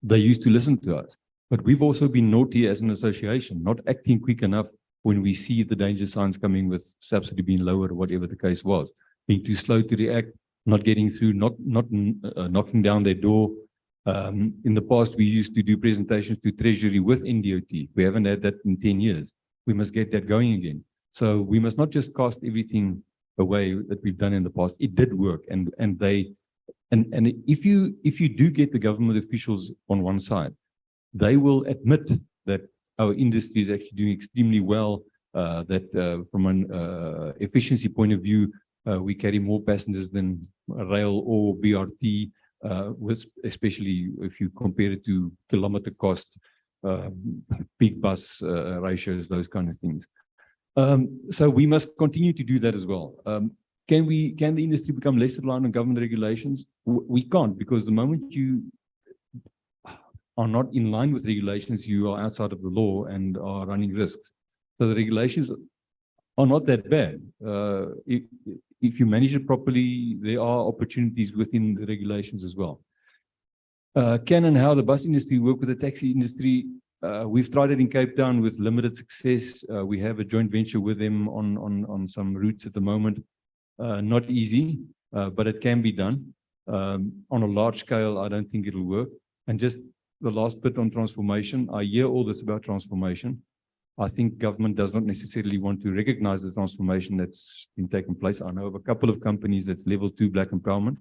They used to listen to us, but we've also been naughty as an association, not acting quick enough when we see the danger signs coming with subsidy being lower or whatever the case was. Being too slow to react, not getting through, not knocking down their door. In the past, we used to do presentations to Treasury with NDOT. We haven't had that in 10 years. We must get that going again. So we must not just cast everything away that we've done in the past. It did work, and if you do get the government officials on one side, they will admit that our industry is actually doing extremely well. That from an efficiency point of view, we carry more passengers than rail or BRT, especially if you compare it to kilometer cost, big bus ratios, those kind of things. So we must continue to do that as well. Can the industry become less reliant on government regulations? We can't, because the moment you are not in line with regulations, you are outside of the law and are running risks. So the regulations are not that bad. If you manage it properly, there are opportunities within the regulations as well. Can and how the bus industry work with the taxi industry? We've tried it in Cape Town with limited success. We have a joint venture with them on some routes at the moment. Not easy, but it can be done. On a large scale, I don't think it'll work. And just the last bit on transformation, I hear all this about transformation. I think government does not necessarily want to recognize the transformation that's been taking place. I know of a couple of companies that's level 2 black empowerment.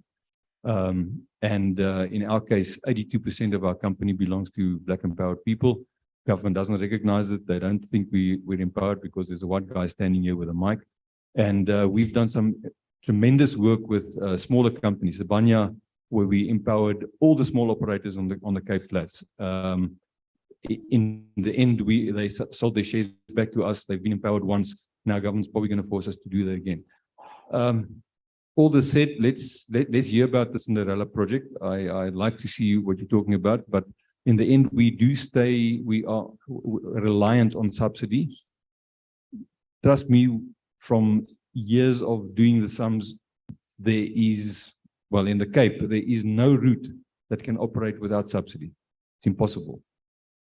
In our case, 82% of our company belongs to black empowered people. Government doesn't recognize it. They don't think we're empowered because there's a white guy standing here with a mic. And we've done some tremendous work with smaller companies, Sabania, where we empowered all the small operators on the Cape Flats. In the end, they sold their shares back to us. They've been empowered once. Now government's probably going to force us to do that again. all this said, let's hear about the Cinderella project. I'd like to see what you're talking about, but in the end, we are reliant on subsidy. Trust me, from years of doing the sums, there is, well, in the Cape, there is no route that can operate without subsidy. It's impossible.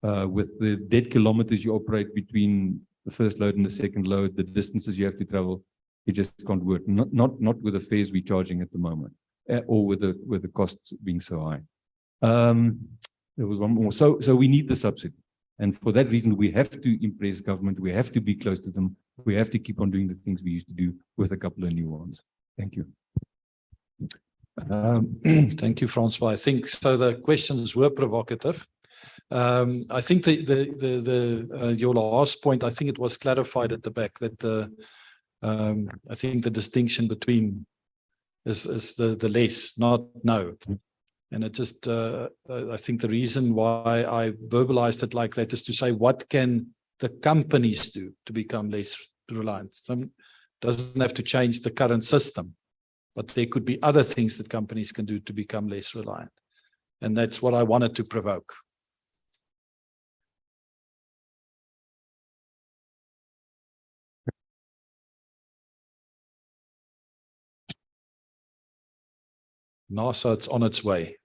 With the dead kilometers you operate between the first load and the second load, the distances you have to travel, it just can't work. Not with the fares we're charging at the moment, or with the costs being so high. There was one more. So we need the subsidy. And for that reason, we have to impress government. We have to be close to them. We have to keep on doing the things we used to do with a couple of new ones. Thank you. Thank you, Francois. I think so. The questions were provocative. I think your last point, I think it was clarified at the back that I think the distinction between is the less, not no. And it just, I think the reason why I verbalized it like that is to say, what can the companies do to become less reliant? Some doesn't have to change the current system, but there could be other things that companies can do to become less reliant. And that's what I wanted to provoke. NASA, it's on its way.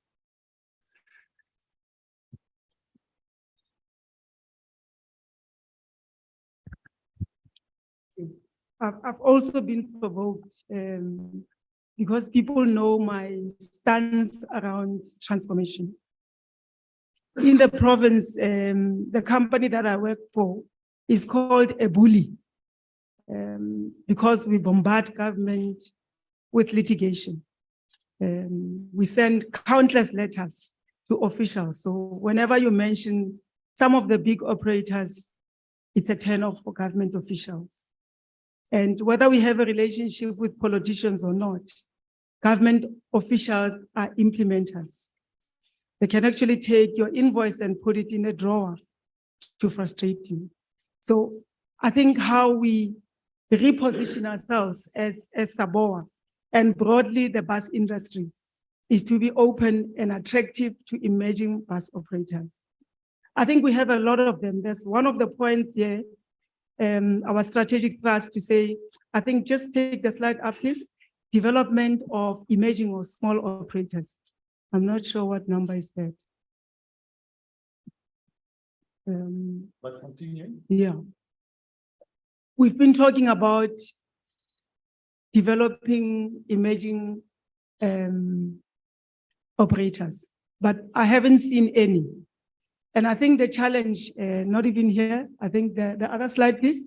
I've also been provoked because people know my stance around transformation. In the province, the company that I work for is called a bully because we bombard government with litigation. We send countless letters to officials. So whenever you mention some of the big operators, it's a turn-off for government officials. And whether we have a relationship with politicians or not, government officials are implementers. They can actually take your invoice and put it in a drawer to frustrate you. So I think how we reposition ourselves as SABOA and broadly the bus industry is to be open and attractive to emerging bus operators. I think we have a lot of them. That's one of the points here, our strategic thrust to say, I think just take the slide up, please. Development of emerging or small operators. I'm not sure what number is that. But continue. Yeah. We've been talking about developing emerging operators, but I haven't seen any. And I think the challenge, not even here, I think the other slide, please.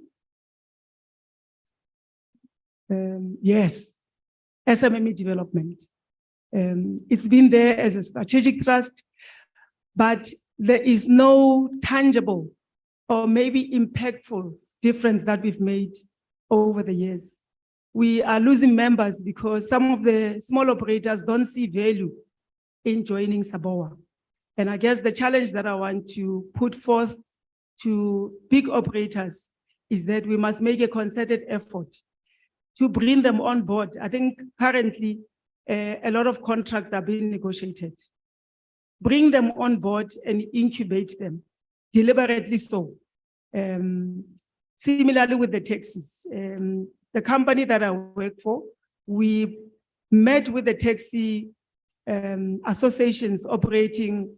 Yes, SMME development. It's been there as a strategic thrust, but there is no tangible or maybe impactful difference that we've made over the years. We are losing members because some of the small operators don't see value in joining SABOA. And I guess the challenge that I want to put forth to big operators is that we must make a concerted effort to bring them on board. I think currently a lot of contracts are being negotiated. Bring them on board and incubate them, deliberately so. Similarly with the taxis, the company that I work for, we met with the taxi associations operating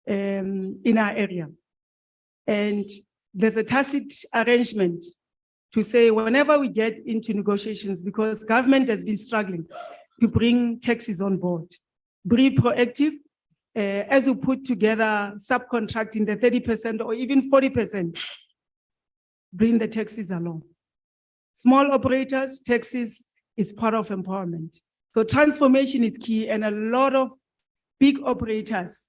in our area. And there's a tacit arrangement to say whenever we get into negotiations, because government has been struggling to bring taxis on board, be proactive, as we put together subcontracting the 30% or even 40%, bring the taxis along. Small operators, taxis is part of empowerment. So transformation is key, and a lot of big operators,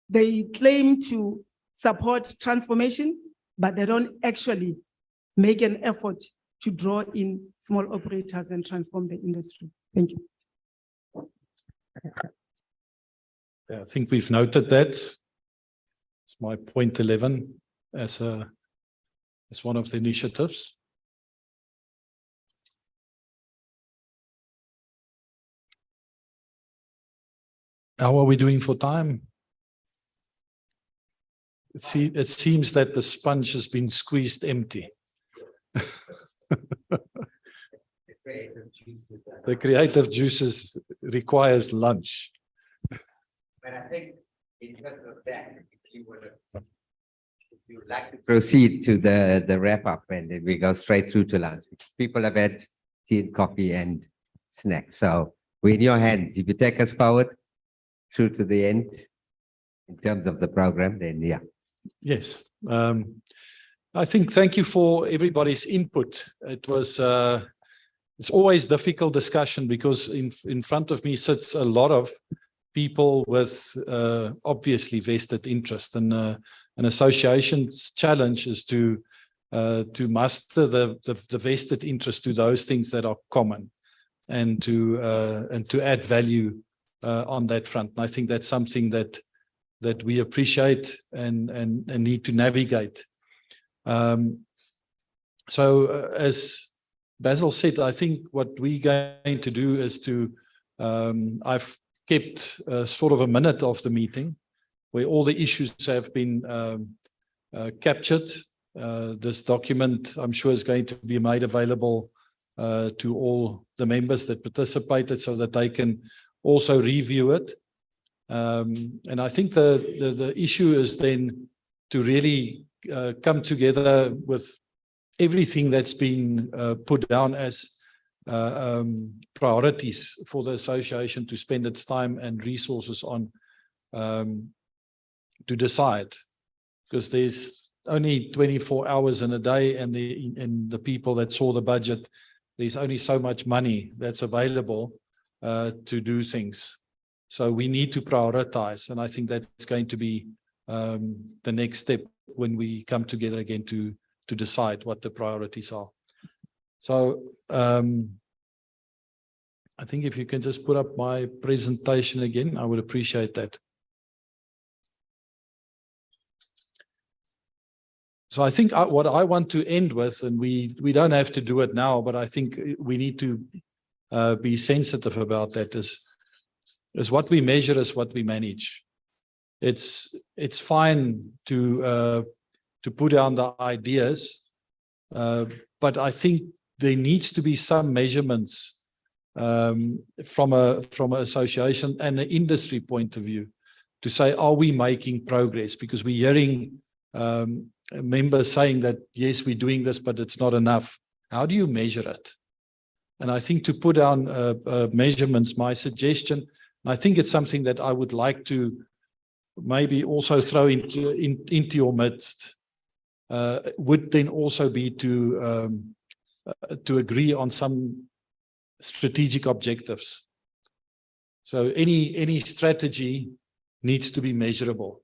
they claim to support transformation, but they don't actually make an effort to draw in small operators and transform the industry. Thank you. Yeah, I think we've noted that. It's my point 11 as one of the initiatives. How are we doing for time? It seems that the sponge has been squeezed empty. The creative juices requires lunch. But I think in terms of that, if you would like to proceed to the wrap up, and then we go straight through to lunch. People have had tea and coffee and snacks. So we're in your hands. If you take us forward through to the end in terms of the program, then yeah. Yes. I think thank you for everybody's input. It was it's always difficult discussion because in front of me sits a lot of people with obviously vested interest, and an association's challenge is to muster the vested interest to those things that are common, and to add value on that front. And I think that's something that we appreciate and need to navigate. So as Basil said, I think what we're going to do is to, I've kept sort of a minute of the meeting where all the issues have been captured. This document, I'm sure, is going to be made available to all the members that participated so that they can also review it. And I think the issue is then to really come together with everything that's been put down as priorities for the association to spend its time and resources on, to decide, because there's only 24 hours in a day, and the people that saw the budget, there's only so much money that's available to do things. So we need to prioritize, and I think that's going to be the next step when we come together again to decide what the priorities are. So I think if you can just put up my presentation again, I would appreciate that. So I think what I want to end with, and we don't have to do it now, but I think we need to be sensitive about that, is what we measure is what we manage. It's fine to put down the ideas, but I think there needs to be some measurements from an association and an industry point of view to say, are we making progress? Because we're hearing members saying that, yes, we're doing this, but it's not enough. How do you measure it? And I think to put down measurements, my suggestion, and I think it's something that I would like to maybe also throw into your midst, would then also be to agree on some strategic objectives. So any strategy needs to be measurable.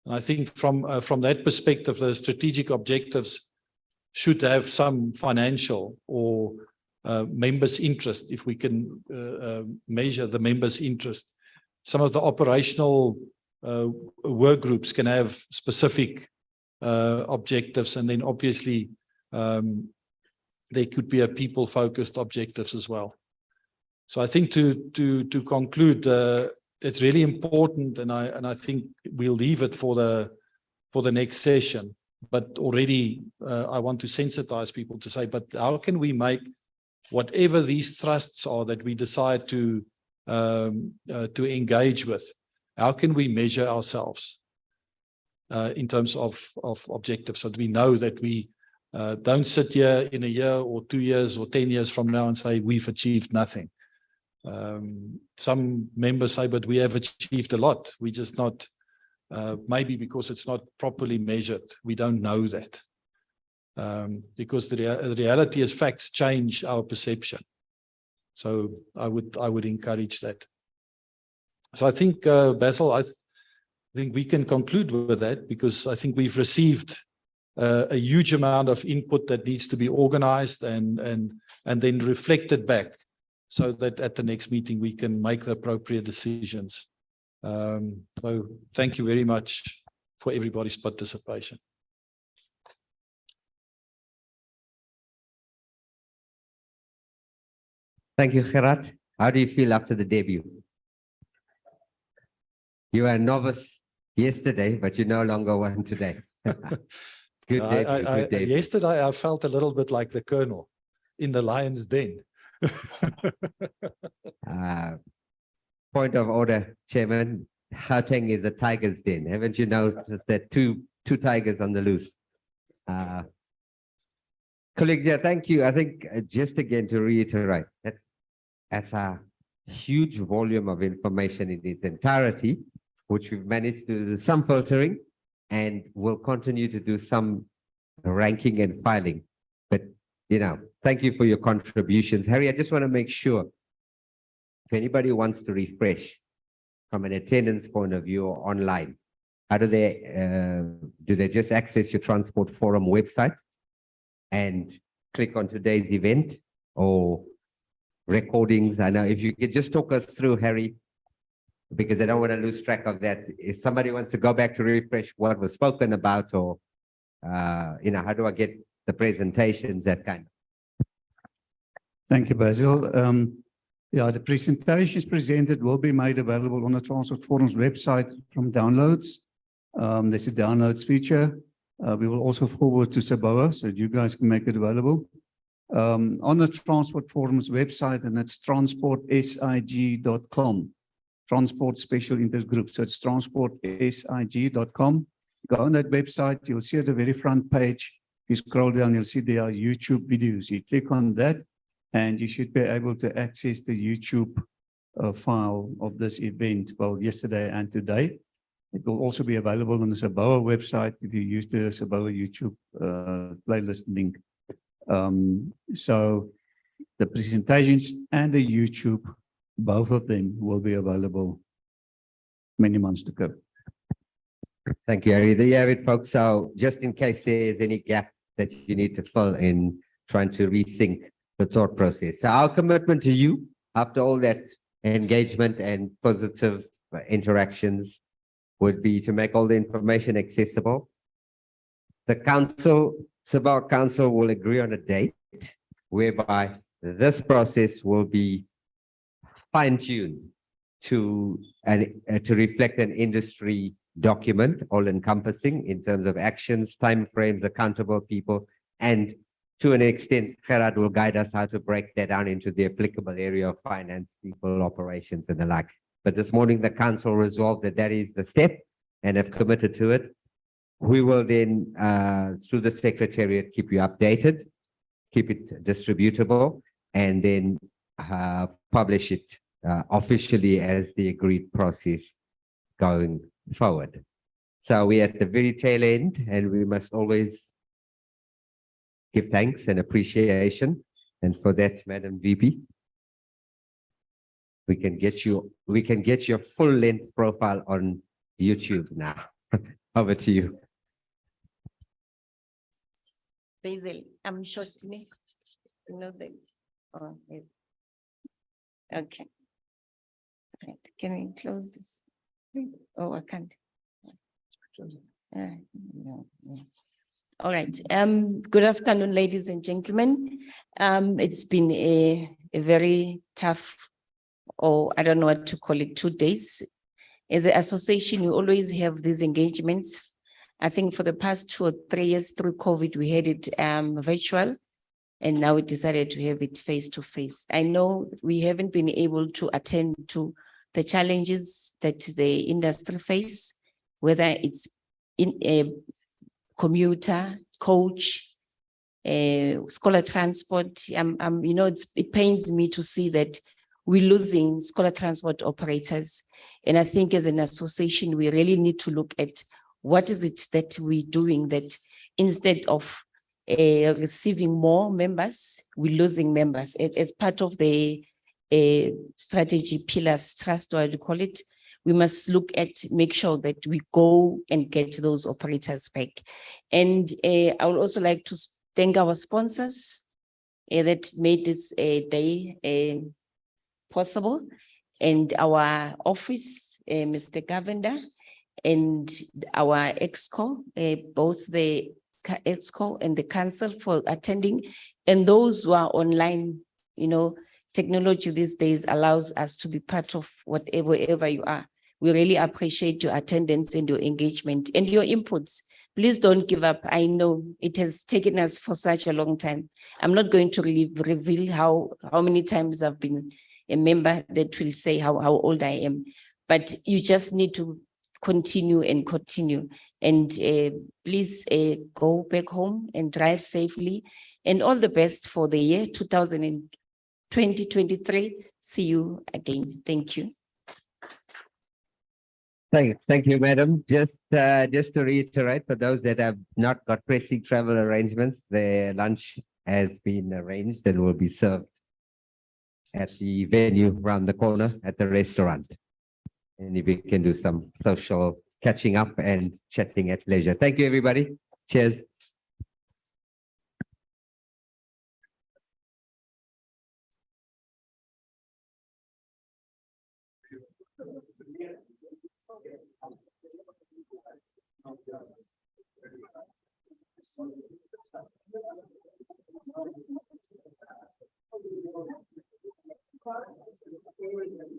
And I think from that perspective, the strategic objectives should have some financial or members' interest, if we can measure the members' interest. Some of the operational work groups can have specific objectives, and then obviously there could be a people-focused objectives as well. So I think to conclude, it's really important, and I think we'll leave it for the next session. But already I want to sensitize people to say, but how can we make whatever these thrusts are that we decide to engage with, how can we measure ourselves in terms of objectives, so that we know that we don't sit here in a year or 2 years or 10 years from now and say we've achieved nothing. Some members say, but we have achieved a lot. We just not, maybe because it's not properly measured. We don't know that. Because the reality is facts change our perception. So I would encourage that. So I think, Basil, I think we can conclude with that, because I think we've received a huge amount of input that needs to be organized and then reflected back, so that at the next meeting we can make the appropriate decisions. So thank you very much for everybody's participation. Thank you, Gerard. How do you feel after the debut? You were a novice yesterday, but you're no longer one today. Good day. Good day. Yesterday, I felt a little bit like the colonel in the lion's den. Point of order, Chairman. Gauteng is the tiger's den. Haven't you noticed that two tigers on the loose? Colleagues, yeah, thank you. I think just again to reiterate, that's a huge volume of information in its entirety, which we've managed to do some filtering and will continue to do some ranking and filing. But, thank you for your contributions. Harry, I just want to make sure if anybody wants to refresh from an attendance point of view or online, how do they just access your Transport Forum website and click on today's event or recordings? I know if you could just talk us through, Harry, because I don't want to lose track of that. If somebody wants to go back to refresh what was spoken about, or how do I get the presentations, that kind of. Thank you, Basil. Yeah, the presentations presented will be made available on the Transport Forum's website from downloads. There's a downloads feature. We will also forward to SABOA so you guys can make it available. On the Transport Forum's website, and that's transportsig.com. Transport Special Interest Group. So it's transportsig.com. Go on that website, you'll see at the very front page, you scroll down, you'll see there are YouTube videos. You click on that, and you should be able to access the YouTube file of this event, well, yesterday and today. It will also be available on the SABOA website if you use the SABOA YouTube playlist link. So the presentations and the YouTube, both of them will be available many months to come. Thank you, Harry. There you have it, folks. So just in case there's any gap that you need to fill in trying to rethink the thought process. So our commitment to you after all that engagement and positive interactions would be to make all the information accessible. The council, SABOA Council, will agree on a date whereby this process will be fine-tuned to reflect an industry document, all-encompassing in terms of actions, timeframes, accountable people, and to an extent, Gerard will guide us how to break that down into the applicable area of finance, people, operations, and the like. But this morning, the council resolved that that is the step and have committed to it. We will then, through the secretariat, keep you updated, keep it distributable, and then publish it officially as the agreed process going forward. So we're at the very tail end, and we must always give thanks and appreciation. And for that, Madam VP, we can get your full length profile on YouTube now. Over to you. Basil, I'm short. You know that. Oh, yes. Okay. Right. Can we close this? Oh, I can't. No. All right. Good afternoon, ladies and gentlemen. It's been a very tough, or I don't know what to call it, 2 days. As an association, we always have these engagements. I think for the past 2 or 3 years through COVID, we had it virtual, and now we decided to have it face-to-face. I know we haven't been able to attend to the challenges that the industry face, whether it's in a commuter, coach, scholar transport. It pains me to see that we're losing scholar transport operators. And I think as an association, we really need to look at what is it that we're doing that instead of receiving more members, we're losing members. As part of the strategy pillars trust, or how to call it, we must look at, make sure that we go and get those operators back. And I would also like to thank our sponsors that made this day possible, and our office, Mr. Governor, and our EXCO, both the EXCO and the council for attending, and those who are online. Technology these days allows us to be part of wherever you are. We really appreciate your attendance and your engagement and your inputs. Please don't give up. I know it has taken us for such a long time. I'm not going to reveal how many times I've been a member that will say how old I am, but you just need to continue and continue. And please go back home and drive safely, and all the best for the year 2023. See you again. Thank you. Thank you, madam. Just to reiterate, for those that have not got pressing travel arrangements, their lunch has been arranged and will be served at the venue around the corner at the restaurant. And if we can do some social catching up and chatting at leisure. Thank you, everybody. Cheers. Thank you.